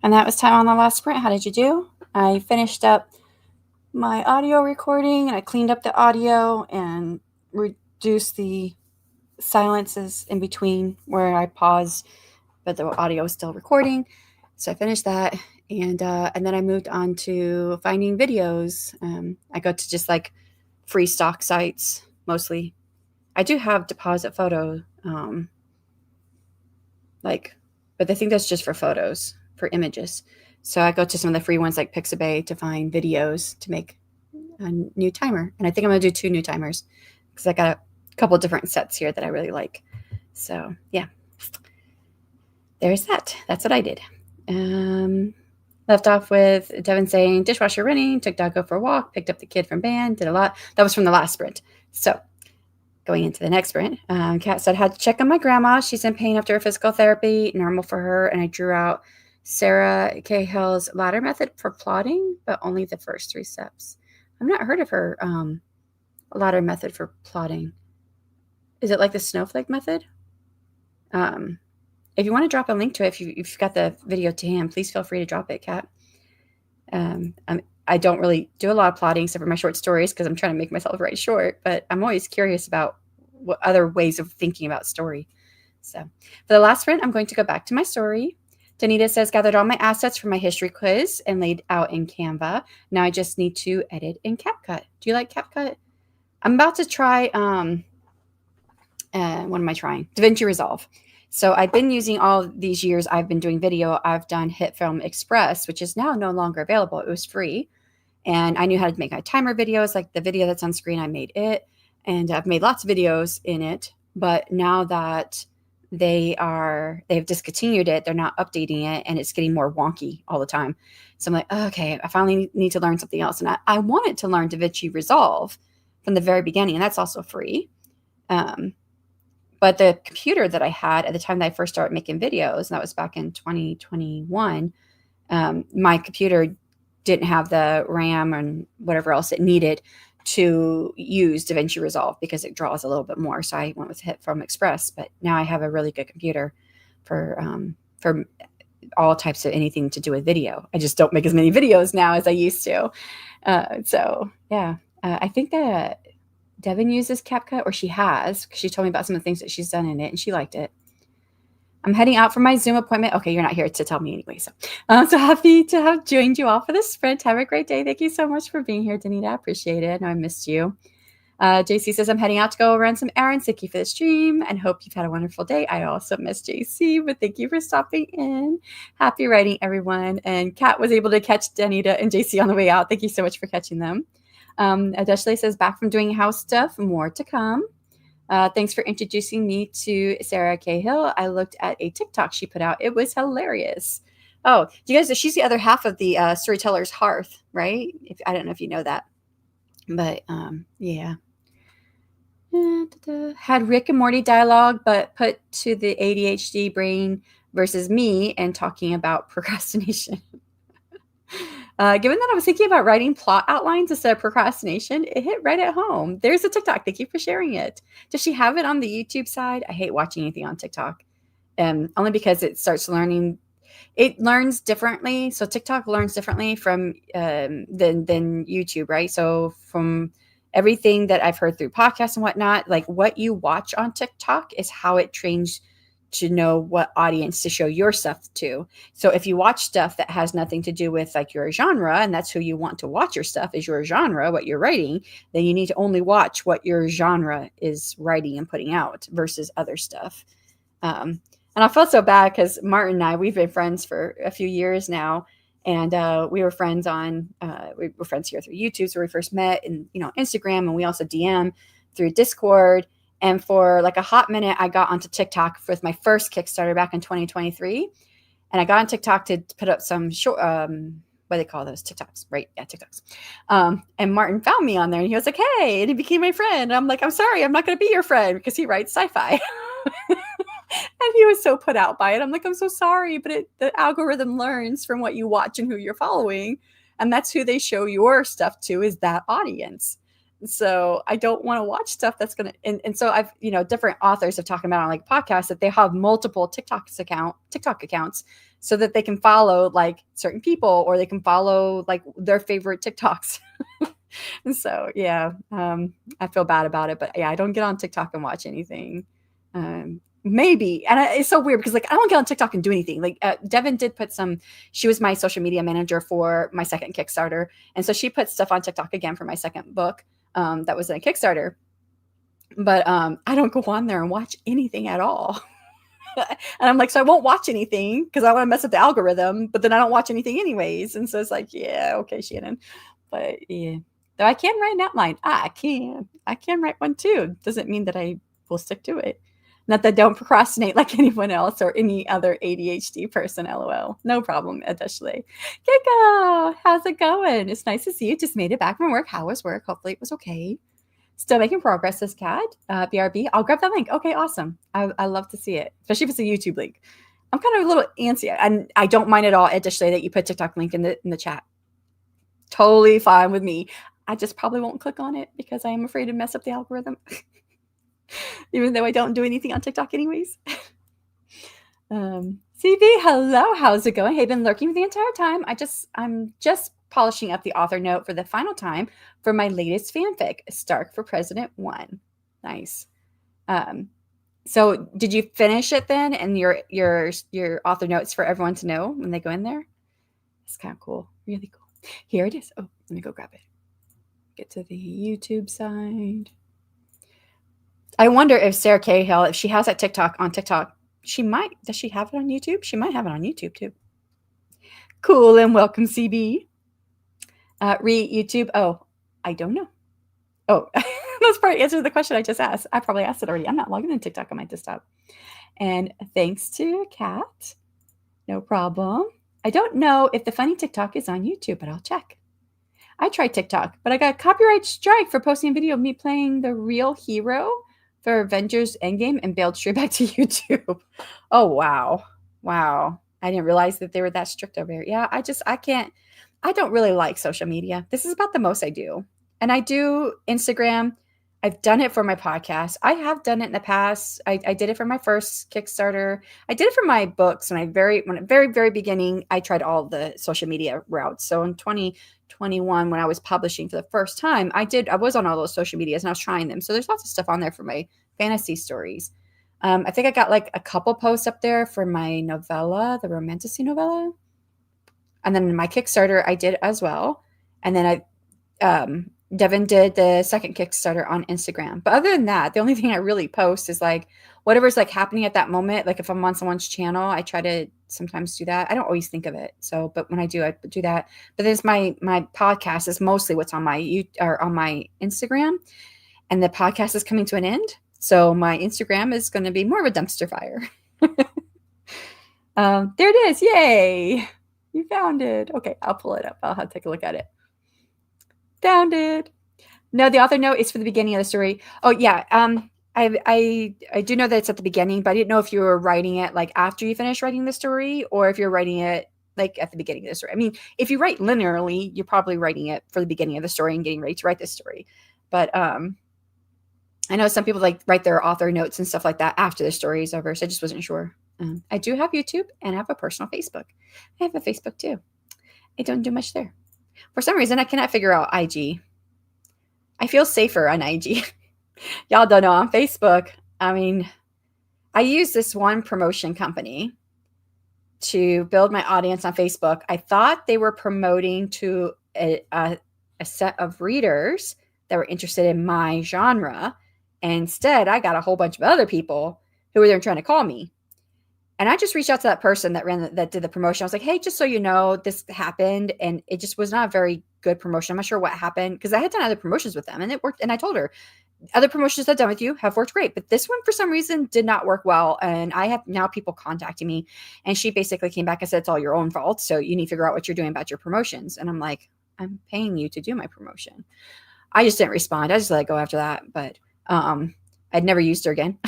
And that was time on the last sprint. How did you do? I finished up my audio recording and I cleaned up the audio and reduced the silences in between where I paused, but the audio was still recording. So I finished that, and then I moved on to finding videos. I go to just like free stock sites mostly. I do have deposit photo, but I think that's just for photos, for images. So I go to some of the free ones like Pixabay to find videos to make a new timer. And I think I'm going to do 2 new timers because I got a couple different sets here that I really like. So yeah, there's that. That's what I did. Left off with Devin saying, dishwasher running, took Doggo for a walk, picked up the kid from band, did a lot. That was from the last sprint. So going into the next sprint, Kat said, had to check on my grandma. She's in pain after her physical therapy, normal for her. And I drew out Sarah Cahill's ladder method for plotting, but only the first 3 steps. I've not heard of her ladder method for plotting. Is it like the snowflake method? If you want to drop a link to it, if you've got the video to hand, please feel free to drop it, Kat. I don't really do a lot of plotting except for my short stories because I'm trying to make myself write short, but I'm always curious about what other ways of thinking about story. So for the last sprint, I'm going to go back to my story. Danita says, gathered all my assets for my history quiz and laid out in Canva. Now I just need to edit in CapCut. Do you like CapCut? I'm about to try, what am I trying? DaVinci Resolve. So I've been using all these years I've been doing video. I've done Hit Film Express, which is now no longer available. It was free. And I knew how to make my timer videos, like the video that's on screen, I made it. And I've made lots of videos in it. But now that they've discontinued it, they're not updating it, and it's getting more wonky all the time. So I'm like, oh, okay, I finally need to learn something else. And I wanted to learn DaVinci Resolve from the very beginning, and that's also free. But the computer that I had at the time that I first started making videos, and that was back in 2021, my computer didn't have the RAM and whatever else it needed to use DaVinci Resolve because it draws a little bit more. So I went with Hit Film Express, but now I have a really good computer for all types of anything to do with video. I just don't make as many videos now as I used to. So yeah, I think that Devin uses CapCut, or she has, because she told me about some of the things that she's done in it, and she liked it. I'm heading out for my Zoom appointment. Okay, you're not here to tell me anyway. So I'm so happy to have joined you all for this sprint. Have a great day. Thank you so much for being here, Danita. I appreciate it. I know I missed you. JC says, I'm heading out to go run some errands. Thank you for the stream and hope you've had a wonderful day. I also miss JC, but thank you for stopping in. Happy writing, everyone. And Kat was able to catch Danita and JC on the way out. Thank you so much for catching them. Adeshley says, back from doing house stuff, more to come. Thanks for introducing me to Sarah Cahill. I looked at a TikTok she put out. It was hilarious. Oh, you guys, she's the other half of the Storyteller's Hearth, right? I don't know if you know that. But yeah. Had Rick and Morty dialogue, but put to the ADHD brain versus me and talking about procrastination. Given that I was thinking about writing plot outlines instead of procrastination, it hit right at home. There's a TikTok. Thank you for sharing it. Does she have it on the YouTube side? I hate watching anything on TikTok, only because it starts learning. It learns differently. So TikTok learns differently from than YouTube, right? So from everything that I've heard through podcasts and whatnot, like what you watch on TikTok is how it trains to know what audience to show your stuff to. So if you watch stuff that has nothing to do with like your genre, and that's who you want to watch your stuff is your genre, what you're writing, then you need to only watch what your genre is writing and putting out versus other stuff. And I felt so bad because Martin and I, we've been friends for a few years now. And we were friends we were friends here through YouTube. So we first met and, Instagram, and we also DM through Discord. And for like a hot minute, I got onto TikTok with my first Kickstarter back in 2023. And I got on TikTok to put up some short, what do they call those? TikToks, right? Yeah, TikToks. And Martin found me on there and he was like, hey, and he became my friend. And I'm like, I'm sorry, I'm not going to be your friend because he writes sci-fi. And he was so put out by it. I'm like, I'm so sorry, but the algorithm learns from what you watch and who you're following. And that's who they show your stuff to, is that audience. So I don't want to watch stuff that's going to, and so I've, different authors have talked about on like podcasts that they have multiple TikTok accounts so that they can follow like certain people or they can follow like their favorite TikToks. And so, yeah, I feel bad about it, but yeah, I don't get on TikTok and watch anything. Maybe. And it's so weird because like, I don't get on TikTok and do anything. Like Devin did put she was my social media manager for my second Kickstarter. And so she put stuff on TikTok again for my second book. That was in a Kickstarter, but I don't go on there and watch anything at all. And I'm like, so I won't watch anything because I want to mess up the algorithm, but then I don't watch anything anyways. And so it's like, yeah, okay, Shannon. But yeah, though I can write an outline. I can write one too. Doesn't mean that I will stick to it. Not that I don't procrastinate like anyone else or any other ADHD person, LOL. No problem, Adeshle. Kiko, how's it going? It's nice to see you. Just made it back from work. How was work? Hopefully it was okay. Still making progress, this cat. BRB. I'll grab that link. Okay, awesome. I love to see it, especially if it's a YouTube link. I'm kind of a little antsy, and I don't mind at all, Adeshle, that you put TikTok link in the chat. Totally fine with me. I just probably won't click on it because I am afraid to mess up the algorithm. Even though I don't do anything on TikTok anyways. CB, hello, how's it going? Hey, been lurking the entire time. I'm just polishing up the author note for the final time for my latest fanfic, Stark for President 1. Nice. So did you finish it then? And your author notes for everyone to know when they go in there? It's kind of cool. Really cool. Here it is. Oh, let me go grab it. Get to the YouTube side. I wonder if Sarah Cahill, if she has that TikTok on TikTok, she might. Does she have it on YouTube? She might have it on YouTube too. Cool, and welcome, CB. YouTube. Oh, I don't know. Oh, that's probably answer the question I just asked. I probably asked it already. I'm not logging in TikTok on my desktop. And thanks to Kat. No problem. I don't know if the funny TikTok is on YouTube, but I'll check. I tried TikTok, but I got a copyright strike for posting a video of me playing the real hero for Avengers Endgame and bailed straight back to YouTube. Oh, wow. Wow. I didn't realize that they were that strict over here. Yeah, I don't really like social media. This is about the most I do. And I do Instagram. I've done it for my podcast. I have done it in the past. I did it for my first Kickstarter. I did it for my books when very beginning, I tried all the social media routes. So in 2021, when I was publishing for the first time, I was on all those social medias and I was trying them. So there's lots of stuff on there for my fantasy stories. I think I got like a couple posts up there for my novella, the Romantasy novella. And then my Kickstarter, I did as well. And then Devin did the second Kickstarter on Instagram. But other than that, the only thing I really post is like whatever's like happening at that moment. Like if I'm on someone's channel, I try to sometimes do that. I don't always think of it. So, but when I do that. But then my podcast is mostly what's on my Instagram, and the podcast is coming to an end. So my Instagram is going to be more of a dumpster fire. There it is. Yay. You found it. Okay, I'll pull it up. I'll have to take a look at it. Found it. No, the author note is for the beginning of the story. Oh yeah. I do know that it's at the beginning, but I didn't know if you were writing it like after you finish writing the story or if you're writing it like at the beginning of the story. I mean, if you write linearly, you're probably writing it for the beginning of the story and getting ready to write the story. But I know some people like write their author notes and stuff like that after the story is over. So I just wasn't sure. I do have YouTube and I have a personal Facebook. I have a Facebook too. I don't do much there. For some reason, I cannot figure out IG. I feel safer on IG. Y'all don't know on Facebook. I mean, I use this one promotion company to build my audience on Facebook. I thought they were promoting to a set of readers that were interested in my genre. And instead, I got a whole bunch of other people who were there trying to call me. And I just reached out to that person that did the promotion. I was like, hey, just so you know, this happened. And it just was not a very good promotion. I'm not sure what happened because I had done other promotions with them and it worked. And I told her, other promotions I've done with you have worked great. But this one, for some reason, did not work well. And I have now people contacting me. And she basically came back and said, it's all your own fault. So you need to figure out what you're doing about your promotions. And I'm like, I'm paying you to do my promotion. I just didn't respond. I just let it go after that. But I'd never used her again.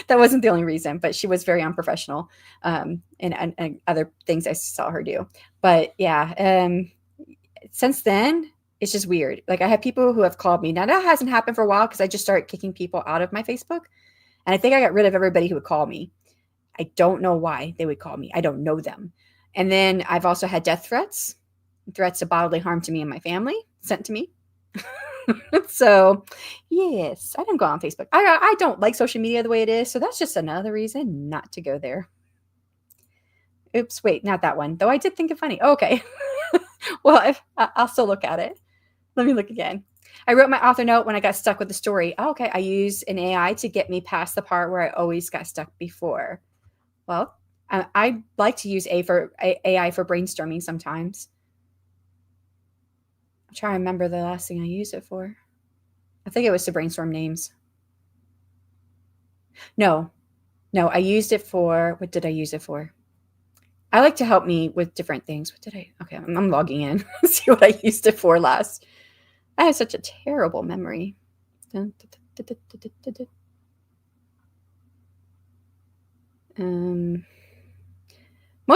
That wasn't the only reason, but she was very unprofessional and other things I saw her do. But yeah, since then, it's just weird. Like I have people who have called me. Now that hasn't happened for a while because I just started kicking people out of my Facebook. And I think I got rid of everybody who would call me. I don't know why they would call me. I don't know them. And then I've also had death threats, threats of bodily harm to me and my family sent to me. So, yes, I didn't go on Facebook. I don't like social media the way it is. So that's just another reason not to go there. Oops, wait, not that one. Though I did think it funny. Oh, okay. Well, I'll still look at it. Let me look again. I wrote my author note when I got stuck with the story. Oh, okay, I used an AI to get me past the part where I always got stuck before. Well, I like to use AI for brainstorming sometimes. I'm trying to remember the last thing I used it for. I think it was to brainstorm names. No, I used it for, what did I use it for? I like to help me with different things. What did I, okay, I'm logging in. See what I used it for last. I have such a terrible memory. Most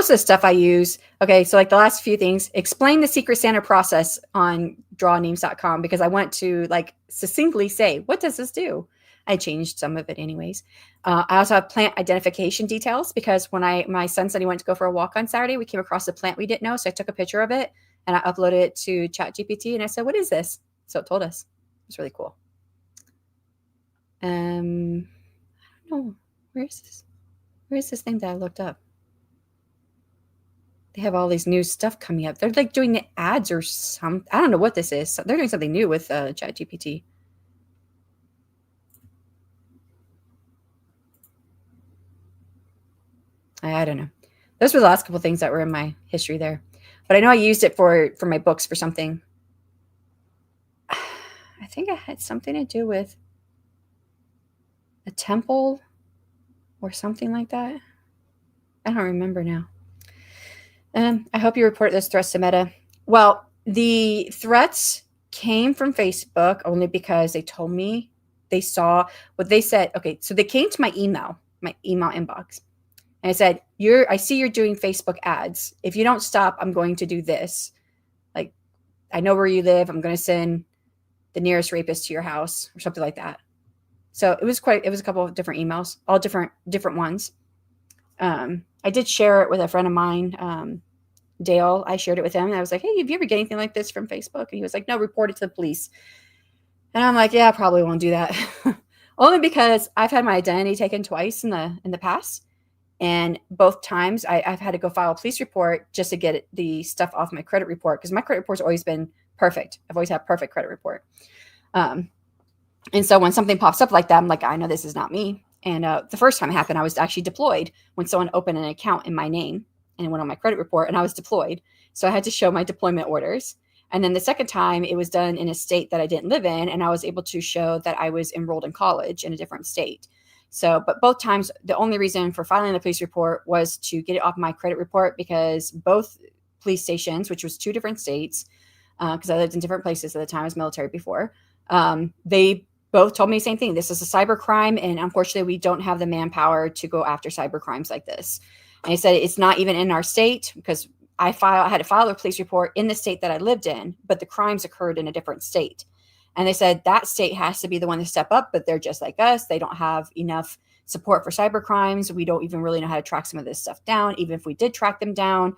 of the stuff I use, okay, so like the last few things, explain the Secret Santa process on drawnames.com because I want to like succinctly say, what does this do? I changed some of it anyways. I also have plant identification details because when my son said he went to go for a walk on Saturday, we came across a plant we didn't know. So I took a picture of it and I uploaded it to ChatGPT and I said, what is this? So it told us. It's really cool. I don't know. Where's this thing that I looked up? They have all these new stuff coming up. They're like doing the ads or something. I don't know what this is. They're doing something new with ChatGPT. I don't know. Those were the last couple of things that were in my history there. But I know I used it for my books for something. I think it had something to do with a temple or something like that. I don't remember now. I hope you report those threats to Meta. Well, the threats came from Facebook only because they told me they saw what they said. Okay, so they came to my email inbox. And I said, I see you're doing Facebook ads. If you don't stop, I'm going to do this. Like, I know where you live. I'm going to send the nearest rapist to your house or something like that. So it was a couple of different emails, all different ones. I did share it with a friend of mine, Dale. I shared it with him. And I was like, hey, have you ever get anything like this from Facebook? And he was like, no, report it to the police. And I'm like, yeah, I probably won't do that. Only because I've had my identity taken twice in the past. And both times I've had to go file a police report just to get the stuff off my credit report because my credit report's always been perfect. I've always had a perfect credit report. And so when something pops up like that, I'm like, I know this is not me. And the first time it happened, I was actually deployed when someone opened an account in my name and it went on my credit report and I was deployed. So I had to show my deployment orders. And then the second time it was done in a state that I didn't live in. And I was able to show that I was enrolled in college in a different state. So, but both times, the only reason for filing the police report was to get it off my credit report because both police stations, which was 2 different states, because I lived in different places at the time, I was military before, they both told me the same thing. This is a cyber crime, and unfortunately, we don't have the manpower to go after cyber crimes like this. And they said it's not even in our state because I had to file a police report in the state that I lived in, but the crimes occurred in a different state. And they said that state has to be the one to step up, but they're just like us. They don't have enough support for cyber crimes. We don't even really know how to track some of this stuff down. Even if we did track them down,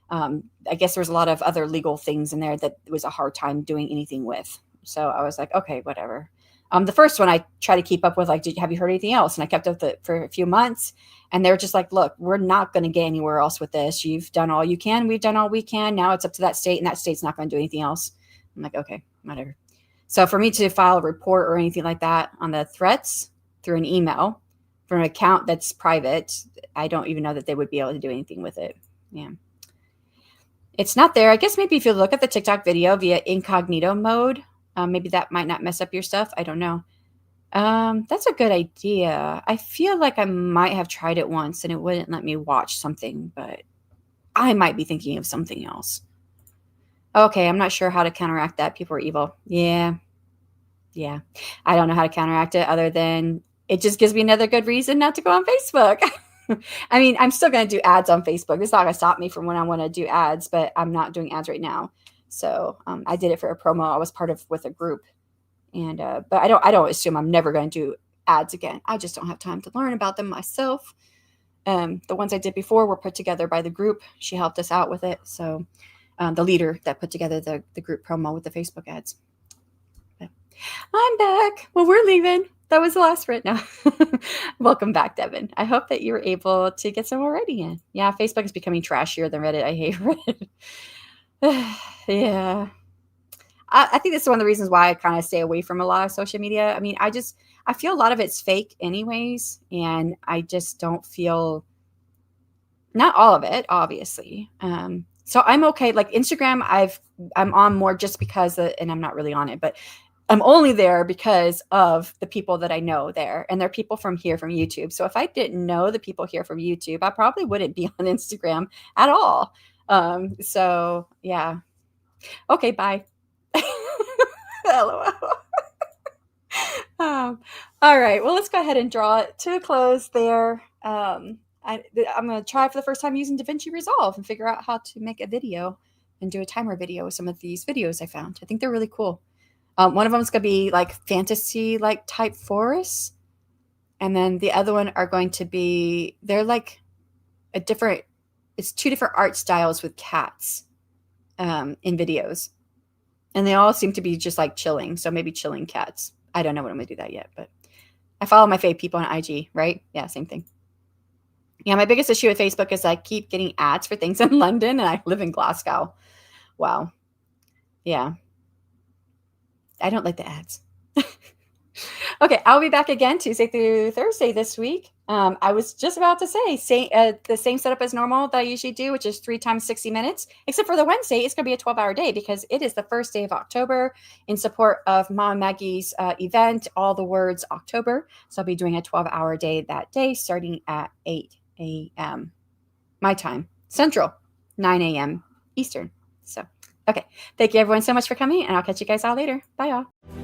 I guess there's a lot of other legal things in there that it was a hard time doing anything with. So I was like, okay, whatever. The first one I try to keep up with, like, have you heard anything else? And I kept up with it for a few months. And they're just like, look, we're not going to get anywhere else with this. You've done all you can. We've done all we can. Now it's up to that state, and that state's not going to do anything else. I'm like, okay, whatever. So for me to file a report or anything like that on the threats through an email from an account that's private, I don't even know that they would be able to do anything with it. Yeah. It's not there. I guess maybe if you look at the TikTok video via incognito mode, maybe that might not mess up your stuff. I don't know. That's a good idea. I feel like I might have tried it once and it wouldn't let me watch something, but I might be thinking of something else. Okay, I'm not sure how to counteract that. People are evil. Yeah. I don't know how to counteract it other than it just gives me another good reason not to go on Facebook. I mean, I'm still going to do ads on Facebook. It's not going to stop me from when I want to do ads, but I'm not doing ads right now. So I did it for a promo I was part of with a group. And but I don't assume I'm never going to do ads again. I just don't have time to learn about them myself. The ones I did before were put together by the group. She helped us out with it. So the leader that put together the group promo with the Facebook ads. But I'm back. Well, we're leaving. That was the last sprint now. Welcome back, Devin. I hope that you were able to get some more writing in. Yeah, Facebook is becoming trashier than Reddit. I hate Reddit. Yeah. I think that's one of the reasons why I kind of stay away from a lot of social media. I mean, I feel a lot of it's fake anyways, and I just don't feel, not all of it, obviously. So I'm okay. Like Instagram, I'm on more just because, and I'm not really on it, but I'm only there because of the people that I know there, and they're people from here from YouTube. So if I didn't know the people here from YouTube, I probably wouldn't be on Instagram at all. So yeah. Okay, bye. LOL. All right. Well, let's go ahead and draw it to a close there. I'm going to try for the first time using DaVinci Resolve and figure out how to make a video and do a timer video with some of these videos I found. I think they're really cool. One of them is going to be like fantasy like type forests. And then the other one are going to be, they're like it's two different art styles with cats in videos. And they all seem to be just like chilling. So maybe chilling cats. I don't know when I'm going to do that yet, but I follow my fave people on IG, right? Yeah, same thing. Yeah, my biggest issue with Facebook is I keep getting ads for things in London and I live in Glasgow. Wow. Yeah. I don't like the ads. Okay, I'll be back again Tuesday through Thursday this week. I was just about to say the same setup as normal that I usually do, which is 3 times 60 minutes, except for the Wednesday, it's going to be a 12-hour day because it is the first day of October in support of Mom Maggie's event, All the Words October. So I'll be doing a 12-hour day that day starting at 8 a.m. my time, Central, 9 a.m. Eastern. So, okay. Thank you everyone so much for coming, and I'll catch you guys all later. Bye, y'all.